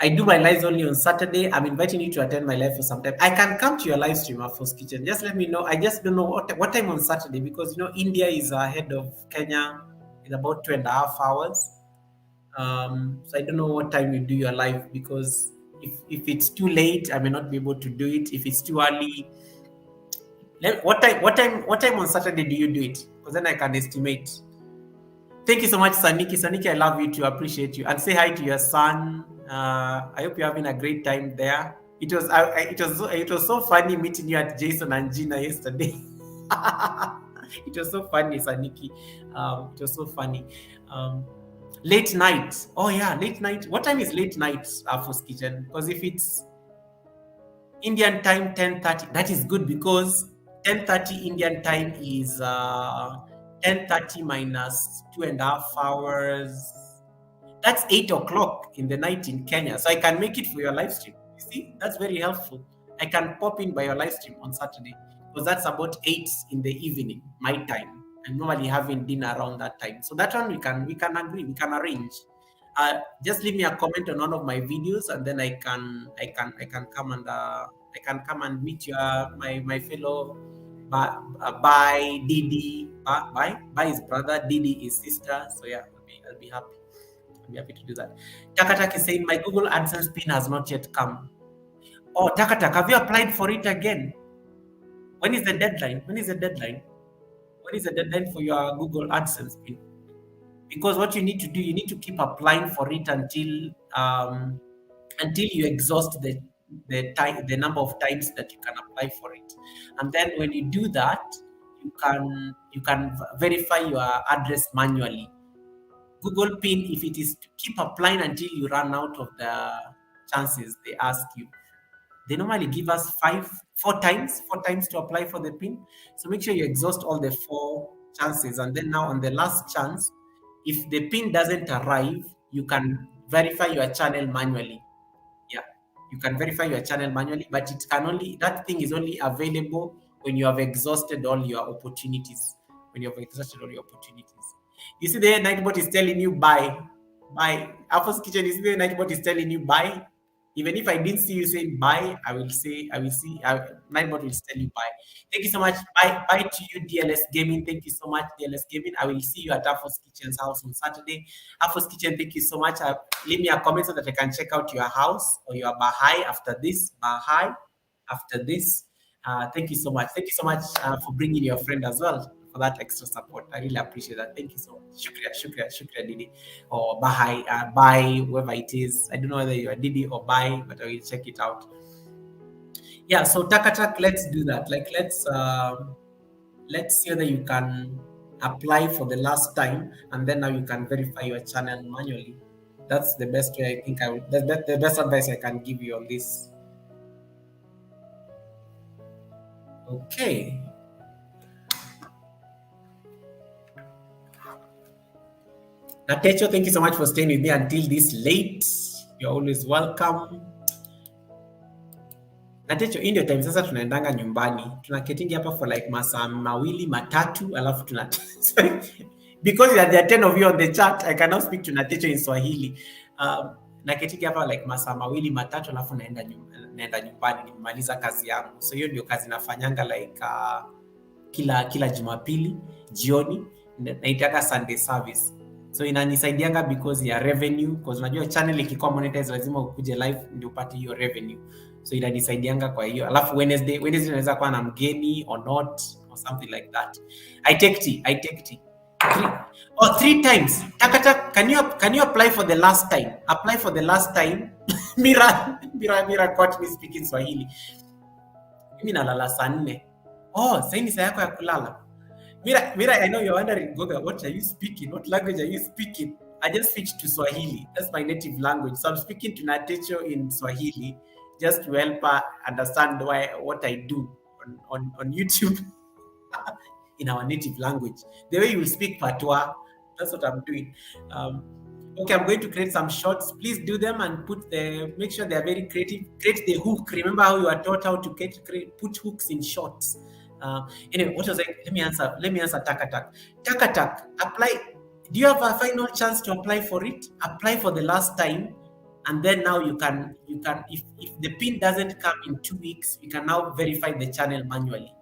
I do my lives only on Saturday. I'm inviting you to attend my live for some time. I can come to your live stream at First Kitchen. Just let me know. I just don't know what time on Saturday, because India is ahead of Kenya in about 2.5 hours. So I don't know what time you do your live, because if it's too late, I may not be able to do it. If it's too early, what time on Saturday do you do it? Because then I can estimate. Thank you so much, Saniki. Saniki, I love you too. Appreciate you. And say hi to your son. I hope you're having a great time there. It was so funny meeting you at Jason and Gina yesterday. It was so funny, Saniki. It was so funny. Late night. Oh yeah, late night. What time is late night for Kitchen? Because if it's Indian time 10:30, that is good, because 10:30 Indian time is 10:30 minus 2.5 hours. That's 8 o'clock in the night in Kenya. So I can make it for your live stream. You see, that's very helpful. I can pop in by your live stream on Saturday, because that's about 8 in the evening, my time. I'm normally having dinner around that time. So that one we can agree, we can arrange. Just leave me a comment on one of my videos, and then I can come and meet you, my fellow. Bye, Didi. Bye is brother. Didi is sister. So yeah, I'll be happy. I'll be happy to do that. Takatak is saying my Google AdSense pin has not yet come. Oh, Takatak, have you applied for it again? When is the deadline? When is the deadline for your Google AdSense pin? Because what you need to do, you need to keep applying for it until you exhaust the number of times that you can apply for it. And then when you do that, you can verify your address manually. Google pin, if it is to keep applying until you run out of the chances they ask you, they normally give us four times to apply for the pin. So make sure you exhaust all the 4 chances, and then now on the last chance, if the pin doesn't arrive, you can verify your channel manually. Yeah, you can verify your channel manually, but that thing is only available when you have exhausted all your opportunities. You see, the Nightbot is telling you bye. Alpha's Kitchen, you see, the Nightbot is telling you bye. Even if I didn't see you saying bye, I will see. Nightbot will tell you bye. Thank you so much. Bye to you, DLS Gaming. Thank you so much, DLS Gaming. I will see you at Alpha's Kitchen's house on Saturday. Alpha's Kitchen, thank you so much. Leave me a comment so that I can check out your house or your Bahai after this. Thank you so much. Thank you so much for bringing your friend as well, for that extra support. I really appreciate that. Thank you so much. Shukriya, Didi. Or Bahai, Bye, whoever it is. I don't know whether you're Didi or Bye, but I will check it out. Yeah, so Takatak, let's do that. Let's see whether you can apply for the last time, and then now you can verify your channel manually. That's the best way I think that's the best advice I can give you on this. Okay. Natecho, thank you so much for staying with me until this late. You're always welcome. Natecho, hii ndio time sasa tunaendanga nyumbani. Tunaketingi hapa for like masaa mawili matatu, alafu because there are 10 of you on the chat, I cannot speak to Natecho in Swahili. Naketingi hapa like masaa mawili matatu, alafu naenda nyumbani nimemaliza kazi yangu. So hiyo ndio kazi nafanyanga like kila Jumapili jioni, naitaka Sunday service. So inanisaidianga because ya revenue, because unajua channel ikikuwa monetize lazima ukuje live ndio upate hiyo revenue. So inanisaidianga kwa hiyo. Alafu Wednesday naweza kuwa na mgeni or not or something like that. I take tea. 3 times. Takata, can you apply for the last time? Apply for the last time. Mira caught me speaking Swahili. Mimi nalala saa 4. Oh, sasa ni saa yako ya kulala. Mira, I know you're wondering, Goga, what are you speaking? What language are you speaking? I just switched to Swahili. That's my native language. So I'm speaking to Natecho in Swahili just to help her understand what I do on YouTube. in our native language. The way you speak patois, that's what I'm doing. Um, okay, I'm going to create some shorts. Please do them and make sure they are very creative. Create the hook. Remember how you are taught how to put hooks in shorts. Anyway, what was I? Let me answer Takatak. Takatak, apply. Do you have a final chance to apply for it? Apply for the last time, and then now you can if the pin doesn't come in 2 weeks, you can now verify the channel manually.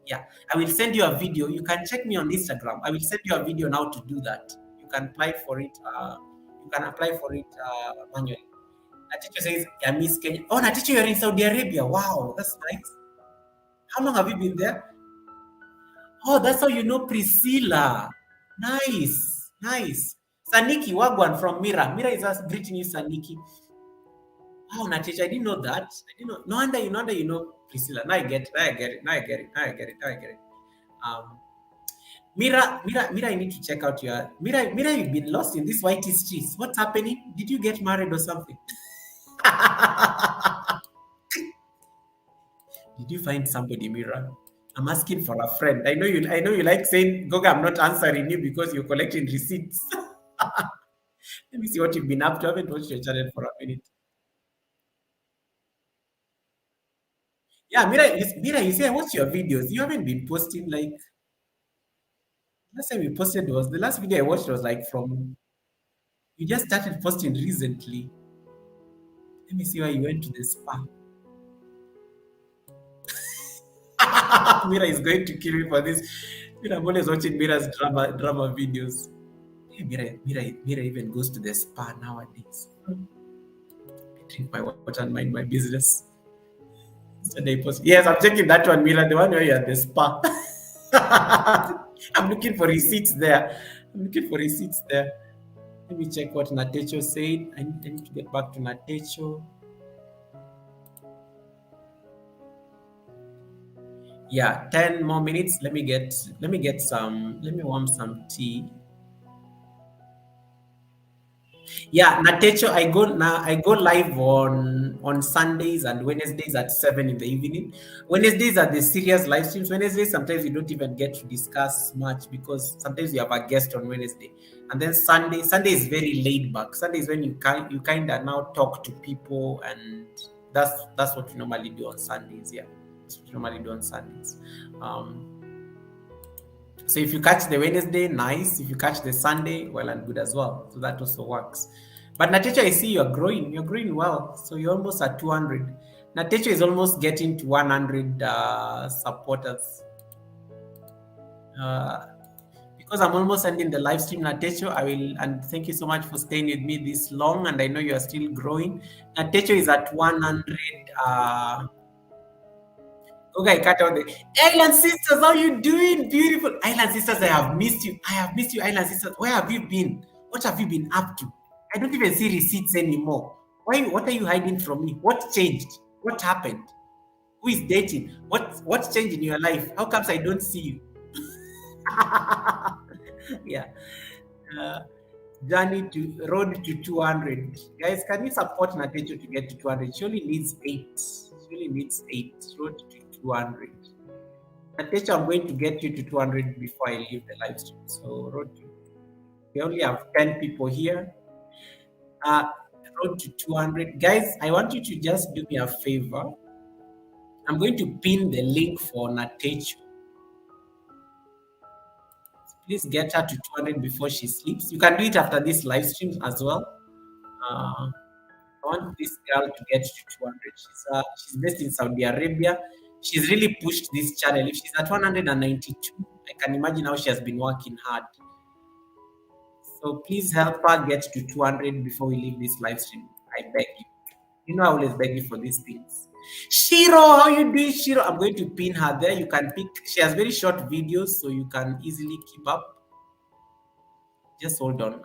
Yeah, I will send you a video. You can check me on Instagram. I will send you a video now to do that. You can apply for it. You can apply for it manually. Naticho says, I miss Kenya. Oh, Naticho, you're in Saudi Arabia. Wow, that's nice. How long have you been there? Oh, that's how you know Priscilla. Nice, nice. Saniki Wagwan from Mira. Mira is us greeting you, Saniki. Oh, Naticho, I didn't know that. I didn't know. No wonder you know Priscilla. Now I get it. Now I get it. Now I get it. Now I get it. Now I get it. Mira, I need to check out your Mira, you've been lost in these whitey streets. What's happening? Did you get married or something? Did you find somebody, Mira? I'm asking for a friend. I know you like saying, Goga, I'm not answering you because you're collecting receipts. Let me see what you've been up to. I haven't watched your channel for a minute. Yeah, Mira, you say, what's your videos? You haven't been posting like last time you posted was the last video I watched was like from you just started posting recently. Let me see why you went to the spa. Mira is going to kill me for this. Mira, I'm always watching Mira's drama videos. Hey, Mira even goes to the spa nowadays. I drink my water and mind my business. Yesterday post. Yes, I'm checking that one, Mira, the one where you're at the spa. I'm looking for receipts there. Let me check what Natecho said. I need to get back to Natecho. Yeah, 10 more minutes. Let me warm some tea. Yeah, Natecho, I go live on Sundays and Wednesdays at 7 in the evening. Wednesdays are the serious live streams. Wednesdays sometimes we don't even get to discuss much because sometimes we have a guest on Wednesday. And then Sunday is very laid back. Sunday is when you kind of now talk to people, and that's what we normally do on Sundays. Yeah. That's what we normally do on Sundays. So if you catch the Wednesday, nice. If you catch the Sunday, well and good as well. So that also works. But Natecho, I see you're growing. You're growing well. So you're almost at 200. Natecho is almost getting to 100 supporters. Because I'm almost ending the live stream, Natecho, and thank you so much for staying with me this long. And I know you are still growing. Natecho is at 100. Okay, cut out the Island Sisters. How you doing? Beautiful Island Sisters. I have missed you. Island Sisters. Where have you been? What have you been up to? I don't even see receipts anymore. Why? What are you hiding from me? What changed? What happened? Who is dating? What's changed in your life? How comes I don't see you? Yeah. Journey to road to 200. Guys, can you support Natecho to get to 200? She only needs 8. Road to 200. Natecho, I'm going to get you to 200 before I leave the live stream. So we only have 10 people here. Road to 200. Guys, I want you to just do me a favor. I'm going to pin the link for Natecho. Please get her to 200 before she sleeps. You can do it after this live stream as well. I want this girl to get to 200. She's based in Saudi Arabia. She's really pushed this channel. If she's at 192, I can imagine how she has been working hard. So please help her get to 200 before we leave this live stream. I beg you. You know I always beg you for these things. Shiro, how you doing, Shiro? I'm going to pin her there. You can pick. She has very short videos, so you can easily keep up. Just hold on.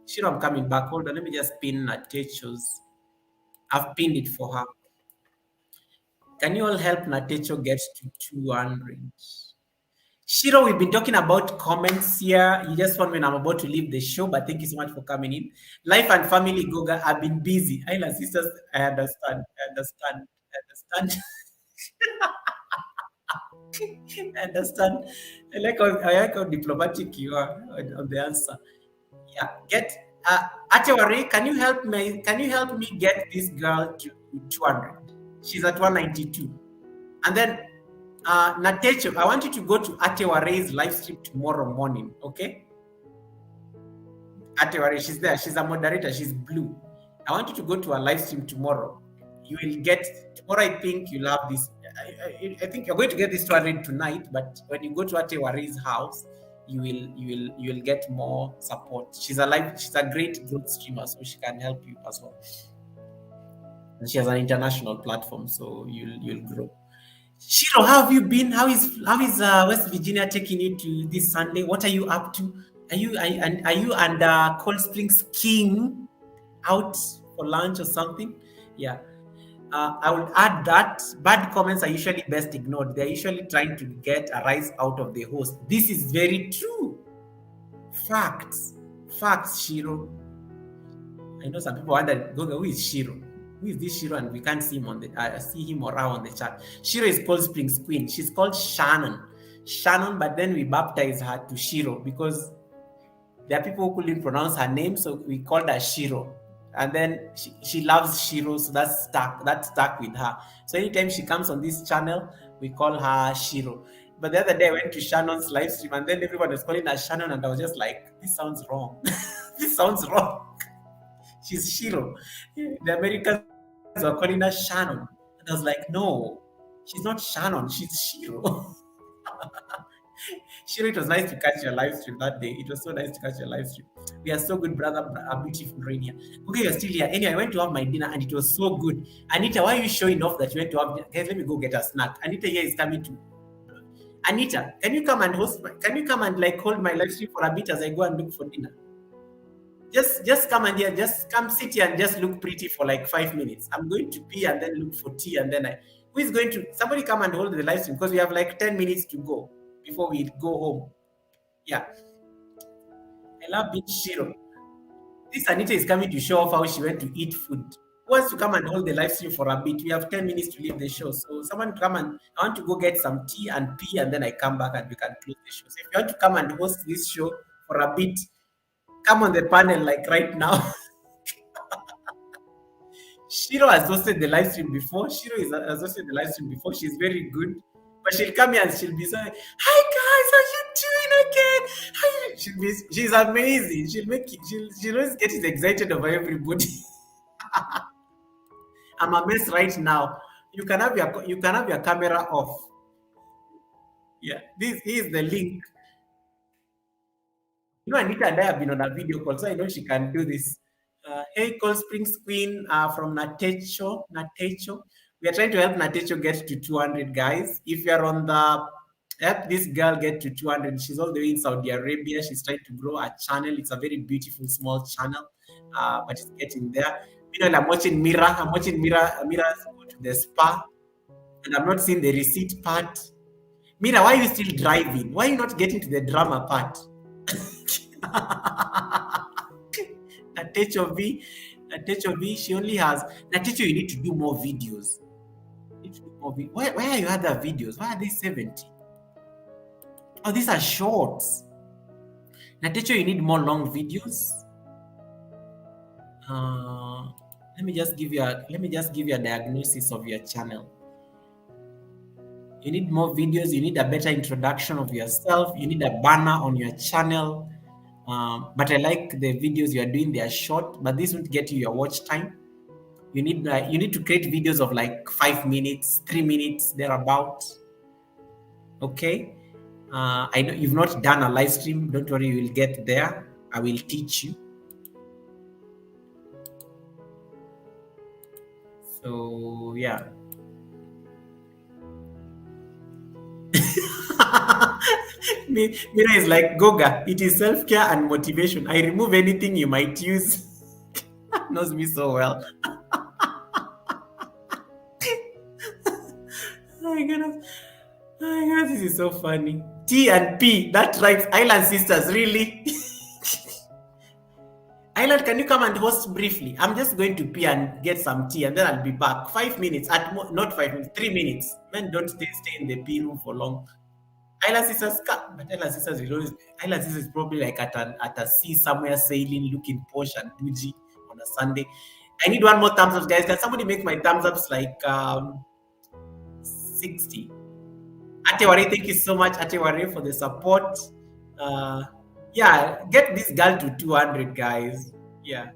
Shiro, I'm coming back. Hold on. Let me just pin Natecho's. I've pinned it for her. Can you all help Natecho get to 200? Shiro, we've been talking about comments here. You just found when I'm about to leave the show, but thank you so much for coming in. Life and family, Goga, I've been busy. Island Sisters, I understand. I understand. I like how diplomatic you are on the answer. Yeah, get Atewari, can you help me get this girl to 200? She's at 192. And then Natecho, I want you to go to Atewari's live stream tomorrow morning, okay? Atewari, she's there. She's a moderator. She's blue. I want you to go to a live stream tomorrow. You will get tomorrow. I think you'll have this. I think you're going to get this 200 tonight. But when you go to Atewari's house, you will get more support. She's a live. She's a great growth streamer, so she can help you as well. And she has an international platform, so you'll grow. Shiro, how have you been? How is West Virginia taking you to this Sunday? What are you up to? Are you and Cold Spring skiing out for lunch or something? Yeah. I would add that bad comments are usually best ignored. They're usually trying to get a rise out of the host. This is very true. Facts. Facts, Shiro. I know some people wonder, Goga, who is Shiro? Who is this Shiro? And we can't see him on the see him or her on the chat. Shiro is Cold Springs Queen. She's called Shannon. Shannon, but then we baptize her to Shiro because there are people who couldn't pronounce her name, so we called her Shiro. And then she loves Shiro, so that's stuck with her. So anytime she comes on this channel, we call her Shiro. But the other day I went to Shannon's live stream and then everyone was calling her Shannon, and I was just like, this sounds wrong. This sounds wrong. She's Shiro. The Americans were calling her Shannon. And I was like, no, she's not Shannon, she's Shiro. Shiro, it was nice to catch your live stream that day. It was so nice to catch your live stream. We are so good, brother, beautiful Rainier. Okay, you're still here. Anyway, I went to have my dinner and it was so good. Anita, why are you showing off that you went to have dinner? Guys, let me go get a snack. Anita here is coming to. Anita, can you come and can you come and like hold my live stream for a bit as I go and look for dinner? Just come and here, just come sit here and just look pretty for like 5 minutes. I'm going to pee and then look for tea and then who is going to somebody come and hold the live stream because we have like 10 minutes to go before we go home. Yeah. I love being Shiro. This Anita is coming to show off how she went to eat food. Who wants to come and hold the live stream for a bit? We have 10 minutes to leave the show. So someone come and I want to go get some tea and pee and then I come back and we can close the show. So if you want to come and host this show for a bit, come on the panel like right now. Shiro has hosted the live stream before. Has hosted the live stream before. She's very good. But she'll come here and she'll be saying, "Hi guys, how you doing again?" She's amazing. She'll always get excited over everybody. I'm a mess right now. You can have your camera off. Yeah, this is the link. You know, Anita and I have been on a video call, so I know she can do this. Hey, Cold Springs Queen from Natecho. We are trying to help Natecho get to 200, guys. If you're on the help this girl get to 200, she's all the way in Saudi Arabia. She's trying to grow a channel. It's a very beautiful, small channel, but it's getting there. Meanwhile, I'm watching Mira go to the spa, and I'm not seeing the receipt part. Mira, why are you still driving? Why are you not getting to the drama part? Natecho V, she only has Natecho. You need to do more videos. Where are your other videos? Why are they 70? Oh, these are shorts. Natecho, you need more long videos. Let me just give you a diagnosis of your channel. You need more videos. You need a better introduction of yourself. You need a banner on your channel. But I like the videos you are doing. They are short, but this won't get you your watch time. You need to create videos of like 5 minutes, 3 minutes, thereabout. Okay. I know you've not done a live stream. Don't worry, you will get there. I will teach you. So yeah. Mira is like, Goga, it is self-care and motivation. I remove anything you might use. Knows me so well. Oh my goodness. Oh my God, this is so funny. T and P, that rhymes. Island Sisters, really? Island, can you come and host briefly? I'm just going to pee and get some tea, and then I'll be back. 5 minutes not 5 minutes, 3 minutes. Men don't stay in the pee room for long. Island sisters come, but Island sisters Island sisters is probably like at a sea somewhere sailing, looking posh and bougie on a Sunday. I need one more thumbs up, guys. Can somebody make my thumbs ups like 60? Ateware, thank you so much, Ateware, for the support. Yeah, get this girl to 200, guys. Yeah,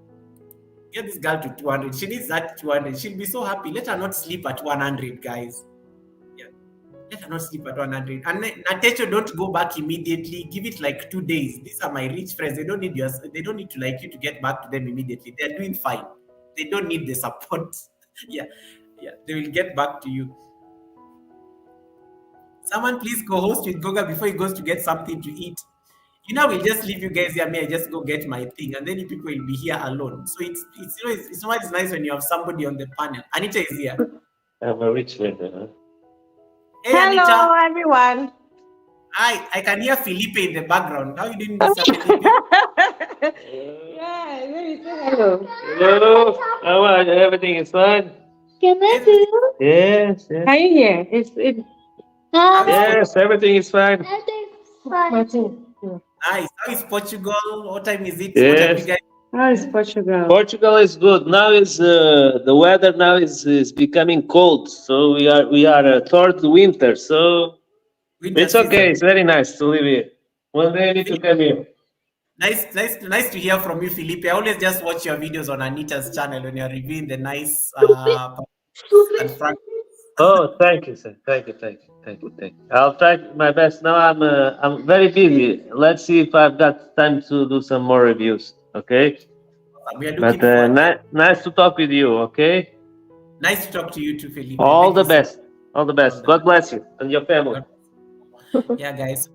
get this girl to 200. She needs that 200. She'll be so happy. Let her not sleep at 100, guys. Yeah, let her not sleep at 100. And Natecho, don't go back immediately. Give it like 2 days. These are my rich friends. They don't need yours. They don't need to like you to get back to them immediately. They're doing fine. They don't need the support. Yeah, they will get back to you. Someone please co-host with Goga before he goes to get something to eat. We'll just leave you guys here. I just go get my thing, and then you people will be here alone. So it's always nice when you have somebody on the panel. Anita is here. I'm a rich friend. Huh? Hey, hello, Anita. everyone. Hi, I can hear Felipe in the background. How are you doing, Mr. Felipe? Yeah, let me say hello. Hello. How are you? Everything is fine? Can I do? Yes. Are you here? Yes, everything is fine. Martin. Nice. How is Portugal? What time is it? Yes. What have you guys? How is Portugal? Portugal is good. Now is the weather now is becoming cold, so we are toward the winter. So it's okay. It's very nice to live here. One day I need to come here. Nice to hear from you, Felipe. I always just watch your videos on Anita's channel when you're reviewing the nice and frank. Oh, thank you, sir. Thank you. I'll try my best. Now I'm very busy. Let's see if I've got time to do some more reviews. Okay. We are looking forward. Nice to talk with you. Okay. Nice to talk to you too, Felipe. All the best. God bless you and your family. Yeah, guys.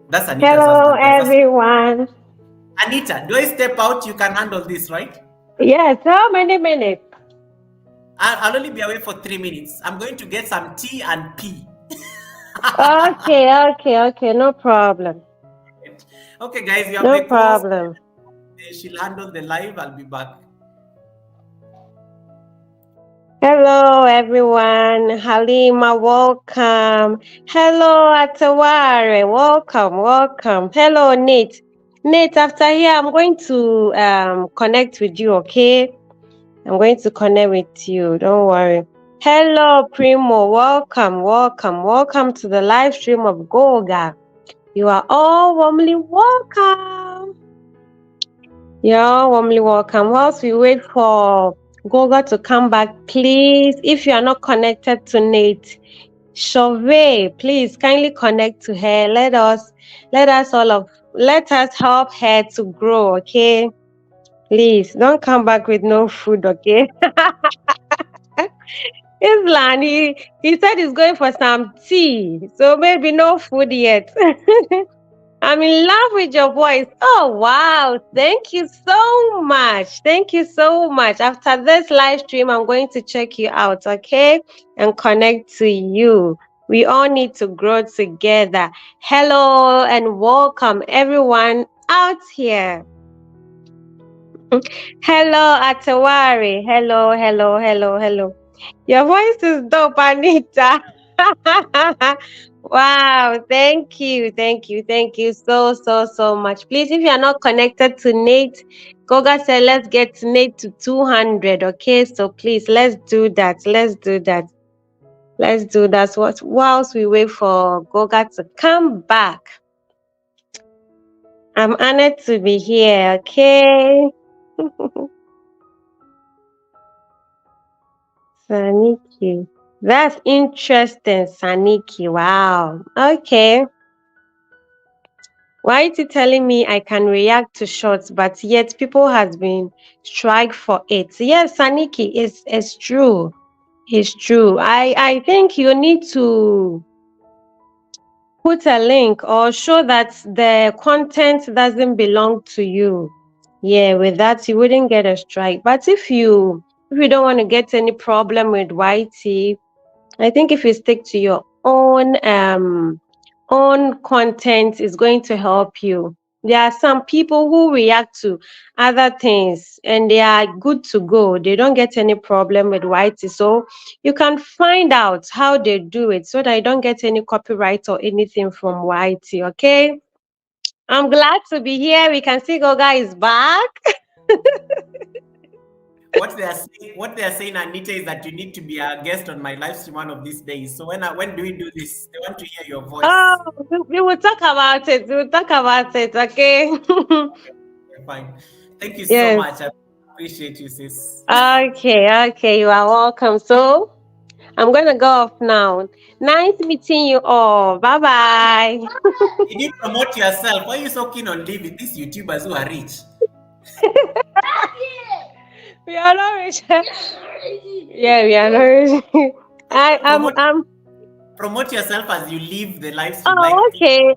That's Anita's hello, husband. everyone. Anita, do I step out? You can handle this, right? Yes. How many minutes? I'll only be away for 3 minutes. I'm going to get some tea and pee. Okay. No problem. Okay, guys. You have no problem. She'll handle the live. I'll be back. Hello, everyone. Halima, welcome. Hello, Ataware. Welcome. Hello, Nate. Nate, after here, I'm going to connect with you, okay? I'm going to connect with you. Don't worry. Hello, Primo. Welcome to the live stream of Goga. You are all warmly welcome. Whilst we wait for Goga to come back, please, if you are not connected to Nate, Chauvet, please kindly connect to her. Let us help her to grow, okay? Please don't come back with no food, okay? Islan, he said he's going for some tea, so maybe no food yet. I'm in love with your voice. Oh, wow. Thank you so much. After this live stream, I'm going to check you out, okay? And connect to you. We all need to grow together. Hello and welcome everyone out here. Hello, Atawari. Hello. Your voice is dope, Anita. Wow, thank you so much. Please, if you are not connected to Nate, Goga said let's get Nate to 200, okay? So please, let's do that. Whilst we wait for Goga to come back. I'm honored to be here, okay? Saniki. That's interesting, Saniki. Wow. Okay. Why is it telling me I can react to shorts, but yet people has been strike for it? Yes, Saniki, it's true. It's true. I think you need to put a link or show that the content doesn't belong to you. Yeah, with that you wouldn't get a strike. But if you don't want to get any problem with YT, I think if you stick to your own content is going to help you. There are some people who react to other things and they are good to go. They don't get any problem with white tea. So you can find out how they do it so that you don't get any copyright or anything from white tea. Okay. I'm glad to be here. We can see Goga is back. What they are saying, Anita, is that you need to be a guest on my live stream one of these days. So when do we do this? They want to hear your voice. Oh, we will talk about it. We will talk about it. Okay. Okay, fine. Thank you so Yes. much. I appreciate you, sis. Okay. You are welcome. So I'm gonna go off now. Nice meeting you all. Bye bye. Did you promote yourself? Why are you so keen on leaving these YouTubers who are rich? We are not rich. Yeah, we are not rich. I'm Promote yourself as you leave the live stream. Oh, okay.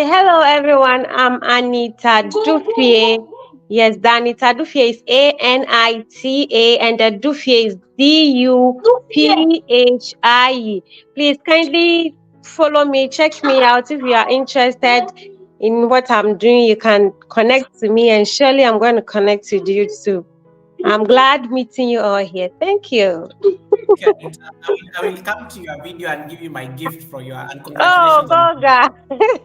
Hello, everyone. I'm Anita Dufie. Yes, the Anita Dufie is Anita, and the Dufie is Duphi. Please kindly follow me, check me out if you are interested in what I'm doing. You can connect to me, and surely I'm going to connect with you too. I'm glad meeting you all here. Thank you. Okay, I will come to your video and give you my gift for your and Oh, congratulations on Goga.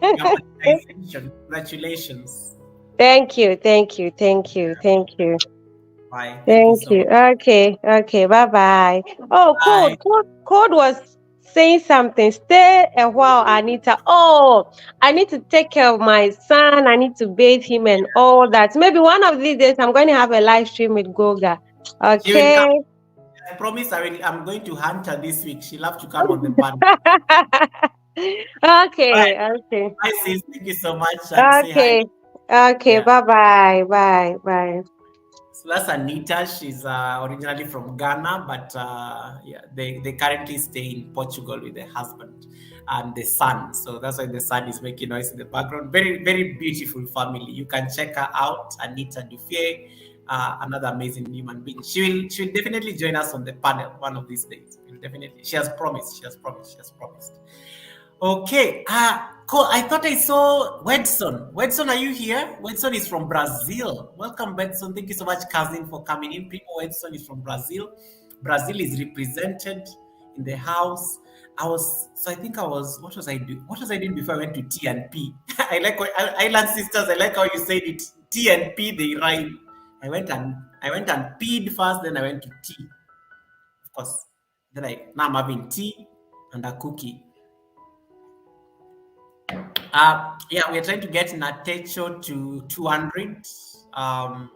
your monetization. Congratulations. Thank you. Bye. Thank you Thank so you. much. Okay. Bye. Oh, Bye. Code was saying something. Stay a while, Anita. Oh, I need to take care of my son. I need to bathe him and all that. Maybe one of these days I'm going to have a live stream with Goga. She will Okay. come. I promise I'm going to hunt her this week. She'll have to come on the panel. Okay. Bye, sis. Thank you so much. And say hi. Okay. Yeah. Bye. So that's Anita. She's originally from Ghana, but yeah, they currently stay in Portugal with their husband and the son. So that's why the son is making noise in the background. Very, very beautiful family. You can check her out, Anita Dufie, another amazing human being. She'll definitely join us on the panel one of these days. Definitely. She has promised. Okay. Cool. I thought I saw Wedson. Wedson, are you here? Wedson is from Brazil. Welcome, Wedson. Thank you so much, cousin, for coming in. People, Wedson is from Brazil. Brazil is represented in the house. What was I doing? What was I doing before I went to T and P? I like Island Sisters. I like how you said it. T and P, they rhyme. I went and peed first, then I went to T. Of course. Now I'm having tea and a cookie. Yeah, we're trying to get Natecho to 200. I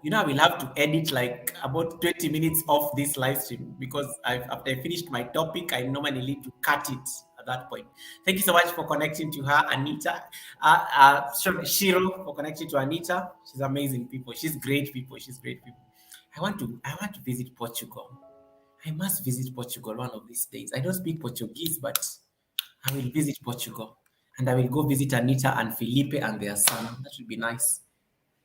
will have to edit like about 20 minutes off this live stream because after I finished my topic, I normally need to cut it at that point. Thank you so much for connecting to her, Anita. Shiro for connecting to Anita. She's amazing people. She's great people. I want to visit Portugal. I must visit Portugal one of these days. I don't speak Portuguese, but I will visit Portugal and I will go visit Anita and Felipe and their son. That would be nice.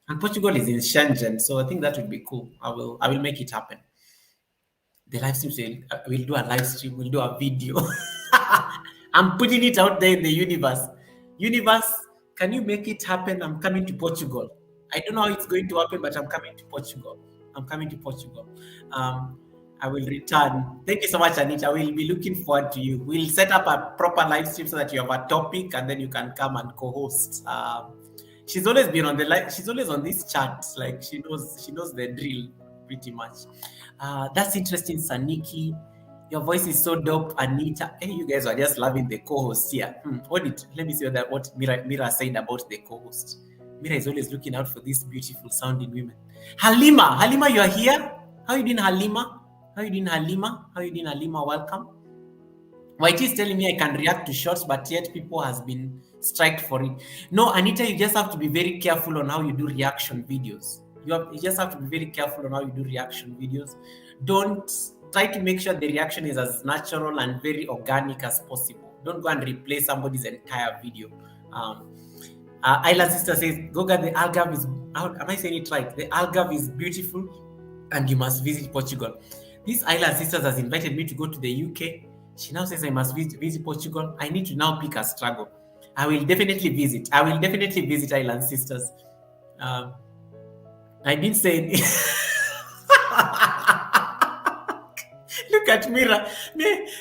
And Portugal is in Shenzhen, so I think that would be cool. I will make it happen. The live stream, we'll do a live stream, we'll do a video. I'm putting it out there in the universe. Universe, can you make it happen? I'm coming to Portugal. I don't know how it's going to happen, but I'm coming to Portugal. I will return. Thank you so much, Anita. We'll be looking forward to you. We'll set up a proper live stream so that you have a topic and then you can come and co-host. She's always been on the live. She's always on this chat. Like she knows the drill pretty much. That's interesting, Saniki. Your voice is so dope, Anita. Hey, you guys are just loving the co-host here. Let me see what Mira said about the co-host. Mira is always looking out for these beautiful sounding women. Halima, you are here. How you doing, Halima? Welcome. YT is telling me I can react to shorts, but yet people has been striked for it. No, Anita, you just have to be very careful on how you do reaction videos. You just have to be very careful on how you do reaction videos. Don't try to make sure the reaction is as natural and very organic as possible. Don't go and replay somebody's entire video. Isla Sister says, Goga, the Algarve is out. Am I saying it right? The Algarve is beautiful and you must visit Portugal. This Island Sisters has invited me to go to the UK. She now says I must visit Portugal. I need to now pick a struggle. I will definitely visit. I will definitely visit Island Sisters. I've been saying. Look at Mira.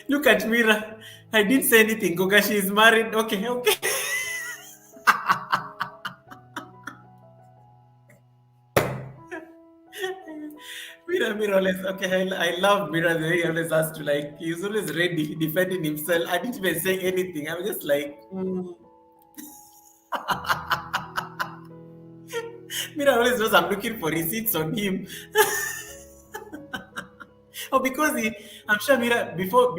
Look at Mira. I didn't say anything. Goga, she is married. Okay, okay. Mira always, okay, I love Mira the way he always has to, like, he's always ready, defending himself. I didn't even say anything. I'm just like, Mira always knows I'm looking for receipts on him. Oh, because I'm sure Mira, before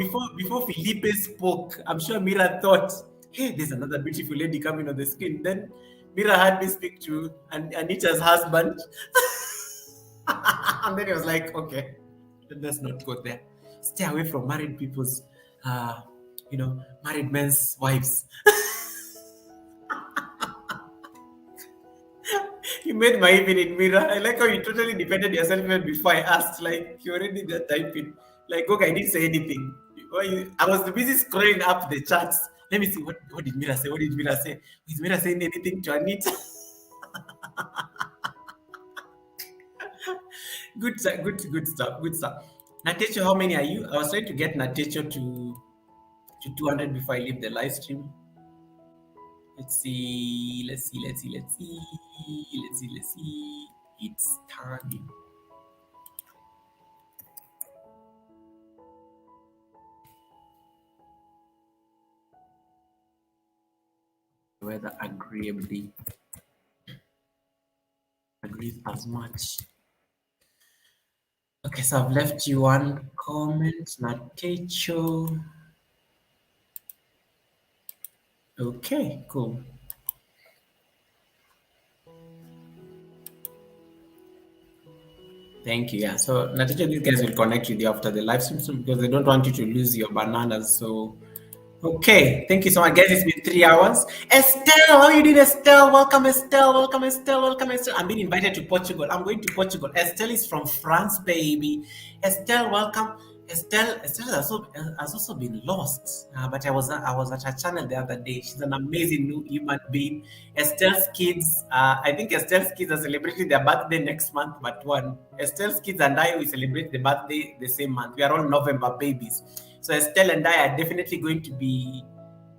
Felipe spoke, I'm sure Mira thought, hey, there's another beautiful lady coming on the screen. Then Mira had me speak to Anita's husband. And then he was like, okay, let's not go there. Stay away from married people's, married men's wives. You made my evening, Mira. I like how you totally defended yourself even before I asked. Like, you already did typing. Like, okay, I didn't say anything. I was busy scrolling up the chats. Let me see, what did Mira say? What did Mira say? Is Mira saying anything to Anita? Good stuff. Good stuff. Natecho, how many are you? I was trying to get Natecho to 200 before I leave the live stream. Let's see. It's time. Weather agrees as much. Okay, so I've left you one comment, Natecho. Okay, cool. Thank you. Yeah. So Natecho, these guys will connect with you after the live stream because they don't want you to lose your bananas. So okay, thank you so much, guys. It's been 3 hours. Estelle, how you doing, Estelle? Welcome, Estelle. Welcome, Estelle. Welcome, Estelle. I'm being invited to Portugal. I'm going to Portugal. Estelle is from France, baby. Estelle, welcome. Estelle has also been lost, but I was at her channel the other day. She's an amazing new human being. Estelle's kids, I think Estelle's kids are celebrating their birthday next month, but one. Estelle's kids and I, we celebrate the birthday the same month. We are all November babies. So Estelle and I are definitely going to be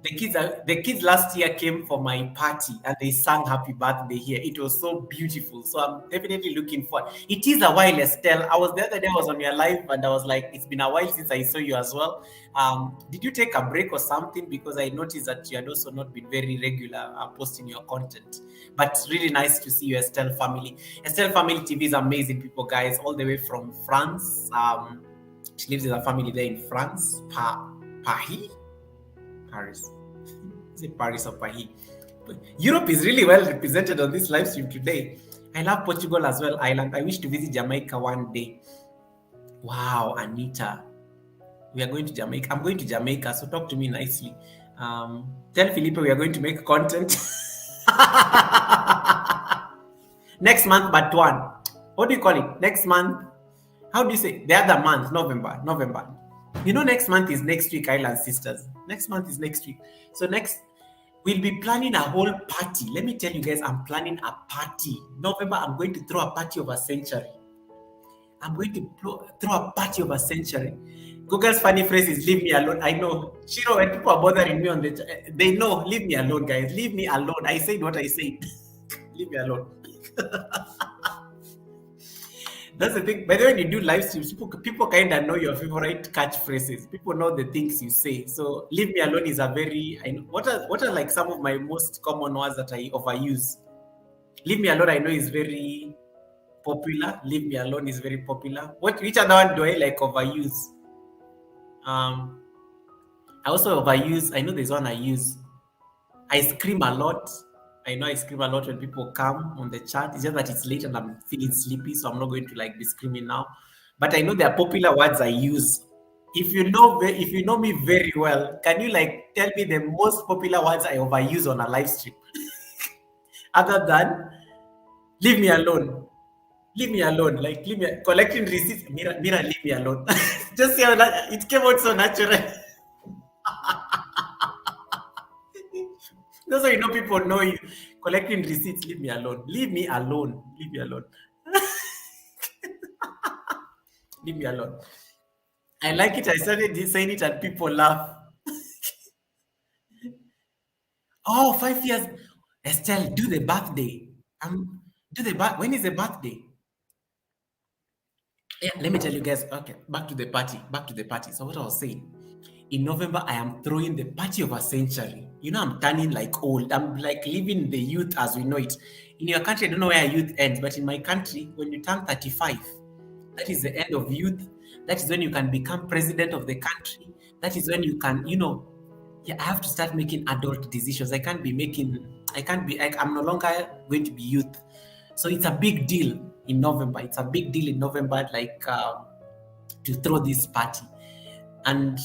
the kids last year came for my party and they sang happy birthday here. It was so beautiful. So I'm definitely looking forward. It is a while, Estelle. I was the other day, I was on your live and I was like, it's been a while since I saw you as well. Did you take a break or something? Because I noticed that you had also not been very regular posting your content. But really nice to see you, Estelle family. Estelle family TV is amazing people, guys, all the way from France. She lives with her family there in France, Paris. Is it Paris or Paris? But Europe is really well represented on this live stream today. I love Portugal as well, Ireland. I wish to visit Jamaica one day. Wow, Anita. We are going to Jamaica. I'm going to Jamaica, so talk to me nicely. Tell Felipe we are going to make content. Next month, but one. What do you call it? Next month? How do you say? The other month, November. You know, next month is next week, Island Sisters. Next month is next week. So we'll be planning a whole party. Let me tell you guys, I'm planning a party. November, I'm going to throw a party of a century. I'm going to throw a party of a century. Google's funny phrase is leave me alone. I know. Shiro, when people are bothering me on they know, leave me alone, guys. Leave me alone. I said what I said. Leave me alone. That's the thing. By the way, when you do live streams, people kind of know your favorite catchphrases. People know the things you say. So leave me alone is a very. I know, what are like some of my most common words that I overuse? Leave me alone, I know, is very popular. Leave me alone is very popular. Which other one do I like overuse? I also overuse. I know there's one I use. I scream a lot. I know I scream a lot when people come on the chat. It's just that it's late and I'm feeling sleepy, so I'm not going to like be screaming now. But I know there are popular words I use. If you know me very well, can you like tell me the most popular words I overuse on a live stream? Other than leave me alone. Leave me alone. Like leave me collecting receipts. Mira, leave me alone. Just say it came out so natural. That's how you know people know you. Collecting receipts, leave me alone. Leave me alone. Leave me alone. Leave me alone. I like it. I started saying it and people laugh. Oh, 5 years. Estelle, do the birthday. Do the when is the birthday? Yeah, let me tell you guys. Okay, back to the party. Back to the party. So what I was saying, in November, I am throwing the party of a century. You know, I'm turning like old. I'm like living the youth as we know it. In your country, I don't know where youth ends, but in my country, when you turn 35, that is the end of youth. That is when you can become president of the country. That is when you can, yeah, I have to start making adult decisions. I can't be, I'm no longer going to be youth. So it's a big deal in November. It's a big deal in November, like to throw this party. And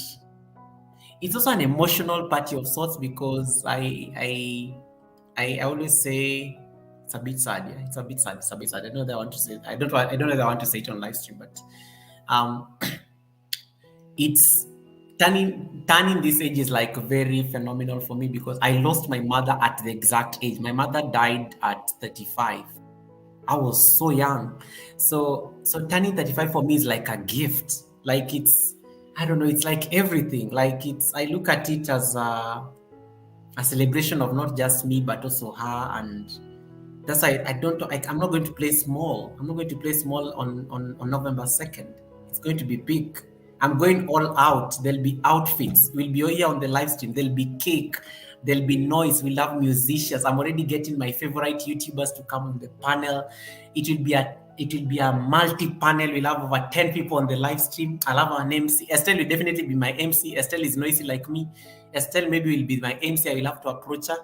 it's also an emotional party of sorts because I always say it's a bit sad. Yeah, it's a bit sad. It's a bit sad. I don't know that I want to say. I don't know that I want to say it on live stream, but it's turning this age is like very phenomenal for me because I lost my mother at the exact age. My mother died at 35. I was so young. So turning 35 for me is like a gift. Like I don't know, it's like everything. Like I look at it as a celebration of not just me, but also her. And that's why I'm not going to play small. I'm not going to play small on November 2nd. It's going to be big. I'm going all out. There'll be outfits. We'll be here on the live stream. There'll be cake. There'll be noise. We'll have musicians. I'm already getting my favorite YouTubers to come on the panel. It will be a multi-panel. We'll have over 10 people on the live stream. I'll have an MC. Estelle will definitely be my MC. Estelle is noisy like me. Estelle maybe will be my MC. I will have to approach her.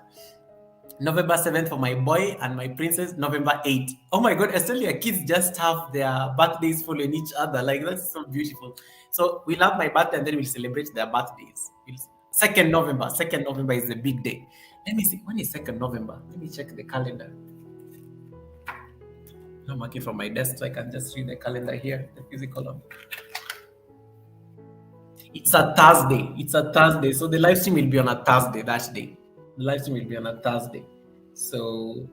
November 7th for my boy and my princess. November 8th. Oh my God, Estelle, your kids just have their birthdays following each other. Like, that's so beautiful. So we'll have my birthday and then we'll celebrate their birthdays. 2nd November. 2nd November is the big day. Let me see. When is 2nd November? Let me check the calendar. I'm working from my desk, so I can just read the calendar here, the physical one. It's a Thursday. It's a Thursday. So the live stream will be on a Thursday that day. The live stream will be on a Thursday. So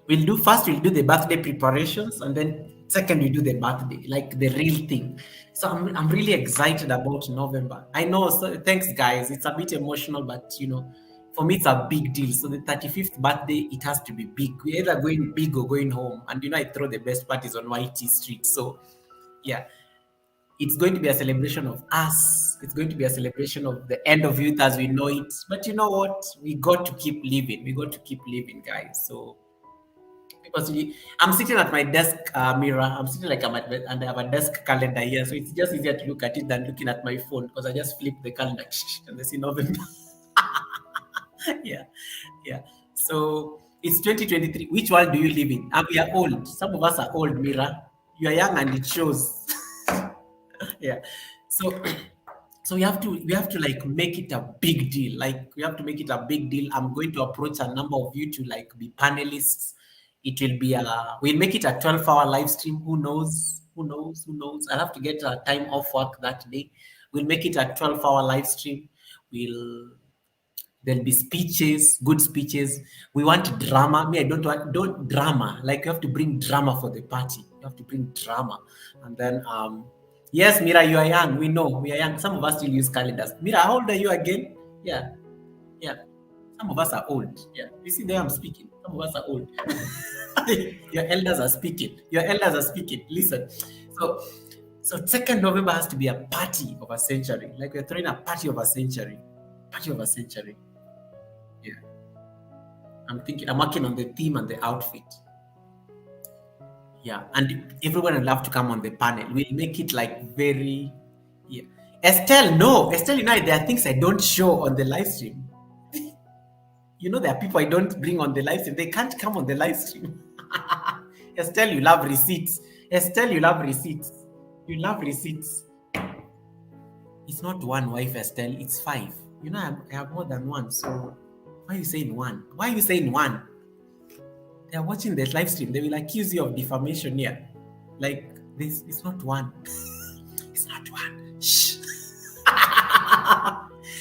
we'll do the birthday preparations, and then second we do the birthday, like the real thing. So I'm really excited about November. I know, so thanks guys. It's a bit emotional, but for me it's a big deal. So the 35th birthday, it has to be big. We're either going big or going home. And I throw the best parties on YT Street. So yeah. It's going to be a celebration of us. It's going to be a celebration of the end of youth as we know it. But you know what? We got to keep living. We got to keep living, guys. So, because I'm sitting at my desk mirror. I'm sitting like and I have a desk calendar here. So it's just easier to look at it than looking at my phone because I just flip the calendar and I see November. Yeah. So it's 2023. Which world do you live in? And we are old. Some of us are old, Mira. You are young and it shows. Yeah, so we have to like make it a big deal. Like we have to make it a big deal. I'm going to approach a number of you to like be panelists. It will be we'll make it a 12-hour live stream. Who knows? I'll have to get a time off work that day. We'll make it a 12-hour live stream. There'll be speeches, good speeches. We want drama. Me, I don't drama. Like you have to bring drama for the party. You have to bring drama, and then yes, Mira, you are young. We know we are young. Some of us still use calendars. Mira, how old are you again? Yeah. Some of us are old. Yeah. You see there I'm speaking. Some of us are old. Your elders are speaking. Listen. So 2nd November has to be a party of a century. Like we're throwing a party of a century. Yeah. I'm working on the theme and the outfit. Yeah, and everyone will have to come on the panel. We'll make it like very, yeah. Estelle, there are things I don't show on the live stream. There are people I don't bring on the live stream. They can't come on the live stream. Estelle, you love receipts. You love receipts. It's not one wife, Estelle. It's 5. I have more than one. So why are you saying one? They are watching the live stream. They will accuse you of defamation here. Like this, it's not one. It's not one. Shh.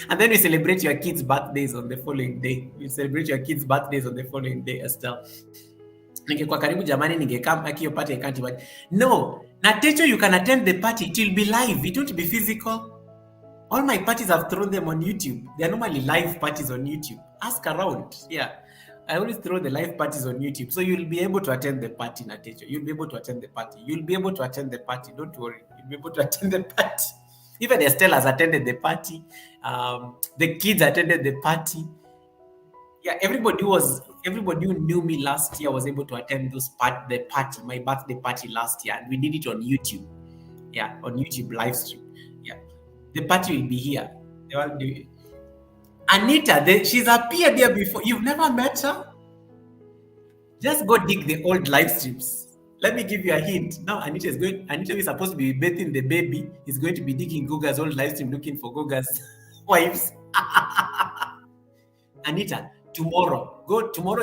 And then we celebrate your kids' birthdays on the following day. We celebrate your kids' birthdays on the following day, Estelle. Ningekuwa karibu jamani, ningekam hiyo party. I can't imagine. No, Natecho, you can attend the party. It will be live. It won't be physical. All my parties, I've thrown them on YouTube. They're normally live parties on YouTube. Ask around. Yeah. I always throw the live parties on YouTube. So you'll be able to attend the party, Natecho. You'll be able to attend the party. You'll be able to attend the party. Don't worry. You'll be able to attend the party. Even Estelle has attended the party. The kids attended the party. Yeah, everybody who knew me last year was able to attend the party, my birthday party last year, and we did it on YouTube. Yeah, on YouTube live stream. Yeah, the party will be here. They will do it. Anita, she's appeared here before. You've never met her? Just go dig the old live streams. Let me give you a hint. Now Anita is supposed to be bathing the baby. Is going to be digging Goga's old live stream looking for Goga's wives. Anita, tomorrow,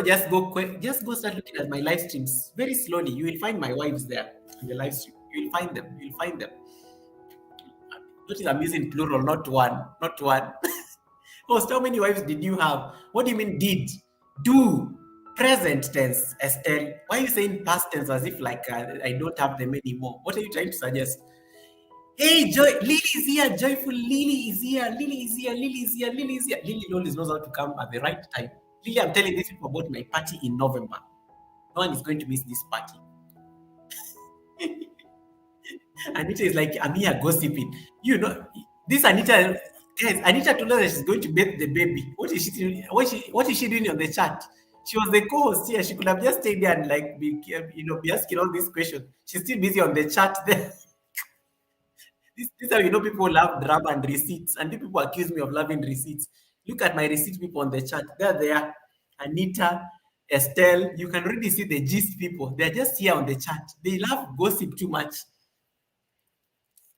just go start looking at my live streams very slowly. You will find my wives there in the live stream. You will find them. Notice I'm using plural, not one. Host, how many wives did you have? What do you mean did? Do. Present tense, Estelle. Why are you saying past tense as if like I don't have them anymore? What are you trying to suggest? Hey, Lily is here. Joyful Lily is here. Lily always knows how to come at the right time. Lily, I'm telling these people about my party in November. No one is going to miss this party. Anita is like, I'm here gossiping. You know, this Anita, guys, Anita told us that she's going to bathe the baby. What is she doing? What is she doing on the chat? She was the co-host here. She could have just stayed there and like be asking all these questions. She's still busy on the chat there. This is how people love drama and receipts. And people accuse me of loving receipts. Look at my receipt people on the chat. They're there. Anita, Estelle. You can really see the gist people. They're just here on the chat. They love gossip too much.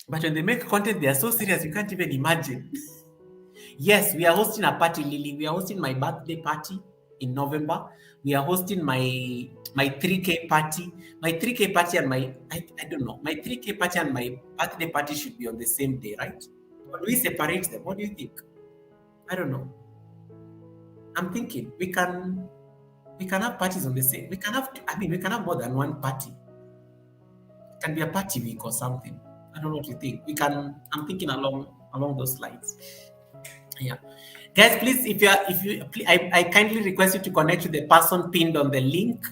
But when they make content, they are so serious, you can't even imagine. Yes, we are hosting a party, Lily. We are hosting my birthday party in November. We are hosting my 3K party. My 3K party and my 3K party and my birthday party should be on the same day, right? Or do we separate them? What do you think? I don't know. I'm thinking we can have parties on the same. We can have more than one party. It can be a party week or something. I don't know what you think. I'm thinking along those lines. Yeah. Guys, please, I kindly request you to connect with the person pinned on the link.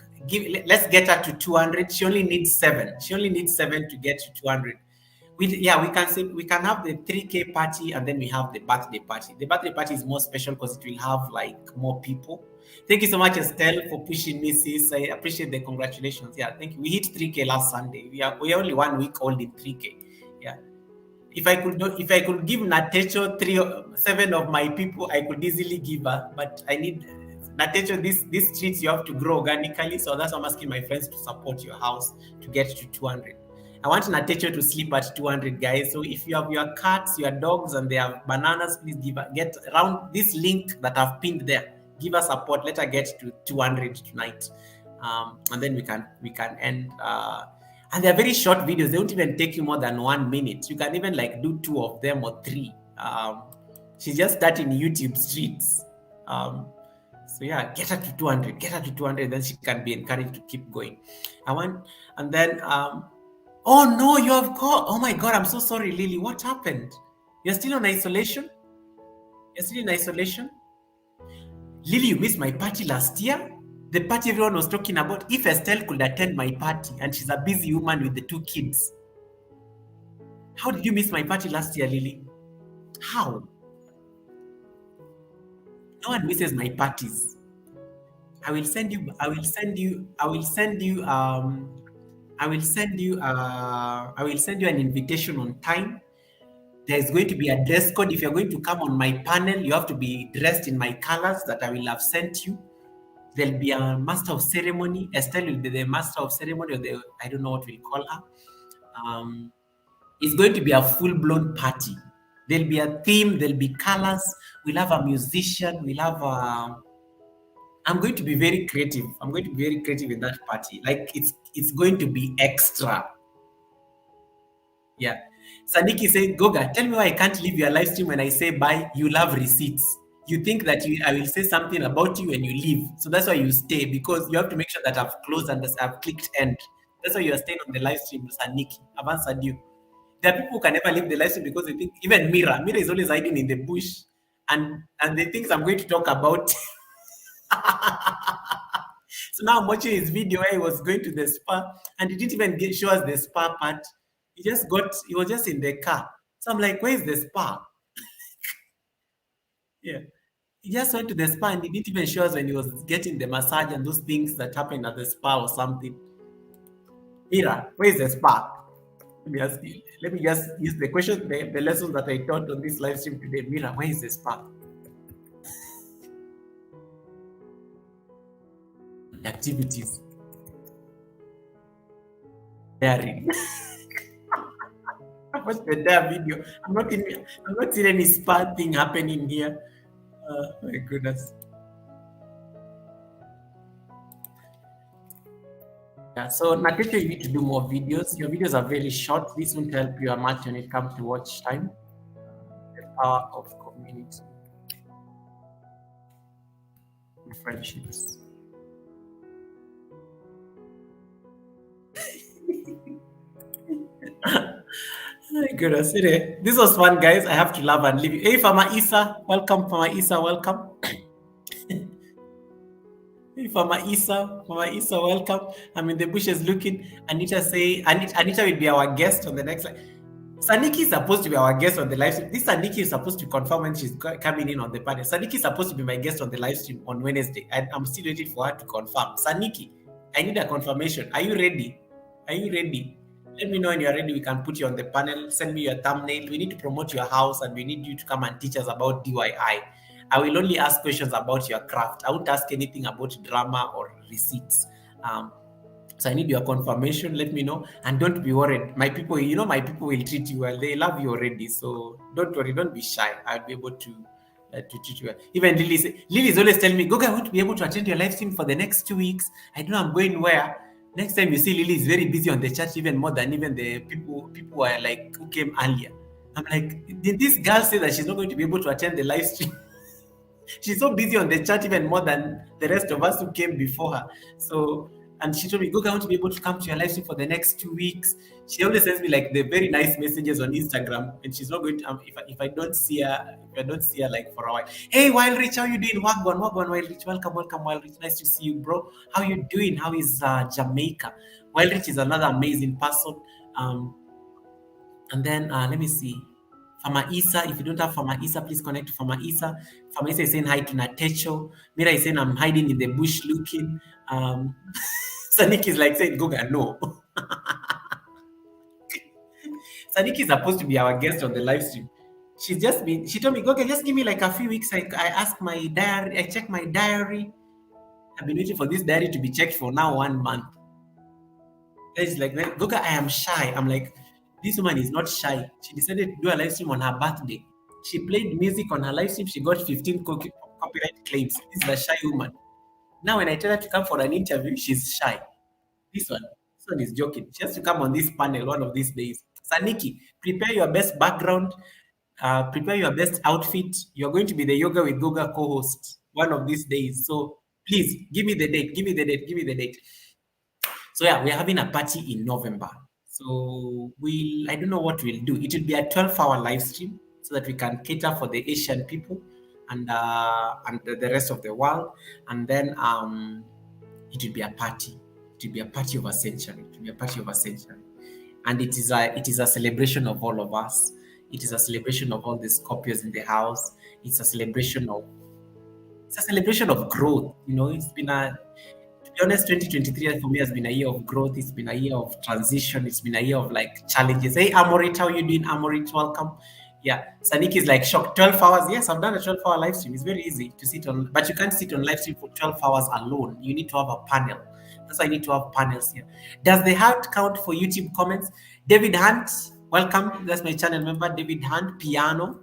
Let's get her to 200. She only needs 7. To get to 200. We can have the 3K party and then we have the birthday party. The birthday party is more special because it will have like more people. Thank you so much, Estelle, for pushing me, sis. I appreciate the congratulations. Yeah, thank you. We hit 3K last Sunday. We are only 1 week old in 3K. Yeah. If I could give Natecho 7 of my people, I could easily give her. But I need Natecho, these streets you have to grow organically. So that's why I'm asking my friends to support your house to get to 200. I want Natecho to sleep at 200, guys. So if you have your cats, your dogs, and they have bananas, please get around this link that I've pinned there. Give us support. Let her get to 200 tonight, and then we can end. And they're very short videos. They don't even take you more than 1 minute. You can even like do 2 of them or 3. She's just starting YouTube streets. So yeah, get her to 200. Then she can be encouraged to keep going. Oh no, you have called. Oh my God, I'm so sorry, Lily. What happened? You're still on isolation? Lily, you missed my party last year? The party everyone was talking about. If Estelle could attend my party and she's a busy woman with the 2 kids. How did you miss my party last year, Lily? How? No one misses my parties. I will send you an invitation on time. There's going to be a dress code. If you're going to come on my panel, you have to be dressed in my colors that I will have sent you. There'll be a master of ceremony. Estelle will be the master of ceremony, or I don't know what we'll call her. It's going to be a full-blown party. There'll be a theme. There'll be colors. We'll have a musician. We'll have I'm going to be very creative. In that party. Like it's going to be extra. Yeah. Saniki said, Goga, tell me why I can't leave your live stream when I say bye. You love receipts. You think that I will say something about you when you leave. So that's why you stay, because you have to make sure that I've closed and I've clicked end. That's why you are staying on the live stream, Saniki. I've answered you. There are people who can never leave the live stream because they think, even Mira is always hiding in the bush, and the things I'm going to talk about. So now I'm watching his video where he was going to the spa, and he didn't even show us the spa part. He was just in the car. So I'm like, where is the spa? Yeah. He just went to the spa and he didn't even show us when he was getting the massage and those things that happen at the spa or something. Mira, where is the spa? Let me just use the question, the lessons that I taught on this live stream today. Mira, where is the spa? Activities. Daring. I watched the entire video. I'm not seeing any spa thing happening here. My goodness. Yeah, so Natasha, you need to do more videos. Your videos are very short. This won't help you much when it comes to watch time. The power of community. Friendships. My goodness, this was fun, guys. I have to love and leave you. Hey, Fama Isa, welcome. Fama Isa, welcome. Hey, Fama Isa, welcome. I'm in the bushes looking. Anita will be our guest on the next live. Saniki is supposed to be our guest on the live stream. This Saniki is supposed to confirm when she's coming in on the panel. Saniki is supposed to be my guest on the live stream on Wednesday, and I'm still waiting for her to confirm. Saniki, I need a confirmation. Are you ready? Let me know when you're ready. We can put you on the panel. Send me your thumbnail. We need to promote your house, and we need you to come and teach us about DIY. I will only ask questions about your craft. I won't ask anything about drama or receipts. So I need your confirmation. Let me know, and don't be worried. My people will treat you well. They love you already, so don't worry. Don't be shy. I'll be able to treat you well. Even Lily's always telling me, Goga, I want to be able to attend your live stream for the next 2 weeks. I don't know I'm going where. Next time you see Lily is very busy on the chat, even more than even the people who are like who came earlier. I'm like, did this girl say that she's not going to be able to attend the live stream? She's so busy on the chat even more than the rest of us who came before her. So, and she told me, Goga, I want to be able to come to your live stream for the next 2 weeks. She always sends me like the very nice messages on Instagram, and she's not going to. If I don't see her, like for a while. Hey, Wild Rich, how you doing? Wagwan, Wild Rich, welcome, Wild Rich. Nice to see you, bro. How you doing? How is Jamaica? Wild Rich is another amazing person. And then let me see. Fama Isa, if you don't have Fama Isa, please connect to Fama Isa. Fama Isa is saying hi to Natecho. Mira is saying I'm hiding in the bush looking. Sanik is like saying, Goga, no. Sanik is supposed to be our guest on the live stream. She told me, Goga, just give me like a few weeks. I ask my diary, I check my diary. I've been waiting for this diary to be checked for now 1 month. It's like, Goga, I am shy. I'm like, this woman is not shy. She decided to do a live stream on her birthday. She played music on her live stream. She got 15 copyright claims. This is a shy woman. Now, when I tell her to come for an interview, she's shy. This one is joking. She has to come on this panel one of these days. Saniki, prepare your best background. Prepare your best outfit. You're going to be the Yoga with Goga co-host one of these days. So please give me the date. So yeah, we're having a party in November. So I don't know what we'll do. It will be a 12-hour live stream so that we can cater for the Asian people and the rest of the world. And then it will be a party. It will be a party of a century. And it is a celebration of all of us. It is a celebration of all the Scorpios in the house. It's a celebration of growth. You know, to be honest, 2023 for me has been a year of growth. It's been a year of transition. It's been a year of like challenges. Hey, Amorit, how you doing? Amorit, welcome. Yeah, Sanik is like shocked. 12 hours. Yes, I've done a 12-hour live stream. It's very easy to sit on, but you can't sit on live stream for 12 hours alone. You need to have a panel. That's why I need to have panels here. Does the heart count for YouTube comments? David Hunt, welcome. That's my channel member, David Hunt, piano.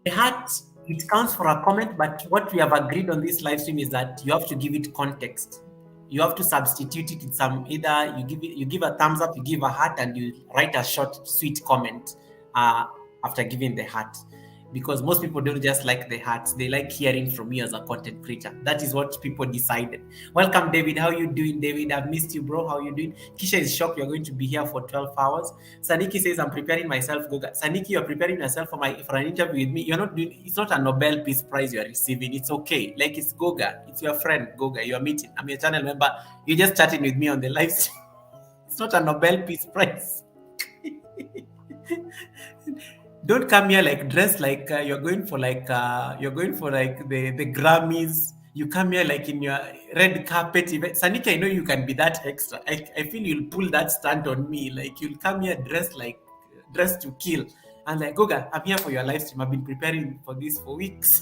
The heart, it counts for a comment, but what we have agreed on this live stream is that you have to give it context. you have to substitute it with some, either you give a thumbs up, you give a heart, and you write a short sweet comment after giving the heart, because most people don't just like the hearts, they like hearing from you as a content creator. That is what people decided. Welcome, David. How you doing, David? I've missed you, bro. How you doing? Kisha is shocked you're going to be here for 12 hours. Saniki says, I'm preparing myself. Goga. Saniki, you're preparing yourself for an interview with me. You're not doing, it's not a Nobel Peace Prize you're receiving. It's okay. Like, it's Goga. It's your friend, Goga. You're meeting. I'm your channel member. You're just chatting with me on the live stream. It's not a Nobel Peace Prize. Don't come here like dressed like you're going for like the Grammys. You come here like in your red carpet event. Sanika, I know you can be that extra. I feel you'll pull that stunt on me. Like, you'll come here dressed to kill. And like, Goga, I'm here for your live stream. I've been preparing for this for weeks.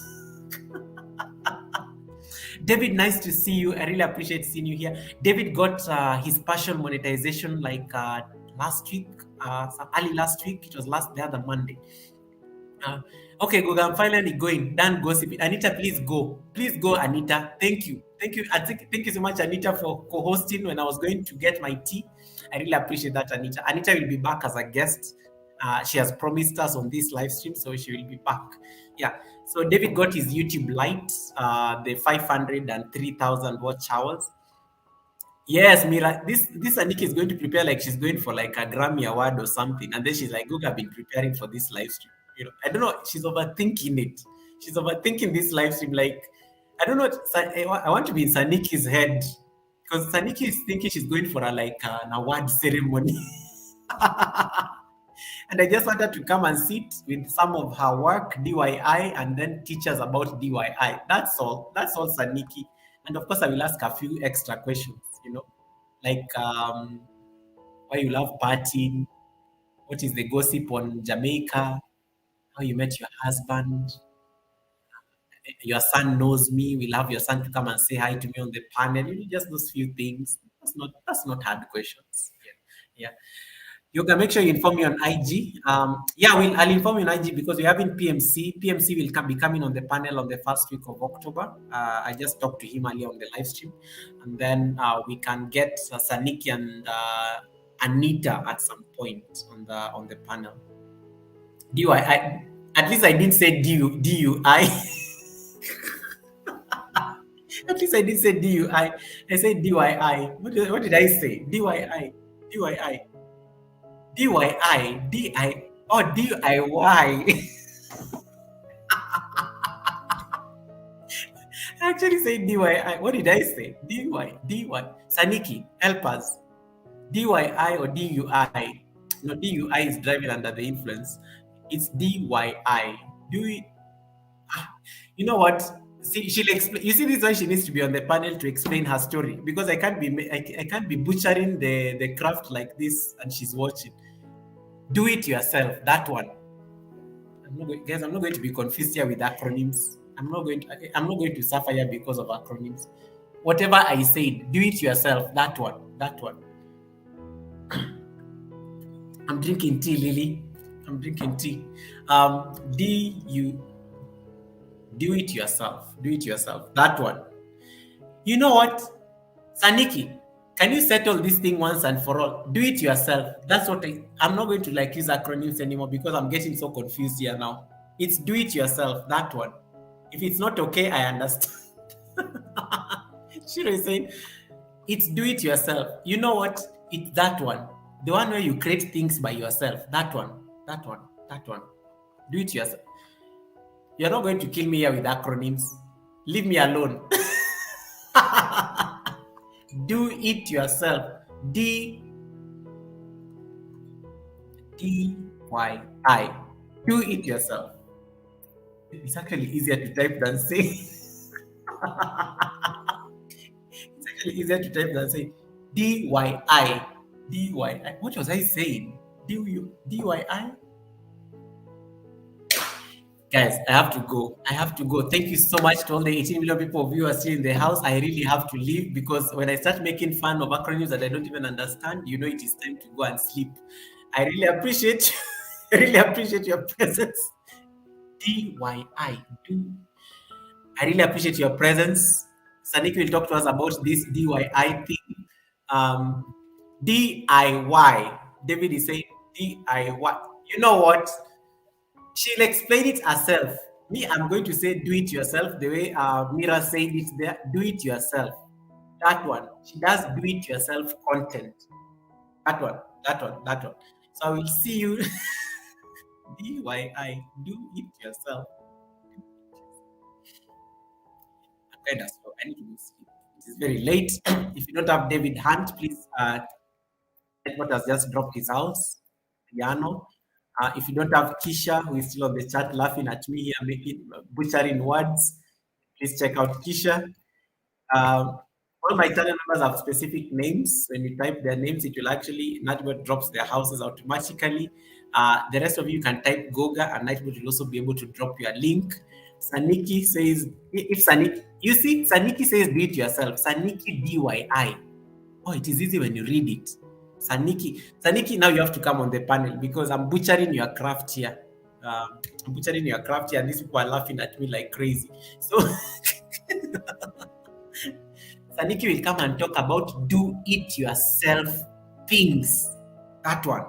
David, nice to see you. I really appreciate seeing you here. David got his partial monetization like last week, early last week. It was the other Monday. Okay, Goga, I'm finally going. Dan gossip. Anita, please go. Please go, Anita. Thank you. Thank you. Thank you so much, Anita, for co-hosting when I was going to get my tea. I really appreciate that, Anita. Anita will be back as a guest. She has promised us on this live stream, so she will be back. Yeah. So David got his YouTube Lite, the 503,000 watch hours. Yes, Mira, this Aniki is going to prepare like she's going for like a Grammy award or something, and then she's like, "Goga, I've been preparing for this live stream." You know, I don't know. She's overthinking it. She's overthinking this live stream. Like, I don't know. I want to be in Saniki's head, because Saniki is thinking she's going for an award ceremony. And I just wanted to come and sit with some of her work, DIY, and then teach us about DIY. That's all. That's all, Saniki. And of course, I will ask a few extra questions, like why you love partying, what is the gossip on Jamaica, how you met your husband, your son knows me. We'll have your son to come and say hi to me on the panel. Just those few things. That's not hard questions. Yeah. You can make sure you inform me on IG. I'll inform you on IG because we're having PMC. PMC will be coming on the panel on the first week of October. I just talked to him earlier on the live stream. And then we can get Saniki and Anita at some point on the panel. DUI. At least I didn't say DUI. At least I didn't say DUI. I said DYI. What did I say? DYI. DYI. DYI, DI, oh, DIY. I actually say DYI. What did I say? DY. Saniki, help us. DYI or DUI? No, DUI is driving under the influence. It's DYI. You know what? See, she'll explain. You see, this is why she needs to be on the panel to explain her story, because I can't be butchering the craft like this and she's watching. Do it yourself. That one. I'm not going to be confused here with acronyms. I'm not going to suffer here because of acronyms. Whatever I said, do it yourself. That one. I'm drinking tea, Lily. I'm drinking tea. Do it yourself. Do it yourself. That one. You know what? Saniki, can you settle this thing once and for all? Do it yourself. That's what I'm not going to use acronyms anymore because I'm getting so confused here now. It's do it yourself. That one. If it's not okay, I understand. Shiro is saying, it's do it yourself. You know what? It's that one. The one where you create things by yourself. That one. Do it yourself. You're not going to kill me here with acronyms. Leave me alone. Do it yourself. DYI. Do it yourself. It's actually easier to type than say. It's actually easier to type than say DYI. DYI. What was I saying? DYI? Guys, I have to go. Thank you so much to all the 18 million people who are still in the house. I really have to leave because when I start making fun of acronyms that I don't even understand, it is time to go and sleep. I really appreciate your presence. DYI. I really appreciate your presence. Saniki will talk to us about this DIY thing. DIY. David is saying DIY. You know what? She'll explain it herself. Me, I'm going to say do it yourself the way Mira said it there. Do it yourself. That one. She does do it yourself content. That one. That one. That one. So I will see you. DIY. Do it yourself. I'm kind of slow. I need to go sleep. It is very late. If you don't have David Hunt, please. What has just dropped his house. Piano. If you don't have Kisha, who is still on the chat laughing at me here, making butchering words, please check out Kisha. All my channel members have specific names. When you type their names, it will actually, Nightbot drops their houses automatically. The rest of you can type Goga, and Nightbot will also be able to drop your link. Saniki says, if Saniki, you see, Saniki says do it yourself. Saniki DIY. Oh, it is easy when you read it. Saniki, now you have to come on the panel because I'm butchering your craft here. I'm butchering your craft here, and these people are laughing at me like crazy. So Saniki will come and talk about do it yourself things. That one.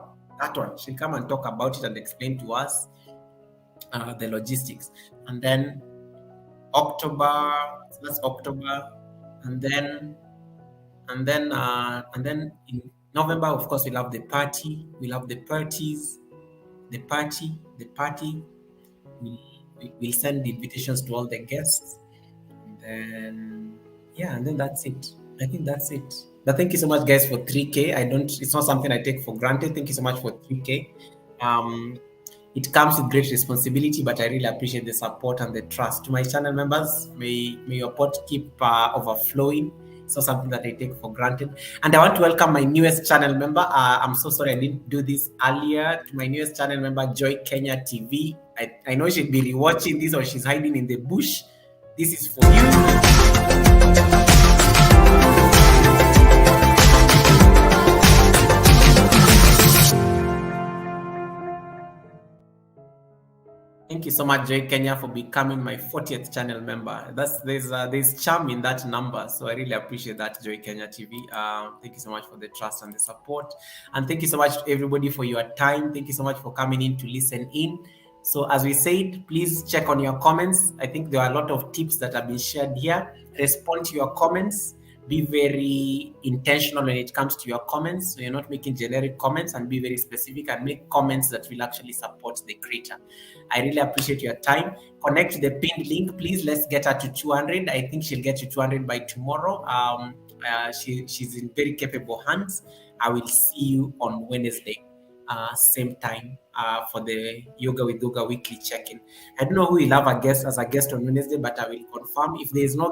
She'll come and talk about it and explain to us the logistics. And then October, that's October, and then in November, of course, we'll have the party. We'll have the parties. The party. We'll send the invitations to all the guests. And then that's it. I think that's it. But thank you so much, guys, for 3K. It's not something I take for granted. Thank you so much for 3K. It comes with great responsibility, but I really appreciate the support and the trust. To my channel members, may your pot keep overflowing. It's not something that I take for granted. And I want to welcome my newest channel member. I'm so sorry I didn't do this earlier. To my newest channel member, Joy Kenya TV. I know she'd be rewatching this or she's hiding in the bush. This is for you. Thank you so much, Joy Kenya, for becoming my 40th channel member. There's charm in that number, so I really appreciate that, Joy Kenya TV. Thank you so much for the trust and the support, and thank you so much to everybody for your time. Thank you so much for coming in to listen in. So as we said, please check on your comments. I think there are a lot of tips that have been shared here. Respond to your comments. Be very intentional when it comes to your comments. So you're not making generic comments, and be very specific and make comments that will actually support the creator. I really appreciate your time. Connect to the pinned link, please. Let's get her to 200. I think she'll get to 200 by tomorrow. She's in very capable hands. I will see you on Wednesday, same time, for the Yoga with Goga weekly check-in. I don't know who will have as a guest on Wednesday, but I will confirm. If there is no